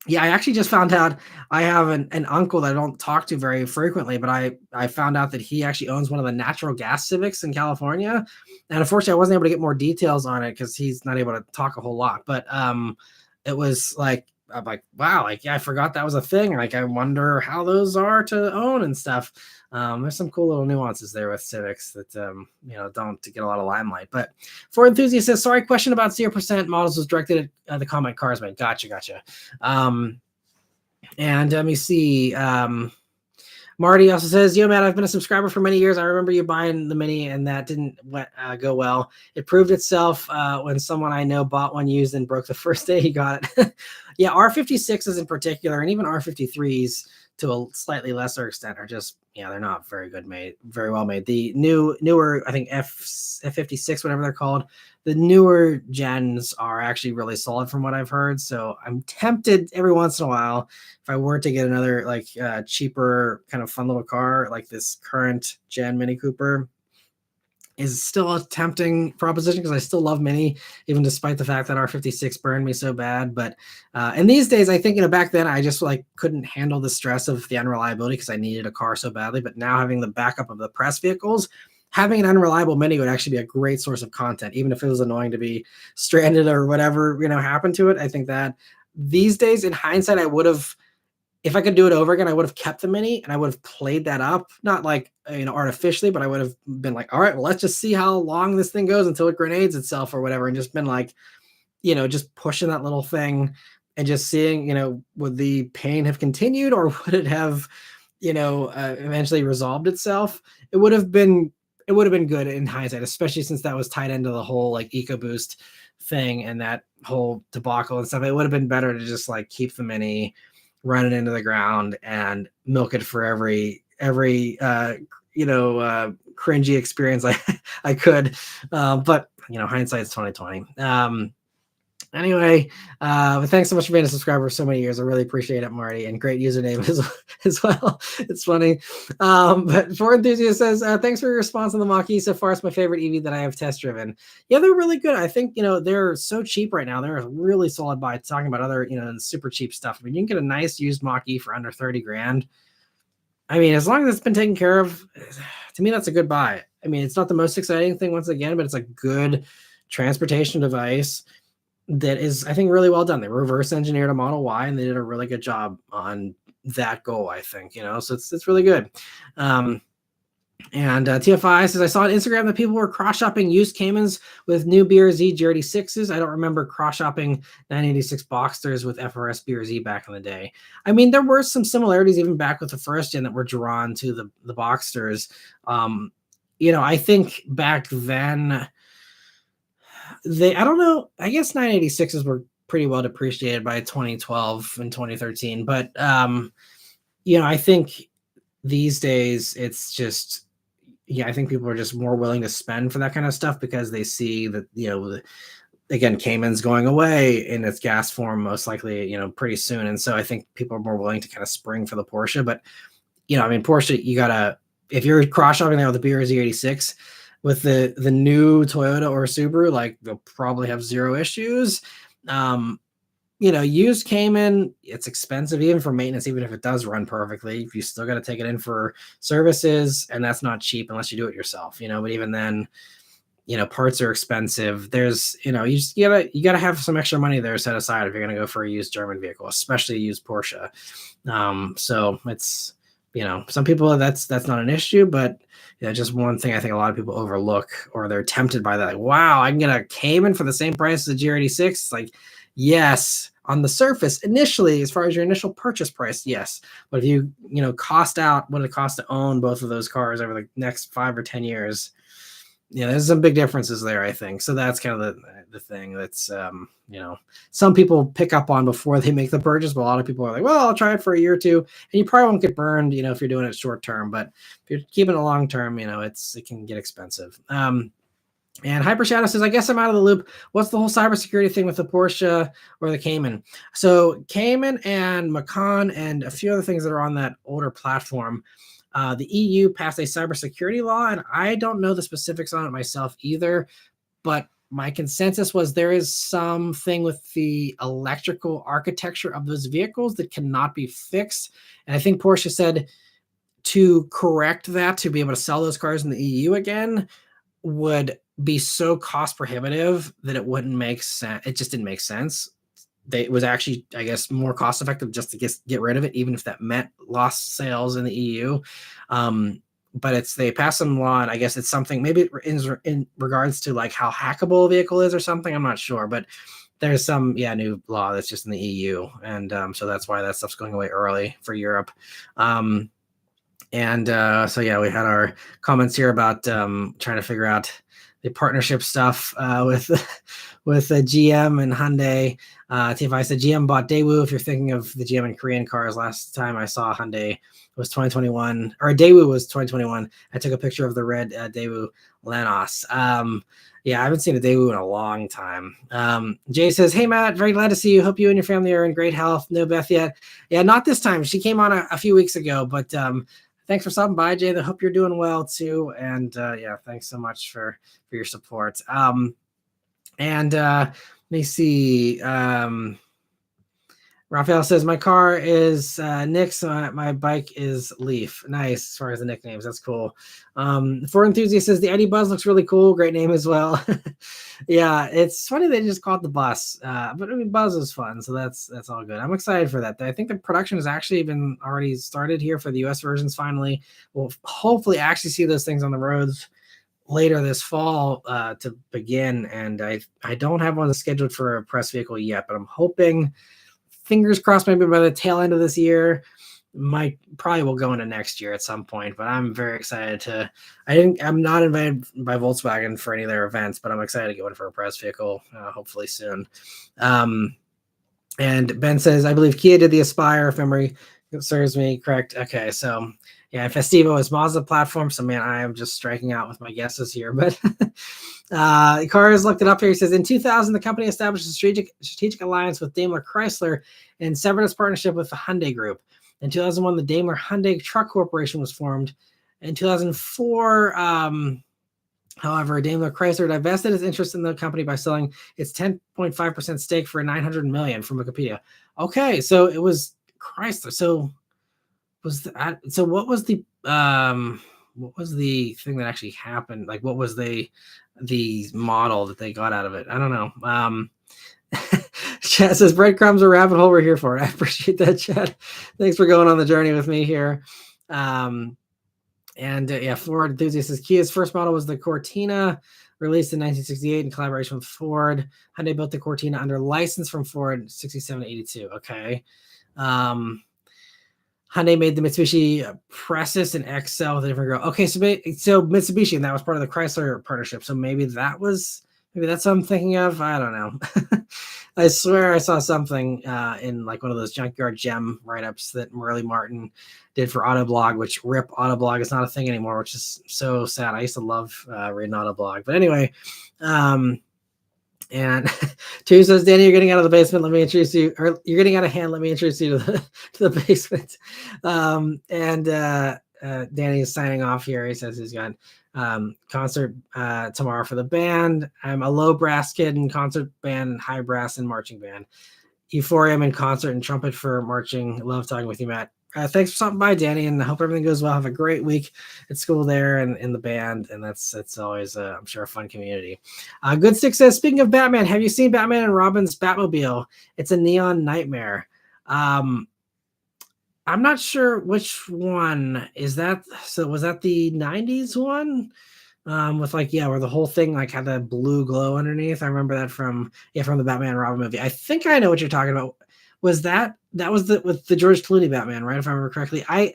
Yeah, I actually just found out I have an uncle that I don't talk to very frequently, but I found out that he actually owns one of the natural gas Civics in California. And unfortunately, I wasn't able to get more details on it because he's not able to talk a whole lot. But it was like, I'm like, wow, like, yeah, I forgot that was a thing. Like, I wonder how those are to own and stuff. There's some cool little nuances there with Civics that, don't get a lot of limelight. But Ford enthusiast says, sorry, question about 0% models was directed at the comment cars made. Gotcha. And let me see. Marty also says, yo, man, I've been a subscriber for many years. I remember you buying the Mini, and that didn't go well. It proved itself when someone I know bought one used and broke the first day he got it. Yeah, R56s in particular, and even R53s to a slightly lesser extent, are just, they're not very well made. The newer, I think F56, whatever they're called, the newer gens are actually really solid from what I've heard. So I'm tempted every once in a while, if I were to get another like cheaper kind of fun little car like this current gen Mini Cooper, is still a tempting proposition because I still love Mini, even despite the fact that R56 burned me so bad. But and these days, I think, back then I just like couldn't handle the stress of the unreliability because I needed a car so badly. But now having the backup of the press vehicles, having an unreliable Mini would actually be a great source of content, even if it was annoying to be stranded or whatever, happened to it. I think that these days, in hindsight, I would have, if I could do it over again, I would have kept the Mini and I would have played that up, not like, artificially, but I would have been like, all right, well, let's just see how long this thing goes until it grenades itself or whatever. And just been like, just pushing that little thing and just seeing, would the pain have continued or would it have, eventually resolved itself? It would have been good in hindsight, especially since that was tied into the whole like EcoBoost thing and that whole debacle and stuff. It would have been better to just like keep the Mini, run it into the ground and milk it for every cringy experience I could. But hindsight's 2020. Anyway, but thanks so much for being a subscriber for so many years. I really appreciate it, Marty, and great username as well. It's funny. But Ford Enthusiast says, thanks for your response on the Mach-E. So far, it's my favorite EV that I have test driven. Yeah, they're really good. I think, they're so cheap right now. They're a really solid buy. Talking about other, super cheap stuff. I mean, you can get a nice used Mach-E for under 30 grand. I mean, as long as it's been taken care of, to me, that's a good buy. I mean, it's not the most exciting thing once again, but it's a good transportation device that is, I think, really well done. They reverse engineered a Model Y and they did a really good job on that goal, I think, so it's really good. And TFI says, I saw on Instagram that people were cross-shopping used Caymans with new BRZ GRD6s. I don't remember cross-shopping 986 Boxsters with FRS BRZ back in the day. I mean, there were some similarities even back with the first gen that were drawn to the Boxsters. I think back then, I don't know, I guess 986s were pretty well depreciated by 2012 and 2013. But, I think these days it's just, I think people are just more willing to spend for that kind of stuff because they see that, again, Cayman's going away in its gas form, most likely, pretty soon. And so I think people are more willing to kind of spring for the Porsche. But, Porsche, if you're cross shopping there with the BRZ 86, with the new Toyota or Subaru, like they'll probably have zero issues. Used Cayman, it's expensive even for maintenance, even if it does run perfectly. You still got to take it in for services, and that's not cheap unless you do it yourself. But even then, parts are expensive. There's, you gotta have some extra money there set aside if you're gonna go for a used German vehicle, especially a used Porsche. So it's, some people that's not an issue, but just one thing I think a lot of people overlook, or they're tempted by that. Like, wow, I can get a Cayman for the same price as a GR86. It's like, yes, on the surface, initially, as far as your initial purchase price, yes. But if you, cost out what it costs to own both of those cars over the next 5 or 10 years, there's some big differences there, I think. So that's kind of the thing that's, some people pick up on before they make the purchase, but a lot of people are like, well, I'll try it for a year or two. And you probably won't get burned, if you're doing it short term. But if you're keeping it long term, it can get expensive. And Hyper Shadow says, I guess I'm out of the loop. What's the whole cybersecurity thing with the Porsche or the Cayman? So Cayman and Macan and a few other things that are on that older platform, the EU passed a cybersecurity law, and I don't know the specifics on it myself either, but my consensus was there is something with the electrical architecture of those vehicles that cannot be fixed. And I think Porsche said to correct that, to be able to sell those cars in the EU again, would be so cost prohibitive that it wouldn't make sense. It just didn't make sense. It was actually, I guess, more cost effective just to get rid of it, even if that meant lost sales in the EU. But they passed some law, and I guess it's something, maybe in regards to like how hackable a vehicle is or something. I'm not sure, but there's some new law that's just in the EU, and so that's why that stuff's going away early for Europe. So we had our comments here about trying to figure out the partnership stuff with GM and Hyundai. TFI said GM bought Daewoo. If you're thinking of the GM and Korean cars, last time I saw Hyundai was 2021, or Daewoo was 2021. I took a picture of the red Daewoo Lanos. I haven't seen a Daewoo in a long time. Jay says, hey, Matt, very glad to see you. Hope you and your family are in great health. No Beth yet. Yeah, not this time. She came on a few weeks ago, but I thanks for stopping by, Jay. I hope you're doing well too. And yeah, thanks so much for your support. And let me see. Raphael says, my car is Nick's, my bike is Leaf. Nice, as far as the nicknames. That's cool. Ford Enthusiast says, the ID Buzz looks really cool. Great name as well. Yeah, it's funny they just call it the Bus. But I mean, Buzz is fun, so that's all good. I'm excited for that. I think the production has actually been already started here for the US versions finally. We'll hopefully actually see those things on the roads later this fall to begin. And I don't have one scheduled for a press vehicle yet, but I'm hoping, fingers crossed, maybe by the tail end of this year. Probably will go into next year at some point, but I'm very excited I'm not invited by Volkswagen for any of their events, but I'm excited to get one for a press vehicle, hopefully soon. And Ben says, I believe Kia did the Aspire, if memory serves me correct. Okay, so yeah, Festivo is Mazda platform. So man, I am just striking out with my guesses here, but Cars looked it up here. He says, in 2000, the company established a strategic alliance with Daimler Chrysler and severed its partnership with the Hyundai Group. In 2001, the Daimler Hyundai Truck Corporation was formed. In 2004, however, Daimler Chrysler divested its interest in the company by selling its 10.5% stake for $900 million from Wikipedia. Okay, so it was Chrysler. So what was the thing that actually happened? Like, what was the model that they got out of it? I don't know. Chad says, breadcrumbs or rabbit hole, we're here for it. I appreciate that, Chad. Thanks for going on the journey with me here. Yeah, Ford Enthusiast says, Kia's first model was the Cortina, released in 1968 in collaboration with Ford. Hyundai built the Cortina under license from Ford 67 to 82. Okay. Hyundai made the Mitsubishi Precis and XL with a different girl. Okay, so Mitsubishi, and that was part of the Chrysler partnership. So maybe that's what I'm thinking of. I don't know. I swear I saw something in like one of those Junkyard Gem write-ups that Marley Martin did for Autoblog, which RIP Autoblog is not a thing anymore, which is so sad. I used to love reading Autoblog. But anyway, and Two says, Danny, you're getting out of the basement. Let me introduce you, or you're getting out of hand. Let me introduce you to the basement. Danny is signing off here. He says he's got concert tomorrow for the band. I'm a low brass kid in concert band, high brass and marching band. Euphoria, I'm in concert and trumpet for marching. Love talking with you, Matt. Thanks for stopping by, Danny, and I hope everything goes well. Have a great week at school there and in the band, and that's always, I'm sure, a fun community. Good Stick says, speaking of Batman, have you seen Batman and Robin's Batmobile? It's a neon nightmare. I'm not sure which one is that. So was that the 90s one? With where the whole thing like had that blue glow underneath. I remember that from the Batman and Robin movie. I think I know what you're talking about. Was that was with the George Clooney Batman, right? If I remember correctly. I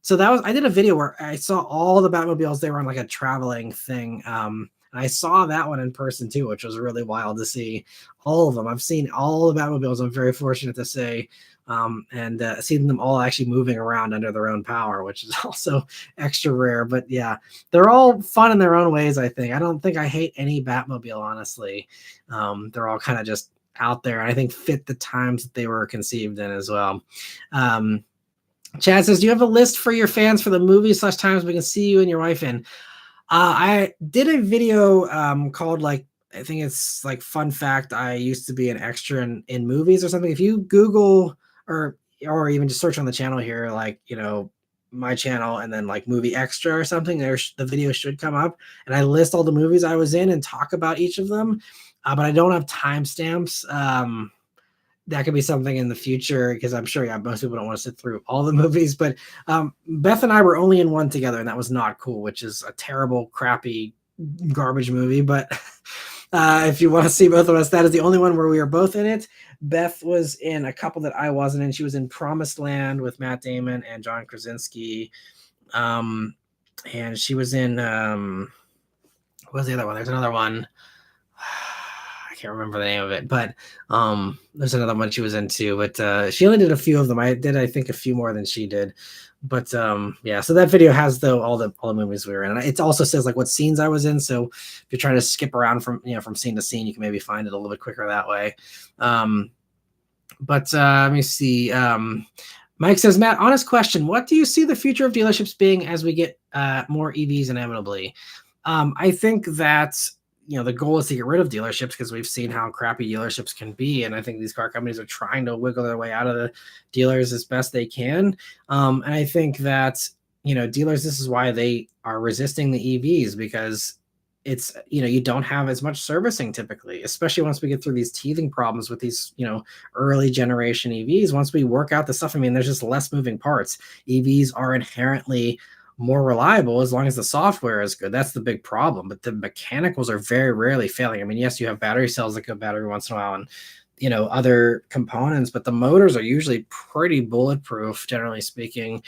did a video where I saw all the Batmobiles. They were on like a traveling thing. And I saw that one in person too, which was really wild to see all of them. I've seen all the Batmobiles. I'm very fortunate to say. And seeing them all actually moving around under their own power, which is also extra rare. But yeah, they're all fun in their own ways, I think. I don't think I hate any Batmobile, honestly. They're all kind of just out there, and I think fit the times that they were conceived in as well. Chad says, do you have a list for your fans for the movies/times we can see you and your wife in? I did a video called I think it's like fun fact, I used to be an extra in movies or something. If you Google or even just search on the channel here, my channel and then movie extra or something, the video should come up, and I list all the movies I was in and talk about each of them. But I don't have timestamps. That could be something in the future, because I'm sure most people don't want to sit through all the movies. But Beth and I were only in one together, and that was Not Cool, which is a terrible, crappy, garbage movie. But if you want to see both of us, that is the only one where we were both in it. Beth was in a couple that I wasn't in. She was in Promised Land with Matt Damon and John Krasinski. And she was in, what was the other one? There's another one. I can't remember the name of it, but there's another one she was into, but she only did a few of them. I think a few more than she did. But yeah, so that video has all the movies we were in. And it also says what scenes I was in. So if you're trying to skip around from scene to scene, you can maybe find it a little bit quicker that way. But let me see. Mike says, Matt, honest question. What do you see the future of dealerships being as we get more EVs inevitably? I think that, the goal is to get rid of dealerships because we've seen how crappy dealerships can be. And I think these car companies are trying to wiggle their way out of the dealers as best they can. And I think that, dealers, this is why they are resisting the EVs, because it's, you don't have as much servicing typically, especially once we get through these teething problems with these, early generation EVs. Once we work out the stuff, I mean, there's just less moving parts. EVs are inherently more reliable as long as the software is good. That's the big problem. But the mechanicals are very rarely failing. I mean, yes, you have battery cells that go bad every once in a while and, other components, but the motors are usually pretty bulletproof, generally speaking.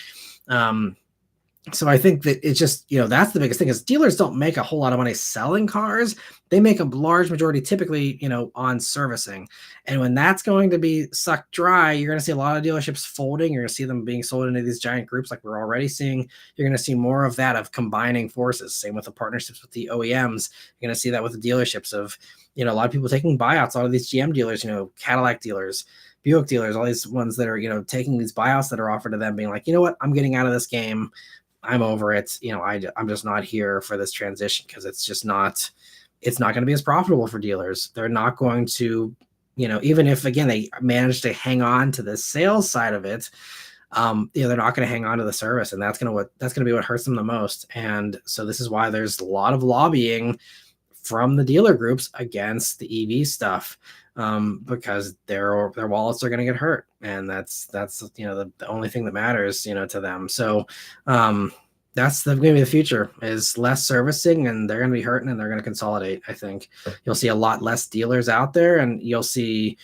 So I think that it's just, that's the biggest thing is dealers don't make a whole lot of money selling cars. They make a large majority typically, on servicing. And when that's going to be sucked dry, you're going to see a lot of dealerships folding. You're going to see them being sold into these giant groups like we're already seeing. You're going to see more of that, of combining forces. Same with the partnerships with the OEMs. You're going to see that with the dealerships of, a lot of people taking buyouts. A lot of these GM dealers, Cadillac dealers, Buick dealers, all these ones that are, taking these buyouts that are offered to them, being like, you know what, I'm getting out of this game. I'm over it. I'm just not here for this transition because it's not going to be as profitable for dealers. They're not going to, even if, again, they manage to hang on to the sales side of it, they're not going to hang on to the service. And that's going to be what hurts them the most. And so this is why there's a lot of lobbying from the dealer groups against the EV stuff, because their wallets are going to get hurt. And that's the only thing that matters, to them. So that's going to be the future, is less servicing, and they're going to be hurting, and they're going to consolidate. I think you'll see a lot less dealers out there, and you'll see,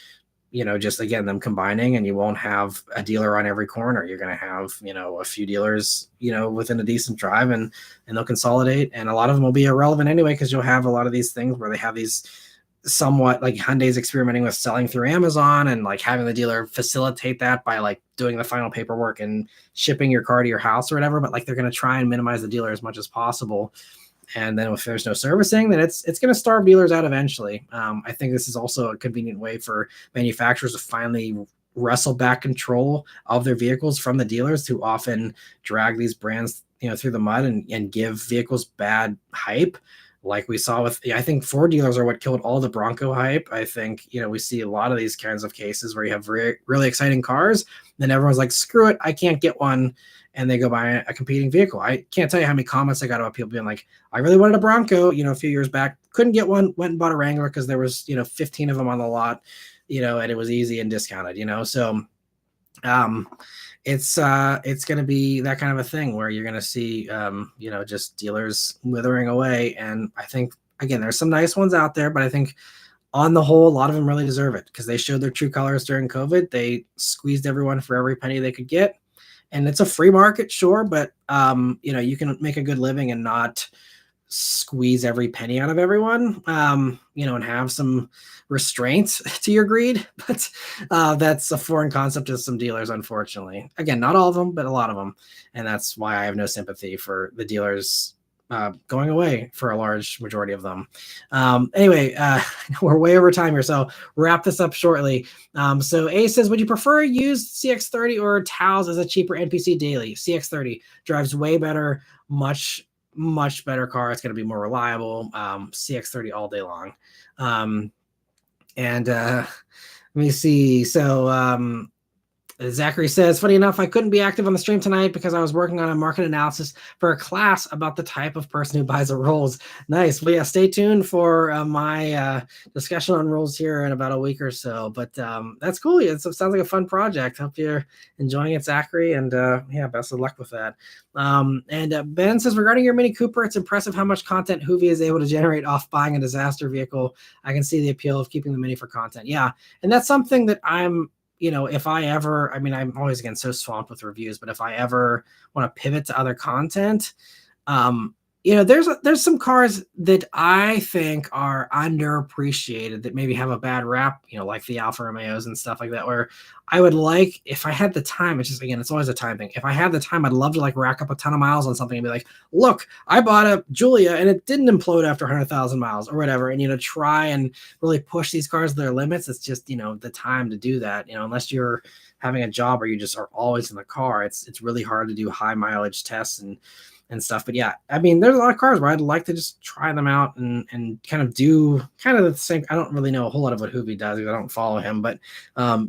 just again, them combining, and you won't have a dealer on every corner. You're going to have, a few dealers, within a decent drive, and they'll consolidate. And a lot of them will be irrelevant anyway, because you'll have a lot of these things where they have these somewhat, like Hyundai's experimenting with selling through Amazon and like having the dealer facilitate that by like doing the final paperwork and shipping your car to your house or whatever. But like they're going to try and minimize the dealer as much as possible. And then if there's no servicing, then it's going to starve dealers out eventually. I think this is also a convenient way for manufacturers to finally wrestle back control of their vehicles from the dealers, who often drag these brands, through the mud and give vehicles bad hype. Like we saw with, I think Ford dealers are what killed all the Bronco hype. I think, we see a lot of these kinds of cases where you have really exciting cars, then everyone's like, screw it, I can't get one. And they go buy a competing vehicle. I can't tell you how many comments I got about people being like, I really wanted a Bronco, a few years back, couldn't get one, went and bought a Wrangler because there was, 15 of them on the lot, and it was easy and discounted, so it's going to be that kind of a thing where you're going to see, just dealers withering away. And I think, again, there's some nice ones out there, but I think on the whole, a lot of them really deserve it because they showed their true colors during COVID. They squeezed everyone for every penny they could get. And it's a free market, sure, but, you can make a good living and not squeeze every penny out of everyone, and have some restraints to your greed. But that's a foreign concept to some dealers, unfortunately. Again, not all of them, but a lot of them. And that's why I have no sympathy for the dealers going away for a large majority of them. Anyway, we're way over time here, so wrap this up shortly. So A says, would you prefer a used CX-30 or Taos as a cheaper NPC daily? CX-30 drives way better, much better car. It's going to be more reliable. CX-30 all day long. Let me see. So Zachary says, funny enough, I couldn't be active on the stream tonight because I was working on a market analysis for a class about the type of person who buys a Rolls. Nice. Well, yeah, stay tuned for my discussion on Rolls here in about a week or so. But that's cool. It sounds like a fun project. Hope you're enjoying it, Zachary. And best of luck with that. Ben says, regarding your Mini Cooper, it's impressive how much content Hoovie is able to generate off buying a disaster vehicle. I can see the appeal of keeping the Mini for content. Yeah. And that's something that I'm, if I ever, I'm always, again, so swamped with reviews, but if I ever want to pivot to other content, there's some cars that I think are underappreciated that maybe have a bad rap, like the Alfa Romeos and stuff like that, where I would like, if I had the time, it's just, again, it's always a time thing. If I had the time, I'd love to like rack up a ton of miles on something and be like, look, I bought a Julia and it didn't implode after 100,000 miles or whatever. And, try and really push these cars to their limits. It's just, the time to do that, unless you're having a job where you just are always in the car, it's really hard to do high mileage tests and stuff. But yeah, I mean, there's a lot of cars where I'd like to just try them out and kind of do kind of the same. I don't really know a whole lot of what Hoovy does because I don't follow him, but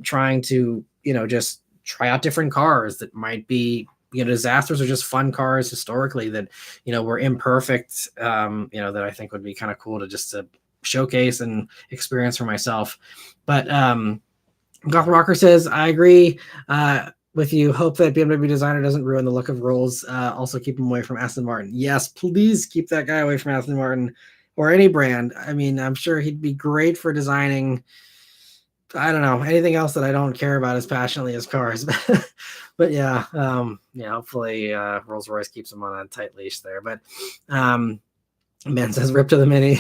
trying to, just try out different cars that might be, disasters or just fun cars historically that, were imperfect, that I think would be kind of cool to just to showcase and experience for myself. But Golf Rocker says, I agree with you. Hope that BMW designer doesn't ruin the look of Rolls. Also keep him away from Aston Martin. Yes, please keep that guy away from Aston Martin or any brand. I mean, I'm sure he'd be great for designing, I don't know, anything else that I don't care about as passionately as cars. But yeah, hopefully Rolls-Royce keeps him on a tight leash there. But Ben says, rip to the Mini.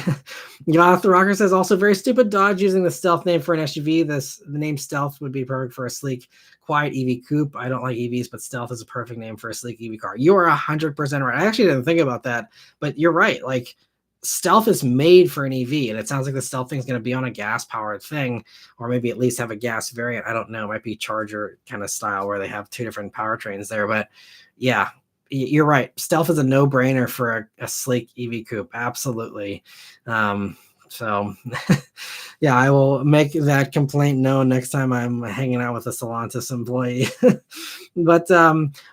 Goth the Rocker says, also very stupid Dodge using the Stealth name for an SUV. The name Stealth would be perfect for a sleek, quiet EV coupe. I don't like EVs, but Stealth is a perfect name for a sleek EV car. You are 100% right. I actually didn't think about that, but you're right. Like, Stealth is made for an EV, and it sounds like the Stealth thing is going to be on a gas-powered thing, or maybe at least have a gas variant. I don't know. It might be Charger kind of style where they have two different powertrains there, but yeah, you're right. Stealth is a no-brainer for a sleek EV coupe. Absolutely. So yeah, I will make that complaint known next time I'm hanging out with a Stellantis employee. But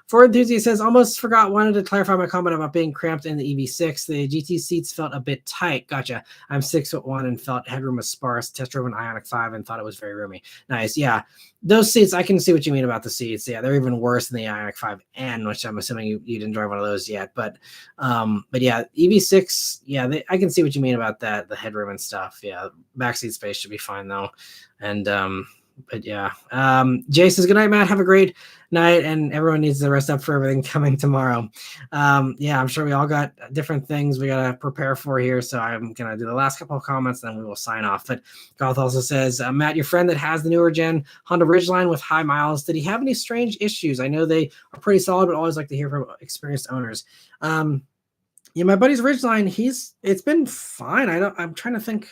Ford Enthusiast says, almost wanted to clarify my comment about being cramped in the EV6. The GT seats felt a bit tight. Gotcha. I'm 6'1" and felt headroom was sparse. Test drove an Ioniq 5 and thought it was very roomy. Nice. Yeah. Those seats, I can see what you mean about the seats. Yeah, they're even worse than the Ioniq 5N, which I'm assuming you didn't drive one of those yet. But yeah, EV6, yeah, I can see what you mean about that, the headroom and stuff. Yeah, backseat space should be fine though. And but yeah, Jay says, good night, Matt. Have a great night, and everyone needs to rest up for everything coming tomorrow. Yeah, I'm sure we all got different things we gotta prepare for here, so I'm gonna do the last couple of comments, then we will sign off. But Goth also says, Matt, your friend that has the newer gen Honda Ridgeline with high miles, did he have any strange issues? I know they are pretty solid, but always like to hear from experienced owners. Yeah, my buddy's Ridgeline, it's been fine. I'm trying to think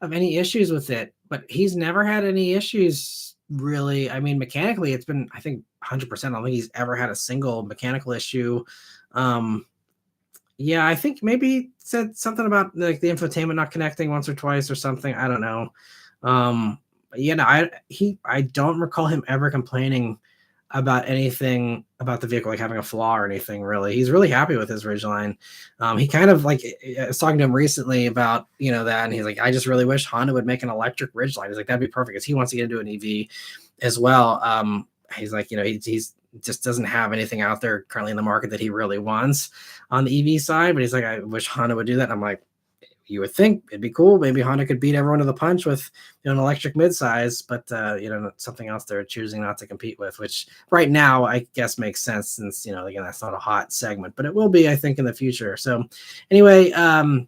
of any issues with it, but he's never had any issues really. I mean, mechanically, it's been, I think, 100%. I don't think he's ever had a single mechanical issue. Yeah, I think maybe said something about like the infotainment not connecting once or twice or something. I don't know. I don't recall him ever complaining about anything about the vehicle, like having a flaw or anything really. He's really happy with his Ridgeline. He kind of like, I was talking to him recently about, that. And he's like, I just really wish Honda would make an electric Ridgeline. He's like, that'd be perfect because he wants to get into an EV as well. He's like, he's just doesn't have anything out there currently in the market that he really wants on the EV side. But he's like, I wish Honda would do that. And I'm like, you would think it'd be cool. Maybe Honda could beat everyone to the punch with an electric midsize, but something else they're choosing not to compete with, which right now I guess makes sense since again, that's not a hot segment, but it will be, I think, in the future. So anyway, and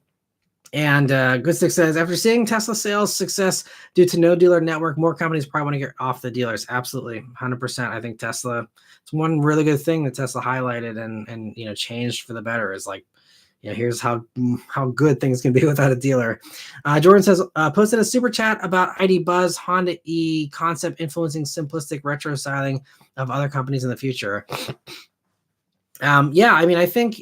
Goodstick says, after seeing Tesla sales success due to no dealer network, more companies probably want to get off the dealers. Absolutely, 100%. I think Tesla, it's one really good thing that Tesla highlighted and changed for the better is like, here's how good things can be without a dealer. Jordan says, posted a super chat about ID Buzz Honda E concept influencing simplistic retro styling of other companies in the future. Yeah, I mean, I think,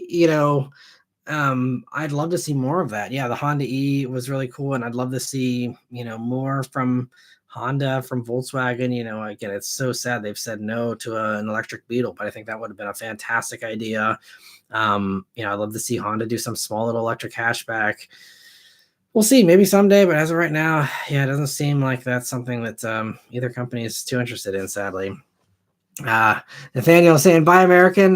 I'd love to see more of that. Yeah, the Honda E was really cool, and I'd love to see, more from Honda, from Volkswagen. Again, it's so sad they've said no to an electric Beetle, but I think that would have been a fantastic idea. I'd love to see Honda do some small little electric hatchback. We'll see, maybe someday, but as of right now, yeah, it doesn't seem like that's something that either company is too interested in, sadly. Nathaniel saying, buy American.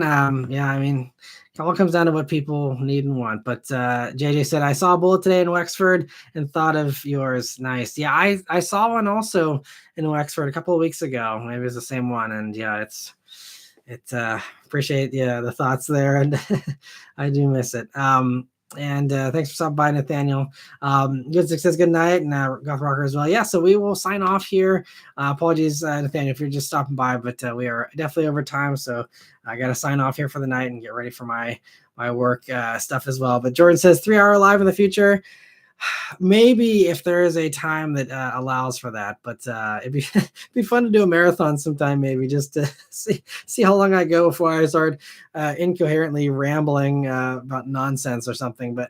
Yeah, I mean, it all comes down to what people need and want. But JJ said, I saw a Bullet today in Wexford and thought of yours. Nice. Yeah, I saw one also in Wexford a couple of weeks ago. Maybe it's the same one. And yeah, Appreciate the thoughts there, and I do miss it. And thanks for stopping by, Nathaniel. Good success, good night, and Goth Rocker as well. Yeah, so we will sign off here. Apologies, Nathaniel, if you're just stopping by, but we are definitely over time, so I got to sign off here for the night and get ready for my work stuff as well. But Jordan says 3-hour live in the future. Maybe if there is a time that allows for that, but it'd be fun to do a marathon sometime, maybe just to see how long I go before I start incoherently rambling about nonsense or something. But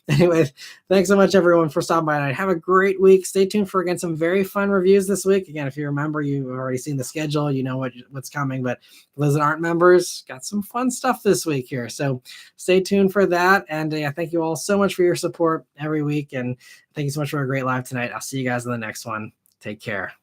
anyway, thanks so much everyone for stopping by tonight. Have a great week. Stay tuned for again some very fun reviews this week. Again, if you remember, you've already seen the schedule, you know what's coming. But for those that aren't members, got some fun stuff this week here. So stay tuned for that. And thank you all so much for your support every week. And thank you so much for a great live tonight. I'll see you guys in the next one. Take care.